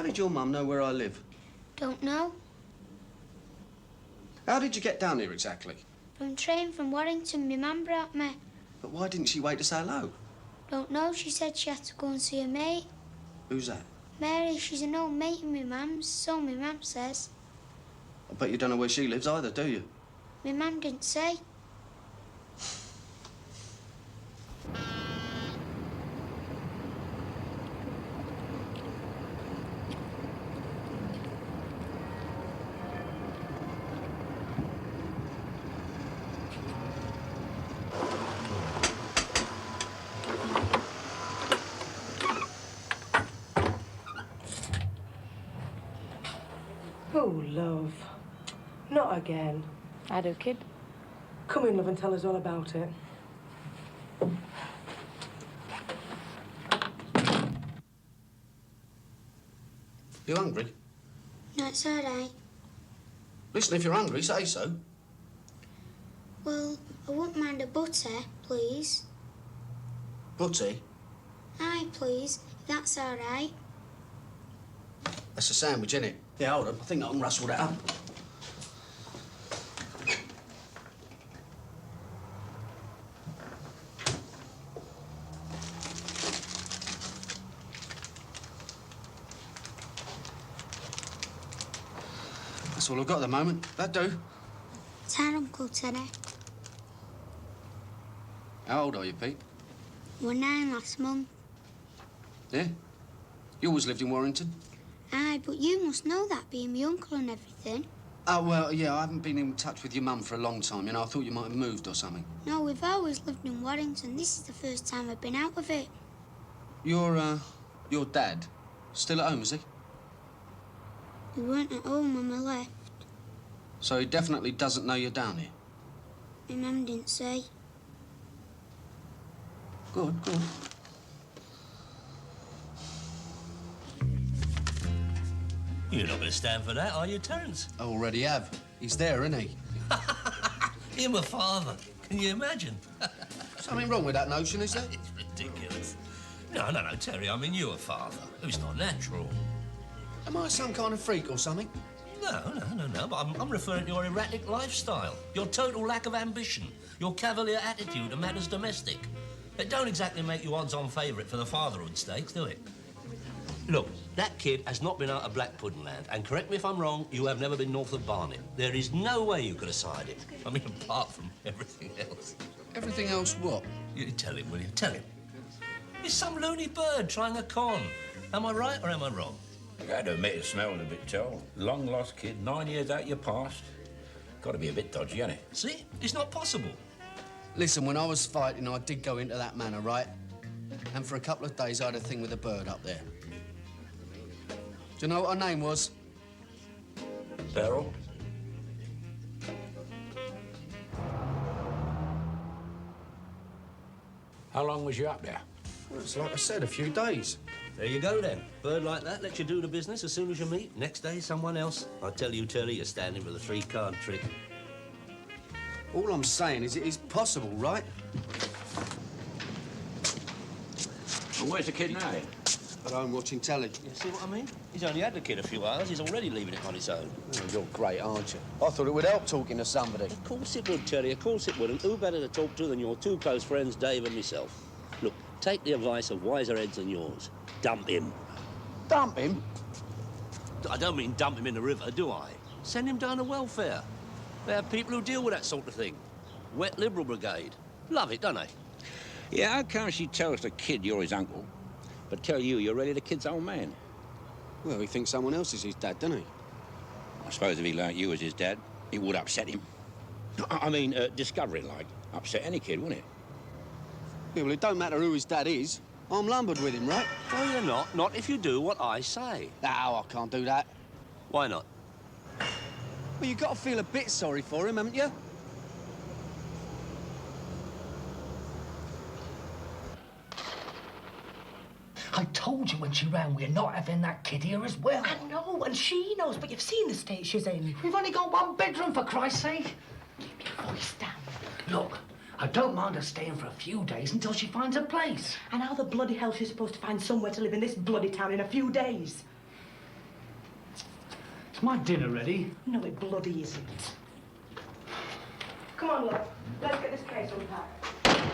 How did your mum know where I live? Don't know. How did you get down here exactly? From train from Warrington, my mum brought me. But why didn't she wait to say hello? Don't know, she said she had to go and see her mate. Who's that? Mary, she's an old mate of my mum's, so my mum says. I bet you don't know where she lives either, do you? My mum didn't say. Oh, love. Not again. I do, kid. Come in, love, and tell us all about it. You hungry? No, it's all right. Listen, if you're hungry, say so. Well, I wouldn't mind a butter, please. Butty, Aye, please, if that's all right. that's a sandwich, isn't it? Yeah, hold on. I think I can rustle that up. That's all I've got at the moment. That'll do. It's our Uncle Teddy. How old are you, Pete? We're 9 last month. Yeah? You always lived in Warrington? Aye, but you must know that, being my uncle and everything. Oh, well, yeah, I haven't been in touch with your mum for a long time. You know, I thought you might have moved or something. No, we've always lived in Warrington. This is the first time I've been out of it. Your dad still at home, is he? We weren't at home when we left. So he definitely doesn't know you're down here? My mum didn't say. Good. You're not going to stand for that, are you, Terence? I already have. He's there, isn't he? Him a father. Can you imagine? Something wrong with that notion, is there? It's ridiculous. No, Terry, I mean you a father. It's not natural. Am I some kind of freak or something? No, but I'm referring to your erratic lifestyle, your total lack of ambition, your cavalier attitude to matters domestic. It don't exactly make you odds-on favourite for the fatherhood stakes, do it? Look, that kid has not been out of Black Pudding Land, and correct me if I'm wrong, you have never been north of Barnet. There is no way you could have sided. I mean, apart from everything else. Everything else what? You tell him, will you? Tell him. It's some loony bird trying a con. Am I right or am I wrong? You got to admit it smelled a bit dull. Long lost kid, 9 years out your past. Got to be a bit dodgy, ain't it? See? It's not possible. Listen, when I was fighting, I did go into that manor, right? And for a couple of days, I had a thing with a bird up there. Do you know what her name was? Beryl? How long was you up there? Well, it's like I said, a few days. There you go, then. Bird like that lets you do the business as soon as you meet. Next day, someone else. I tell you, Terry, you're standing for the 3-card trick. All I'm saying is it is possible, right? Well, where's the kid now? At home watching telly. You see what I mean? He's only had the kid a few hours. He's already leaving it on his own. Oh, you're great, aren't you? I thought it would help talking to somebody. Of course it would, Terry. Of course it would. And who better to talk to than your two close friends, Dave and myself? Look, take the advice of wiser heads than yours. Dump him. Dump him? I don't mean dump him in the river, do I? Send him down to welfare. They have people who deal with that sort of thing. Wet Liberal Brigade. Love it, don't they? Yeah, how come she tells the kid you're his uncle, but tell you you're really the kid's old man? Well, he thinks someone else is his dad, doesn't he? I suppose if he learnt you as his dad, it would upset him. I mean, discovering, like, upset any kid, wouldn't it? Yeah, well, it don't matter who his dad is. I'm lumbered with him, right? No, you're not. Not if you do what I say. No, I can't do that. Why not? Well, you've got to feel a bit sorry for him, haven't you? I told you when she rang we're not having that kid here as well. I know, and she knows, but you've seen the state she's in. We've only got one bedroom, for Christ's sake. Keep your voice down. Look, I don't mind her staying for a few days until she finds a place. And how the bloody hell she's supposed to find somewhere to live in this bloody town in a few days? Is my dinner ready? No, it bloody isn't. Come on, love. Let's get this case unpacked.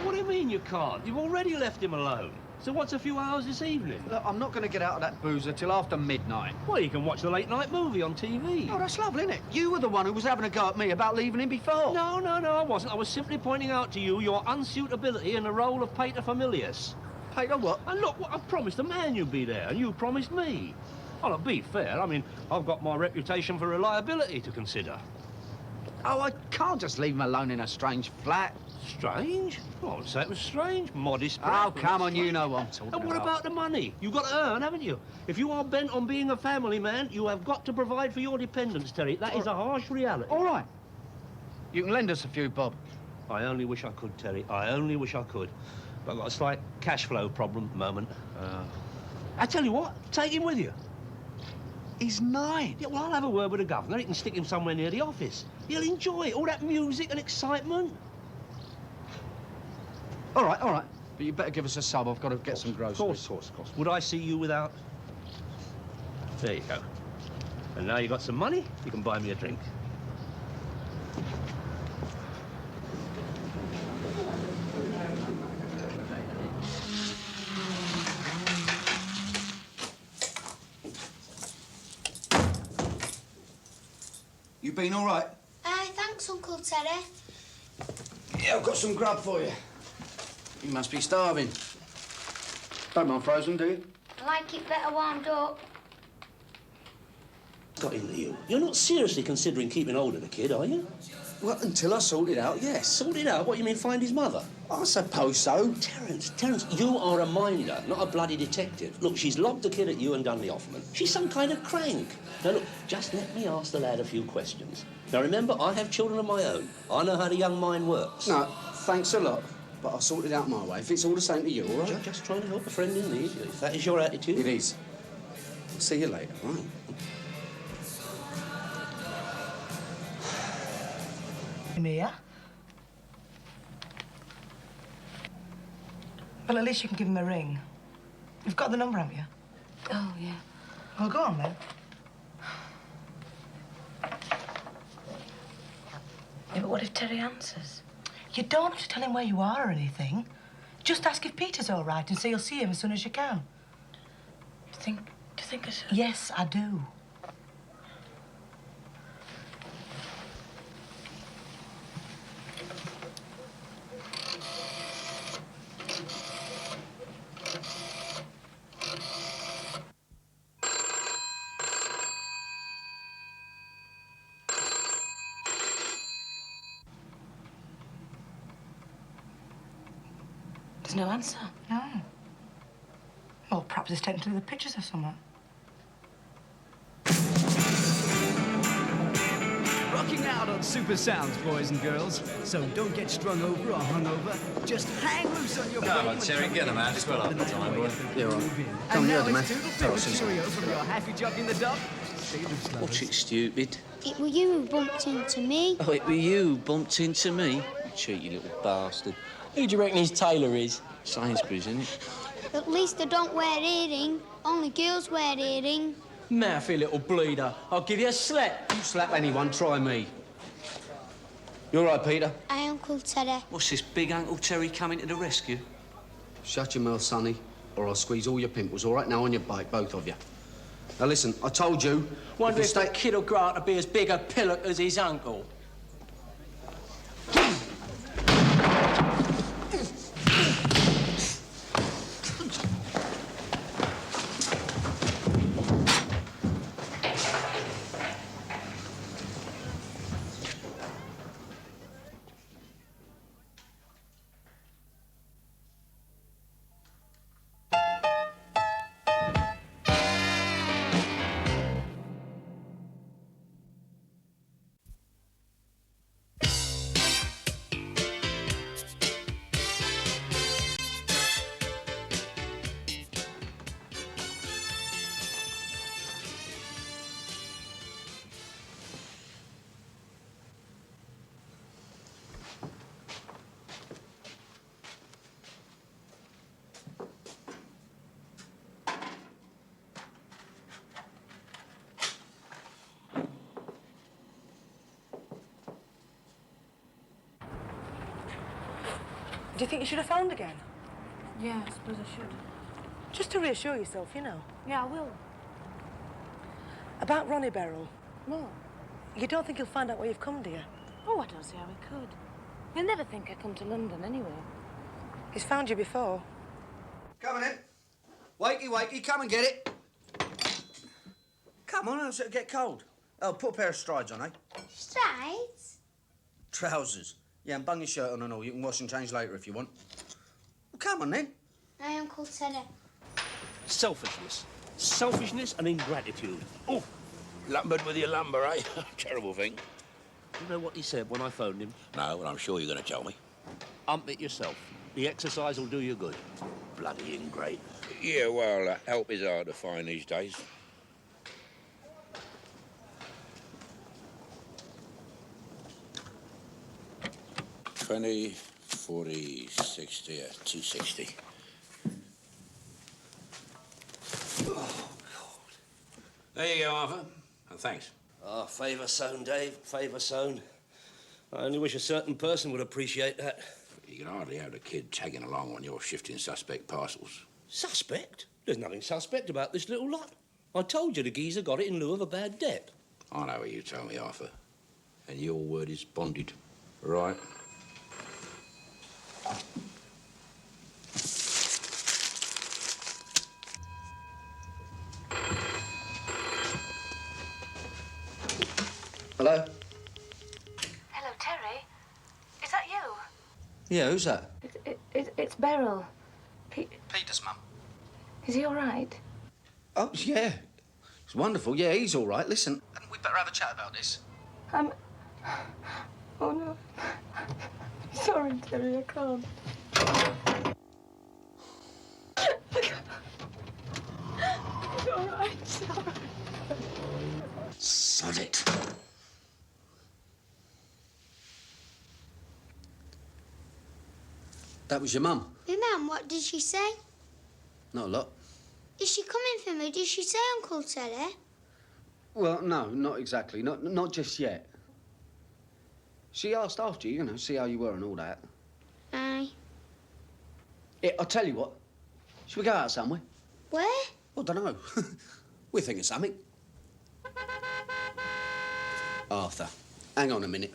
What do you mean you can't? You've already left him alone. So what's a few hours this evening? Look, I'm not going to get out of that boozer till after midnight. Well, you can watch the late-night movie on TV. Oh, that's lovely, isn't it? You were the one who was having a go at me about leaving him before. No, I wasn't. I was simply pointing out to you your unsuitability in the role of pater familias. Pater what? And look, I promised the man you'd be there, and you promised me. Well, to be fair, I mean, I've got my reputation for reliability to consider. Oh, I can't just leave him alone in a strange flat. Strange? Well, I wouldn't say it was strange. Modest. Oh, come on, you know what I'm talking about. And what about the money? You've got to earn, haven't you? If you are bent on being a family man, you have got to provide for your dependents, Terry. That is a harsh reality. All right. You can lend us a few, Bob. I only wish I could, Terry. I only wish I could. But I've got a slight cash flow problem at the moment. I tell you what, take him with you. He's 9. Yeah, well, I'll have a word with the governor. He can stick him somewhere near the office. He'll enjoy it, all that music and excitement. All right. But you better give us a sub. I've got to get some groceries. Of course. Would I see you without? There you go. And now you got some money, you can buy me a drink. You been all right? Aye, thanks, Uncle Teddy. Yeah, I've got some grub for you. You must be starving. Don't mind frozen, do you? I like it better warmed up. Got into you. You're not seriously considering keeping hold of the kid, are you? Well, until I sort it out, yes. Sort it out? What, you mean find his mother? I suppose so. Terence, you are a minder, not a bloody detective. Look, she's lobbed the kid at you and done the Offman. She's some kind of crank. Now, look, just let me ask the lad a few questions. Now, remember, I have children of my own. I know how the young mind works. No, thanks a lot. But I'll sort it out my way. If it's all the same to you, all right? Just trying to help a friend in need. If that is your attitude. It is. I'll see you later, all right? Mia? Well, at least you can give him a ring. You've got the number, haven't you? Oh, yeah. Well, go on, then. Yeah, but what if Terry answers? You don't have to tell him where you are or anything. Just ask if Peter's all right and say you'll see him as soon as you can. Do you think I should? Yes, I do. There's no answer. No. Well, perhaps he's taken to the pictures or something. Rocking out on super sounds, boys and girls. So don't get strung over or hung over. Just hang loose on your Come on, Terry, get them out. It's well up the time, boy. Yeah, right. And Come now here, man. it's Doodle Bill Cheerio from your Happy Jock in the Dog. Watch it, stupid. It were you who bumped into me. Oh, it were you who bumped into me? You cheeky little bastard. Who do you reckon his tailor is? Sainsbury's, isn't it? At least I don't wear earring. Only girls wear earring. Mouthy little bleeder. I'll give you a slap. You slap anyone, try me. You all right, Peter? Aye, Uncle Teddy. What's this, big Uncle Terry coming to the rescue? Shut your mouth, Sonny, or I'll squeeze all your pimples. All right, now on your bike, both of you. Now listen, I told you. Wonder if that kid will grow up to be as big a pillock as his uncle. Do you think you should have phoned again? Yeah, I suppose I should. Just to reassure yourself, you know. Yeah, I will. About Ronnie Beryl. What? You don't think he'll find out where you've come, do you? Oh, I don't see how he could. He'll never think I come to London anyway. He's found you before. Coming in. Wakey, wakey, come and get it. Come on, else it'll get cold. Oh, put a pair of strides on, eh? Strides? Trousers. Yeah, and bung your shirt on and all. You can wash and change later if you want. Well, come on, then. Aye, Uncle Teddy. Selfishness. Selfishness and ingratitude. Oh, lumbered with your lumber, eh? Terrible thing. You know what he said when I phoned him? No, but I'm sure you're going to tell me. Ump it yourself. The exercise will do you good. Bloody ingrate. Yeah, well, help is hard to find these days. $20, $40, $60, 260. Oh, God. There you go, Arthur. And thanks. Ah, favour sown, Dave. Favour sown. I only wish a certain person would appreciate that. You can hardly have the kid tagging along when you're shifting suspect parcels. Suspect? There's nothing suspect about this little lot. I told you the geezer got it in lieu of a bad debt. I know what you told me, Arthur. And your word is bonded. Right? Hello? Hello, Terry. Is that you? Yeah, who's that? It's Beryl. Peter's mum. Is he all right? Oh, yeah. It's wonderful. Yeah, he's all right. Listen, we better have a chat about this. Oh, no. Sorry, Terry, I can't. It's all right. It's all right. Sod it. That was your mum? My mum, what did she say? Not a lot. Is she coming for me? Did she say, Uncle Teddy? Well, no, not exactly. Not just yet. She asked after you, see how you were and all that. Aye. Yeah, I'll tell you what. Shall we go out somewhere? Where? I don't know. We're thinking something. Arthur, hang on a minute.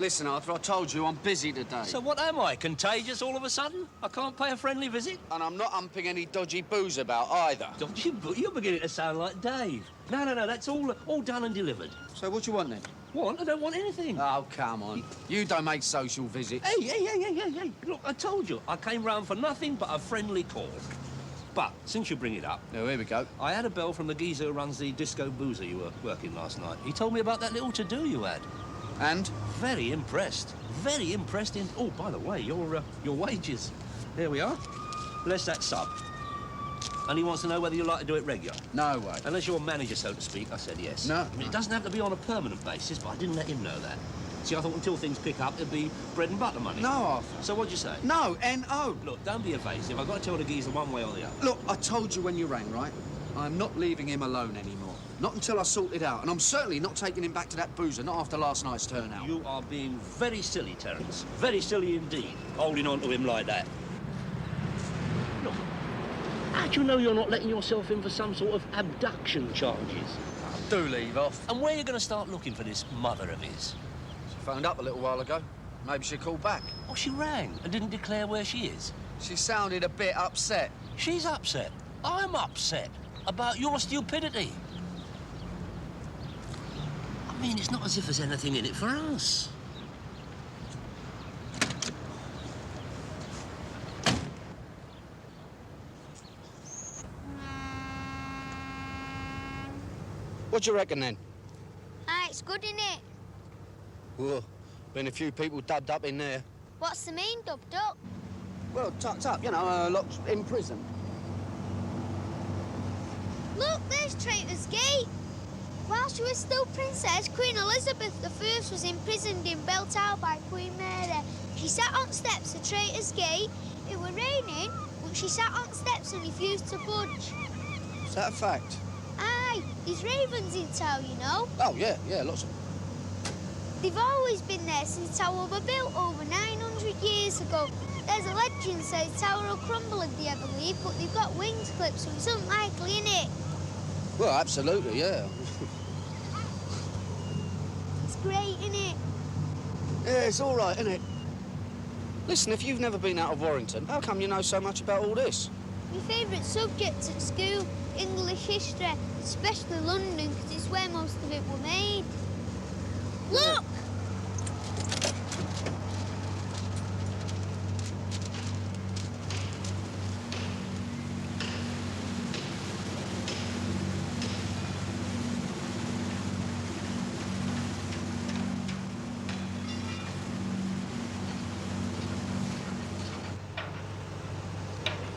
Listen, Arthur, I told you I'm busy today. So what am I, contagious all of a sudden? I can't pay a friendly visit? And I'm not humping any dodgy booze about either. Dodgy booze? You're beginning to sound like Dave. No, that's all done and delivered. So what do you want then? Want? I don't want anything. Oh, come on. You don't make social visits. Hey. Look, I told you, I came round for nothing but a friendly call. But, since you bring it up... Oh, here we go. I had a bell from the geezer who runs the disco boozer you were working last night. He told me about that little to-do you had. And? Very impressed. Very impressed in... Oh, by the way, your wages. There we are. Bless that sub. And he wants to know whether you like to do it regular. No way. Unless you're manager, so to speak, I said yes. No. I mean, it doesn't have to be on a permanent basis, but I didn't let him know that. See, I thought until things pick up, it'd be bread and butter money. No, Arthur. So what'd you say? No, N-O. Look, don't be evasive. I've got to tell the geezer one way or the other. Look, I told you when you rang, right? I'm not leaving him alone anymore. Not until I sort it out. And I'm certainly not taking him back to that boozer, not after last night's turnout. You are being very silly, Terence. Very silly indeed, holding on to him like that. Look, how do you know you're not letting yourself in for some sort of abduction charges? Do leave off. And where are you going to start looking for this mother of his? She phoned up a little while ago. Maybe she called back. Oh, she rang and didn't declare where she is? She sounded a bit upset. She's upset. I'm upset about your stupidity. I mean, it's not as if there's anything in it for us. What do you reckon, then? Aye, it's good, innit? Whoa, been a few people dubbed up in there. What's the mean, dubbed up? Well, tucked up, locked in prison. Look, there's Traitor's Gate. While she was still princess, Queen Elizabeth I was imprisoned in Bell Tower by Queen Mary. She sat on steps of Traitor's Gate. It were raining, but she sat on steps and refused to budge. that a fact? Aye, there's ravens in town, you know. Oh, yeah, lots of them. They've always been there since the tower were built over 900 years ago. There's a legend says the tower will crumble if they ever leave, but they've got wings clipped, so it's unlikely, innit? Well, absolutely, yeah. It's great, innit? Yeah, it's all right, isn't it? Listen, if you've never been out of Warrington, how come you know so much about all this? My favourite subject at school, English history, especially London, because it's where most of it were made. Look!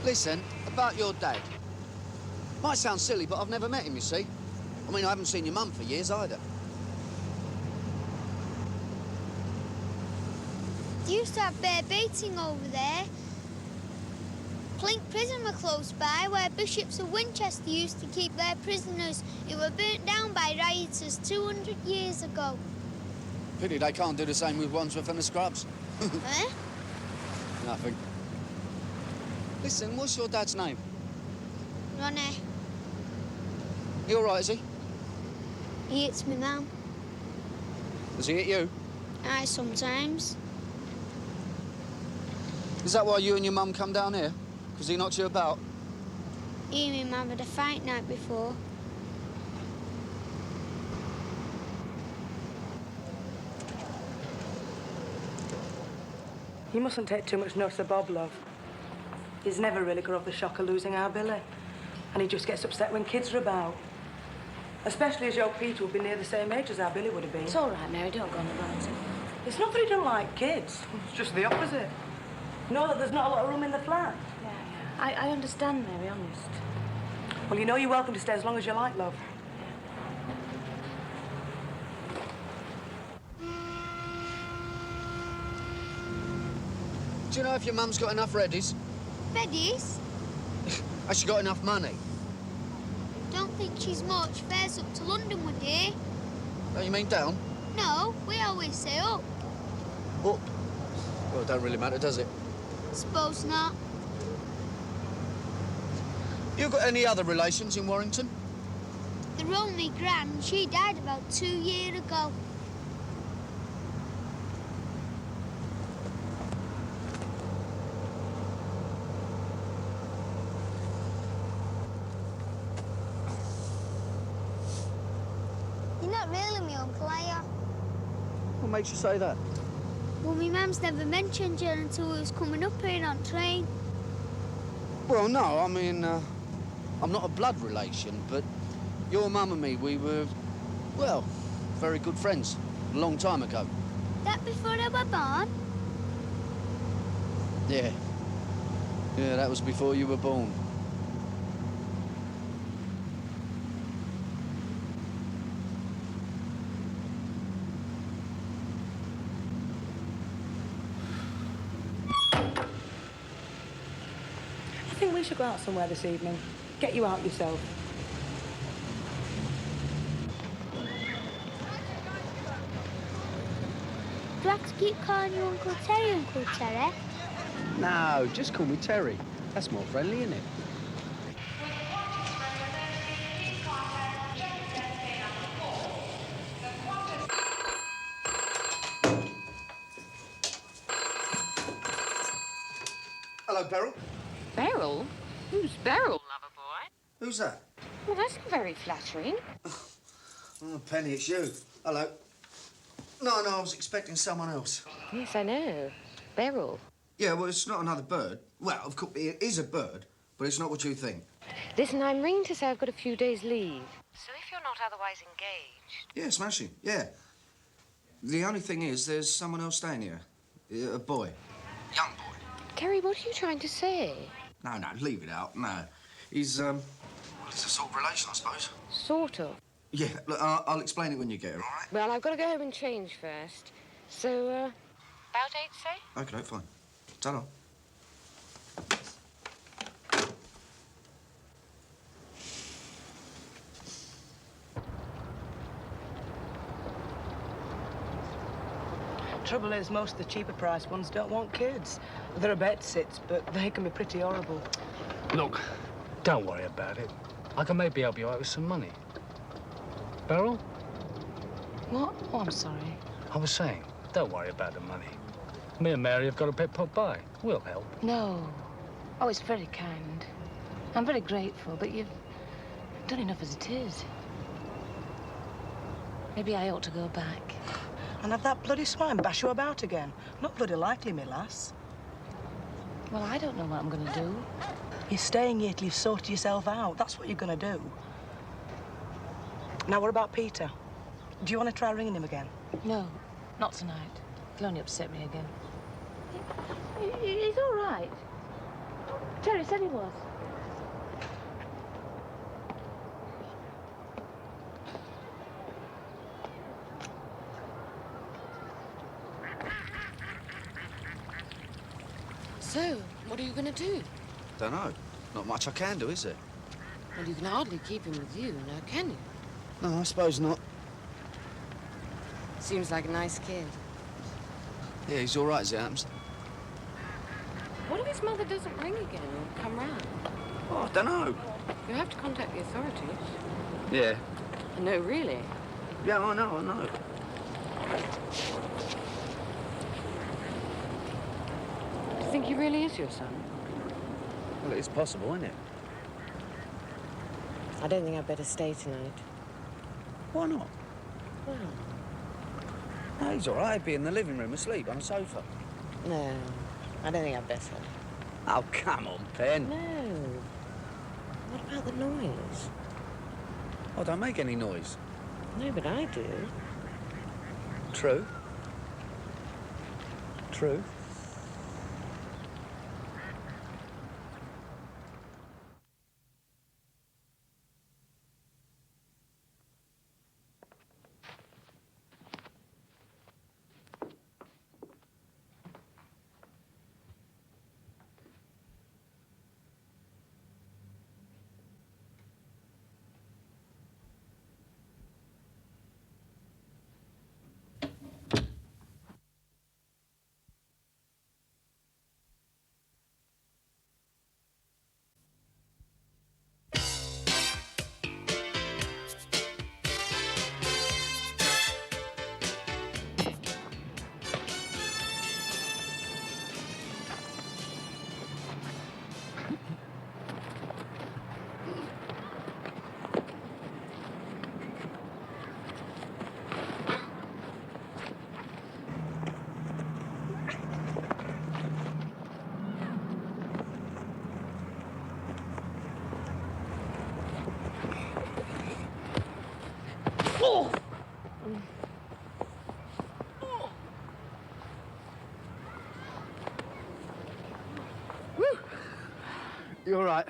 Listen, about your dad. Might sound silly, but I've never met him, you see. I mean, I haven't seen your mum for years either. They used to have bear baiting over there. Clink Prison were close by, where bishops of Winchester used to keep their prisoners who were burnt down by rioters 200 years ago. Pity they can't do the same with Wandsworth and the Scrubs. Eh? Nothing. Listen, what's your dad's name? Ronnie, You all right, is he? he hits me, Mum. Does he hit you? Aye, sometimes. Is that why you and your mum come down here? Because he knocked you about? He and my Mum had a fight night before. You mustn't take too much notice of Bob, love. He's never really got over the shock of losing our Billy. And he just gets upset when kids are about. Especially as your Peter would be near the same age as our Billy would have been. It's all right, Mary, don't go on about it. It's not that he don't like kids. It's just the opposite. Know that there's not a lot of room in the flat. Yeah. I understand, Mary, honest. Well, you know you're welcome to stay as long as you like, love. Do you know if your mum's got enough readies? Beddies? Has she got enough money? Don't think she's much. Fares up to London one day. Oh, you mean down? No, we always say up. Up? Well, it don't really matter, does it? Suppose not. You got any other relations in Warrington? They're only grand. She died about 2 years ago. You're not really my uncle, are you? What makes you say that? Well, my mum's never mentioned you until we was coming up here on train. Well, no, I mean, I'm not a blood relation, but your mum and me, we were, well, very good friends a long time ago. That before I were born? Yeah. Yeah, that was before you were born. I think we should go out somewhere this evening. Get you out yourself. Do I have to keep calling you Uncle Terry, Uncle Terry? No, just call me Terry. That's more friendly, isn't it? Hello, Beryl. Beryl? Who's Beryl, lover boy? Who's that? Well, that's not very flattering. Oh, Penny, it's you. Hello. No, I was expecting someone else. Yes, I know. Beryl. Yeah, well, it's not another bird. Well, of course, it is a bird, but it's not what you think. Listen, I'm ringing to say I've got a few days' leave. So if you're not otherwise engaged... Yeah, smashing, yeah. The only thing is, there's someone else staying here. A boy. Young boy. Terry, what are you trying to say? No, leave it out, no. He's, well, it's a sort of relation, I suppose. Sort of. Yeah, look, I'll explain it when you get here, all right? Well, I've got to go home and change first. So, about 8, say? OK, fine. Ta-ra. Trouble is, most of the cheaper price ones don't want kids. They're a bed sits, but they can be pretty horrible. Look, don't worry about it. I can maybe help you out with some money. Beryl? What? Oh, I'm sorry. I was saying, don't worry about the money. Me and Mary have got a bit put by. We'll help. No. Oh, it's very kind. I'm very grateful, but you've done enough as it is. Maybe I ought to go back. And have that bloody swine bash you about again. Not bloody likely, me lass. Well, I don't know what I'm going to do. You're staying here till you've sorted yourself out. That's what you're going to do. Now, what about Peter? Do you want to try ringing him again? No, not tonight. It'll only upset me again. He's all right. Terry said he was. So, what are you going to do? Don't know. Not much I can do, is there? Well, you can hardly keep him with you, now can you? No, I suppose not. Seems like a nice kid. Yeah, he's all right as it happens. What if his mother doesn't ring again or come round? Oh, I don't know. You have to contact the authorities. Yeah. No, really? Yeah, I know. Do you think he really is your son? Well, it's possible, isn't it? I don't think I'd better stay tonight. Why not? Well, No, he's all right. He'd be in the living room asleep on a sofa. no, I don't think I'd better. Oh, come on, Pen. No. What about the noise? Oh, don't make any noise. No, but I do. True. True. You all right?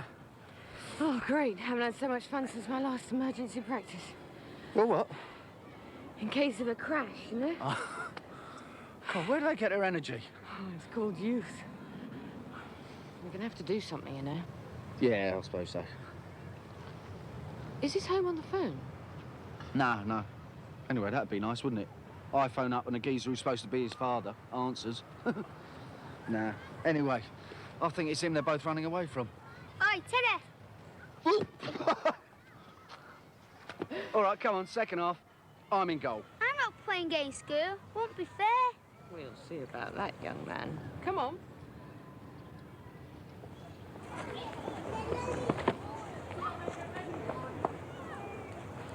Oh, great. Haven't had so much fun since my last emergency practice. Well, what? In case of a crash, you know? God, where do they get their energy? Oh, it's called youth. We're going to have to do something, you know? Yeah, I suppose so. Is his home on the phone? No. Anyway, that'd be nice, wouldn't it? I phone up and the geezer who's supposed to be his father answers. Nah. Anyway, I think it's him they're both running away from. Oi, Teddy! All right, come on, second half. I'm in goal. I'm not playing games, girl. Won't be fair. We'll see about that, young man. Come on.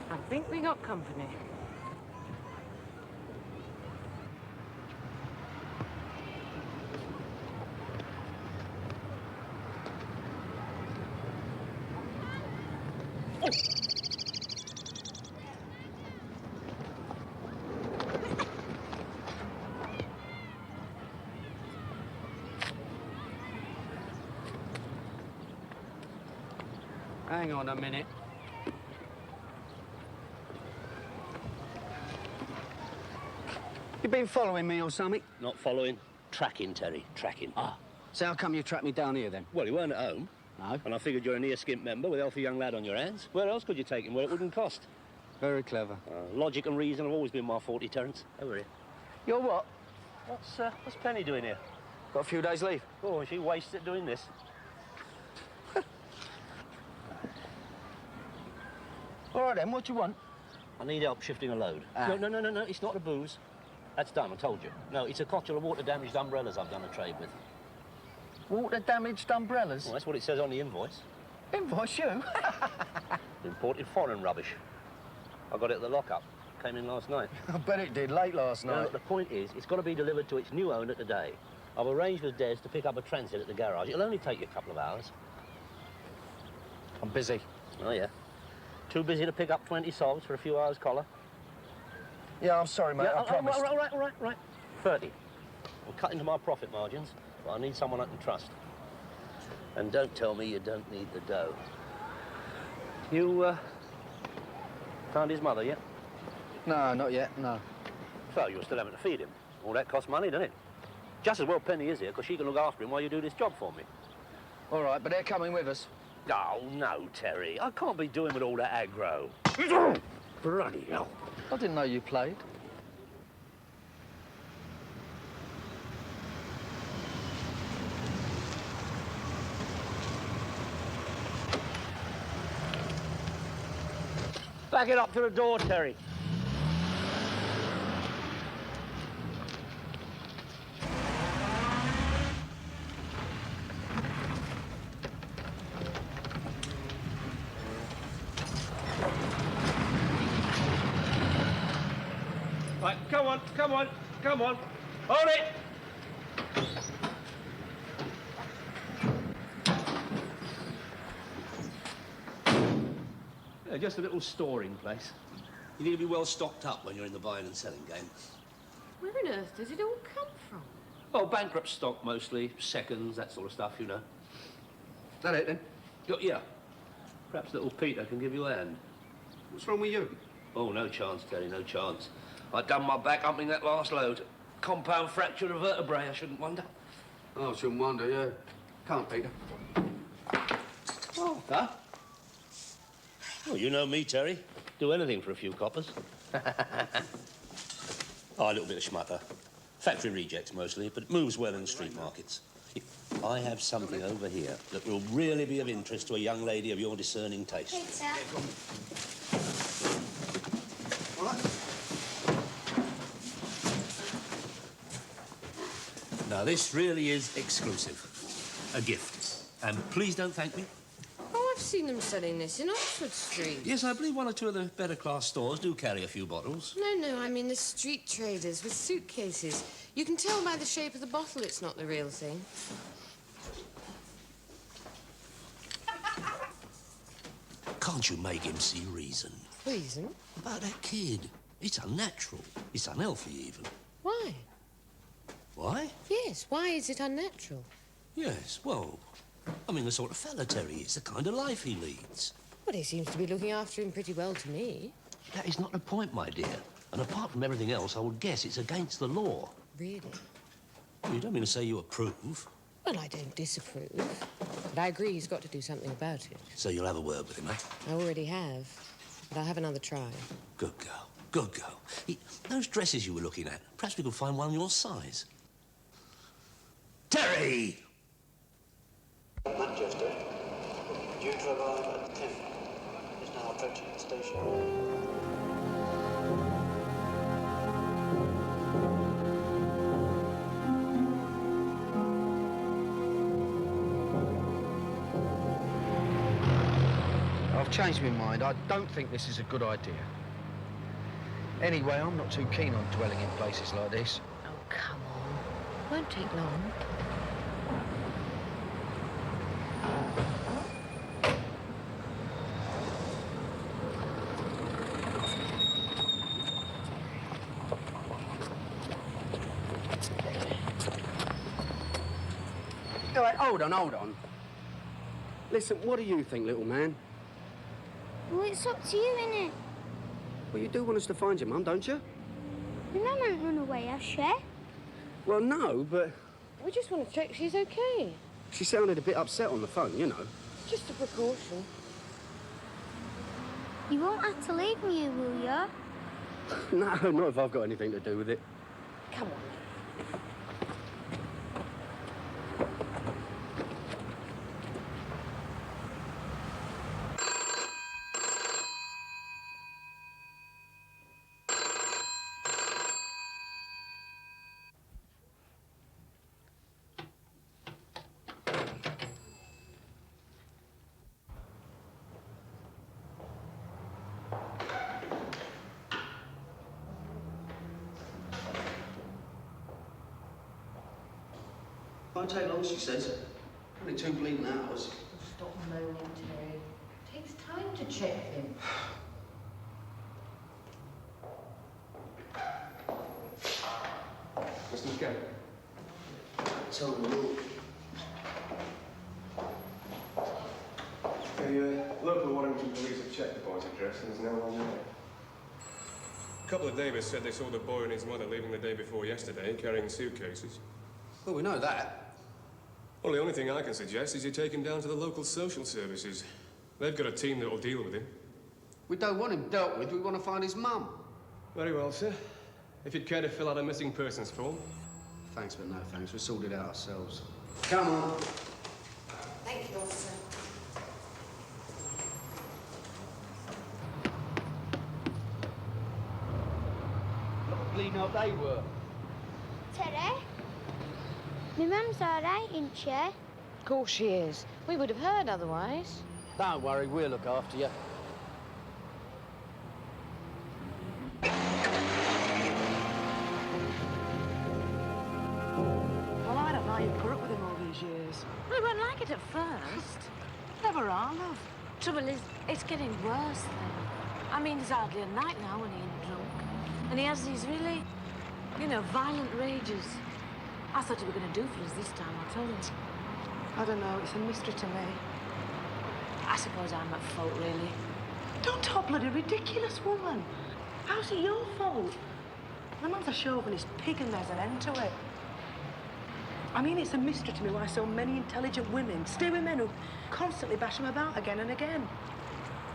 I think we got company. Hang on a minute. You been following me or something? Not following, tracking, Terry, tracking. Ah. So how come you tracked me down here, then? Well, he weren't at home. No. And I figured you're a near-skimp member with a healthy young lad on your hands. Where else could you take him where it wouldn't cost? Very clever. Logic and reason have always been my forte, Terence. Over here. You're what? What's Penny doing here? Got a few days leave. Oh, she wasted doing this. All right, then, what do you want? I need help shifting a load. No, it's not the booze. That's done, I told you. No, it's a cocktail of water-damaged umbrellas I've done a trade with. Water-damaged umbrellas? Well, that's what it says on the invoice. Invoice you? Imported foreign rubbish. I got it at the lockup. Came in last night. I bet it did, late last night. No, the point is, it's got to be delivered to its new owner today. I've arranged with Des to pick up a transit at the garage. It'll only take you a couple of hours. I'm busy. Oh, yeah. Too busy to pick up 20 sobs for a few hours collar? Yeah, I'm sorry, mate, Yeah, I promised. All right. 30. I'm cutting to my profit margins, but I need someone I can trust. And don't tell me you don't need the dough. You, found his mother yet? No, not yet, no. So you're still having to feed him. All that costs money, doesn't it? Just as well Penny is here, because she can look after him while you do this job for me. All right, but they're coming with us. Oh, no, Terry. I can't be doing with all that aggro. Bloody hell. I didn't know you played. Back it up to the door, Terry. Right, come on. Hold it! Yeah, just a little storing place. You need to be well stocked up when you're in the buying and selling game. Where on earth did it all come from? Oh, bankrupt stock mostly, seconds, that sort of stuff, you know. Is that it, then? Yeah. Perhaps little Peter can give you a hand. What's wrong with you? Oh, no chance, Terry, no chance. I done my back humping that last load. Compound fracture of vertebrae, I shouldn't wonder. Oh, I shouldn't wonder, yeah. Come on, Peter. Oh, huh? Well, you know me, Terry. Do anything for a few coppers. Oh, a little bit of schmutter. Factory rejects mostly, but it moves well in the street markets. I have something over here that will really be of interest to a young lady of your discerning taste. Peter. All right. Now, this really is exclusive. A gift. And please don't thank me. Oh, I've seen them selling this in Oxford Street. Yes, I believe one or two of the better class stores do carry a few bottles. No, I mean the street traders with suitcases. You can tell by the shape of the bottle it's not the real thing. Can't you make him see reason? Reason? About that kid. It's unnatural. It's unhealthy, even. Why? Why? Yes, why is it unnatural? Yes, well, I mean, the sort of fella Terry is, the kind of life he leads. Well, he seems to be looking after him pretty well to me. That is not the point, my dear. And apart from everything else, I would guess it's against the law. Really? Well, you don't mean to say you approve? Well, I don't disapprove. But I agree he's got to do something about it. So you'll have a word with him, eh? I already have. But I'll have another try. Good girl. Good girl. Those dresses you were looking at, perhaps we could find one your size. Terry! Manchester, due to arrive at 10, is now approaching the station. I've changed my mind. I don't think this is a good idea. Anyway, I'm not too keen on dwelling in places like this. Oh, come on. Won't take long. All right, hold on. Listen, what do you think, little man? Well, it's up to you, innit? Well, you do want us to find your mum, don't you? Your mum won't run away, has she? Well, no, but We just want to check she's okay. she sounded a bit upset on the phone, you know. Just a precaution. You won't have to leave me here, will you? No, not if I've got anything to do with it. Come on. Won't take long, she says. Only 2 bleeding hours. Stop moaning, Terry. It takes time to check them. Mr. McGann. Tell them all. The local Warrington police have checked the boy's address and there's no one there. A couple of neighbours said they saw the boy and his mother leaving the day before yesterday, carrying suitcases. Well, we know that. Well, the only thing I can suggest is you take him down to the local social services. They've got a team that'll deal with him. We don't want him dealt with, we want to find his mum. Very well, sir. If you'd care to fill out a missing persons form. Thanks, but no thanks. We'll sort it out ourselves. Come on. Thank you, officer. Not bleeding out they were. Terry? My mum's all right, isn't she? Of course she is. We would have heard otherwise. Don't worry, we'll look after you. Well, I don't know how you put up with him all these years. We won't like it at first. Never are, love. Trouble is, it's getting worse then. I mean, there's hardly a night now when he ain't drunk. And he has these really, you know, violent rages. I thought he were going to do for us this time, I told him. I don't know, it's a mystery to me. I suppose I'm at fault, really. Don't talk bloody ridiculous, woman. How's it your fault? The man's a chauvinist pig and there's an end to it. I mean, it's a mystery to me why so many intelligent women stay with men who constantly bash them about again and again.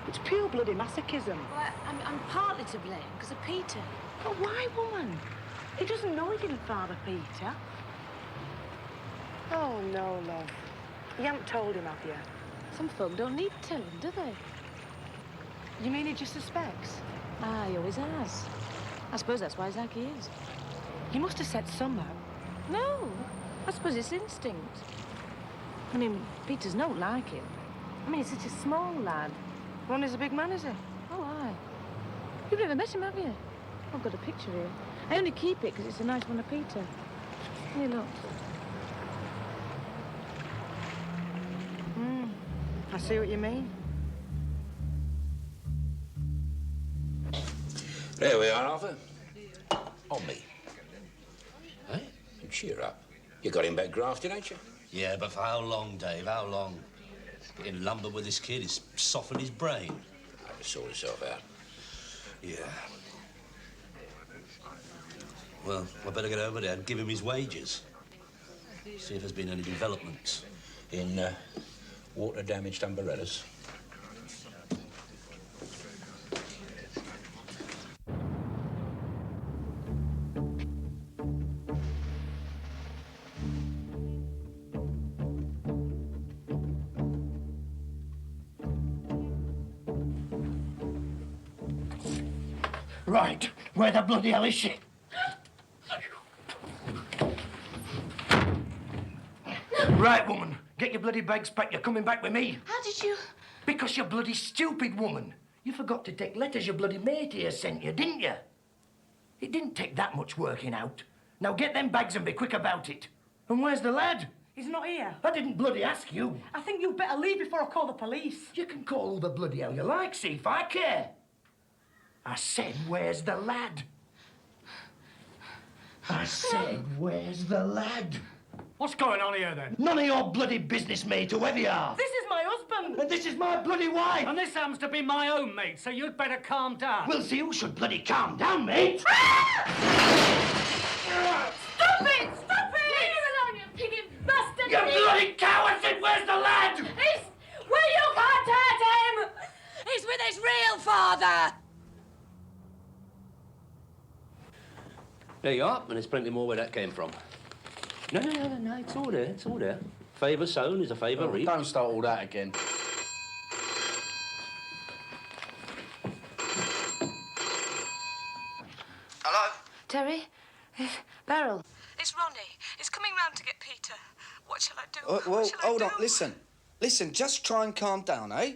It's pure bloody masochism. Well, I'm partly to blame because of Peter. But why, woman? He doesn't know he didn't father Peter. Oh, no, love. You haven't told him, have you? Some folk don't need telling, do they? You mean he just suspects? Ah, he always has. I suppose that's why he's like he is. You must have said somehow. No, I suppose it's instinct. I mean, Peter's not like him. I mean, he's such a small lad. One is a big man, is he? Oh, aye. You've never met him, have you? I've got a picture here. I only keep it because it's a nice one of Peter. Here, look. I see what you mean. There we are, Arthur. On me. Eh? And cheer up. You got him back grafted, ain't you? Yeah, but for how long, Dave? How long? Getting lumbered with this kid has softened his brain. I'll just sort itself out. Yeah. Well, I better get over there and give him his wages. See if there's been any developments. In water-damaged umbrellas. Right, where the bloody hell is she? Right, woman, get your bloody bags packed. You're coming back with me. How did you... Because you're bloody stupid, woman. You forgot to take letters your bloody mate here sent you, didn't you? It didn't take that much working out. Now get them bags and be quick about it. And where's the lad? He's not here. I didn't bloody ask you. I think you'd better leave before I call the police. You can call who the bloody hell you like, see if I care. I said, where's the lad? I said, where's the lad? What's going on here, then? None of your bloody business, mate, whoever you are. This is my husband. And this is my bloody wife. And this happens to be my own, mate, so you'd better calm down. We'll see who should bloody calm down, mate. Stop it! Stop it! Leave him alone, you piggy bastard! You bloody coward! Said, where's the lad? He's... Well, you can't hurt him! He's with his real father! There you are, and there's plenty more where that came from. No, it's all there, it's all there. Favour sown is a favour reaped. Don't start all that again. Hello? Terry? Beryl? It's Ronnie. He's coming round to get Peter. What shall I do? Well, What shall I hold do? on, listen. Listen, just try and calm down, eh?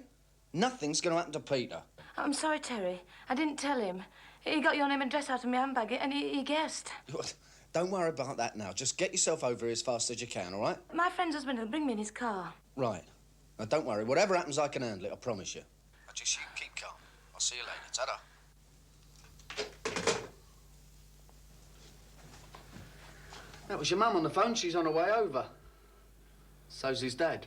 Nothing's going to happen to Peter. I'm sorry, Terry. I didn't tell him. He got your name and address out of my handbag, and he guessed. don't worry about that now. Just get yourself over here as fast as you can, all right? My friend's husband will bring me in his car. Right. Now, don't worry. Whatever happens, I can handle it, I promise you. But just you keep calm. I'll see you later. Ta-da. That was your mum on the phone. She's on her way over. So's his dad.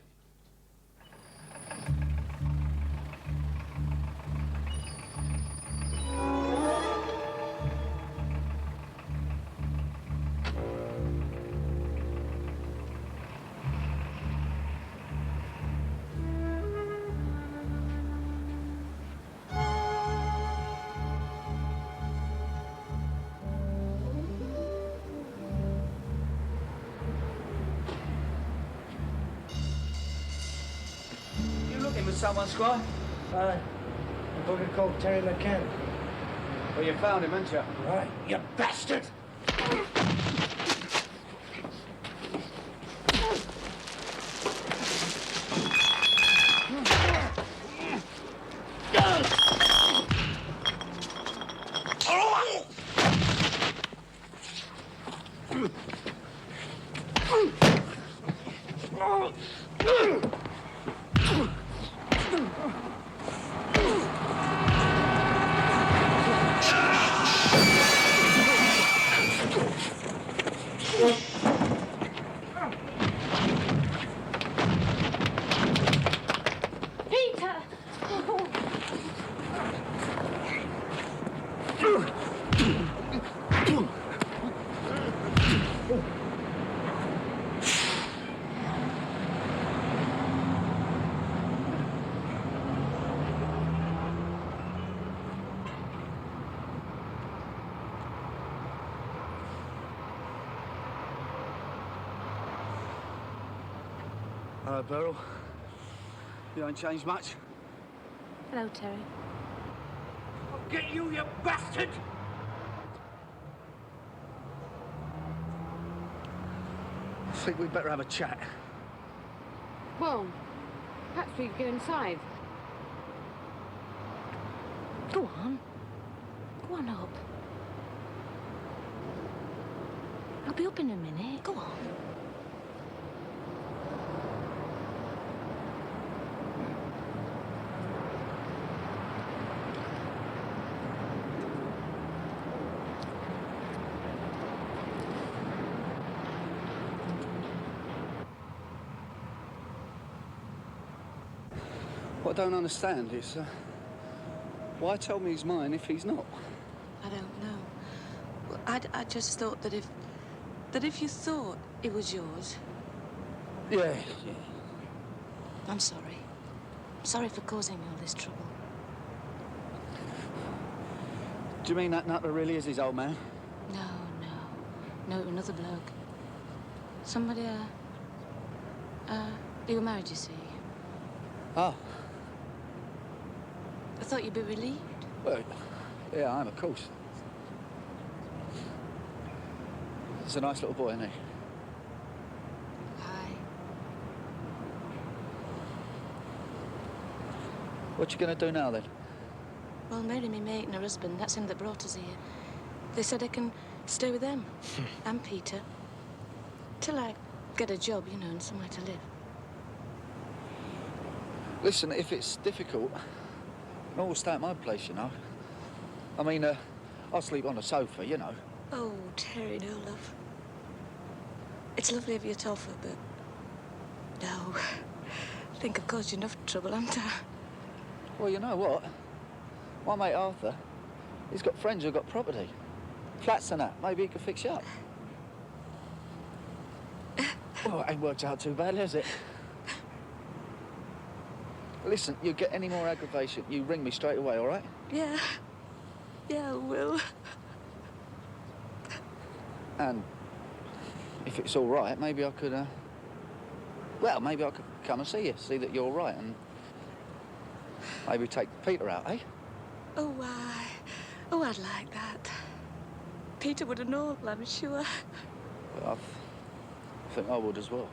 Someone, Squire? A bugger called Terry McCann. Well, you found him, haven't you? Right, you bastard! Hello, Beryl. You ain't changed much. Hello, Terry. I'll get you, you bastard! I think we'd better have a chat. Well, perhaps we could go inside. Go on. Go on up. I'll be up in a minute. Go on. What I don't understand is, why tell me he's mine if he's not? I don't know. Well, I just thought that if you thought it was yours... Yeah. I'm sorry. Sorry for causing you all this trouble. Do you mean that nutter really is his old man? No, another bloke. Somebody, you were married, you see. Oh. I thought you'd be relieved. Well, yeah, I am, of course. He's a nice little boy, isn't he? Aye. What you gonna do now, then? Well, Mary, me mate and her husband, that's him that brought us here. They said I can stay with them, and Peter, till I get a job, you know, and somewhere to live. Listen, if it's difficult, you can always stay at my place, you know. I mean, I'll sleep on the sofa, you know. Oh, Terry, no, love. It's lovely of you to offer, but... No. I think I've caused you enough trouble, haven't I? Well, you know what? My mate Arthur, he's got friends who've got property. Flats and that. Maybe he could fix you up. Well, it ain't worked out too badly, has it? Listen, you get any more aggravation, you ring me straight away, all right? Yeah. Yeah, I will. And if it's all right, maybe I could, well, maybe I could come and see you, see that you're all right, and maybe take Peter out, eh? Oh, why? Oh, I'd like that. Peter would have known, I'm sure. Well, I think I would as well.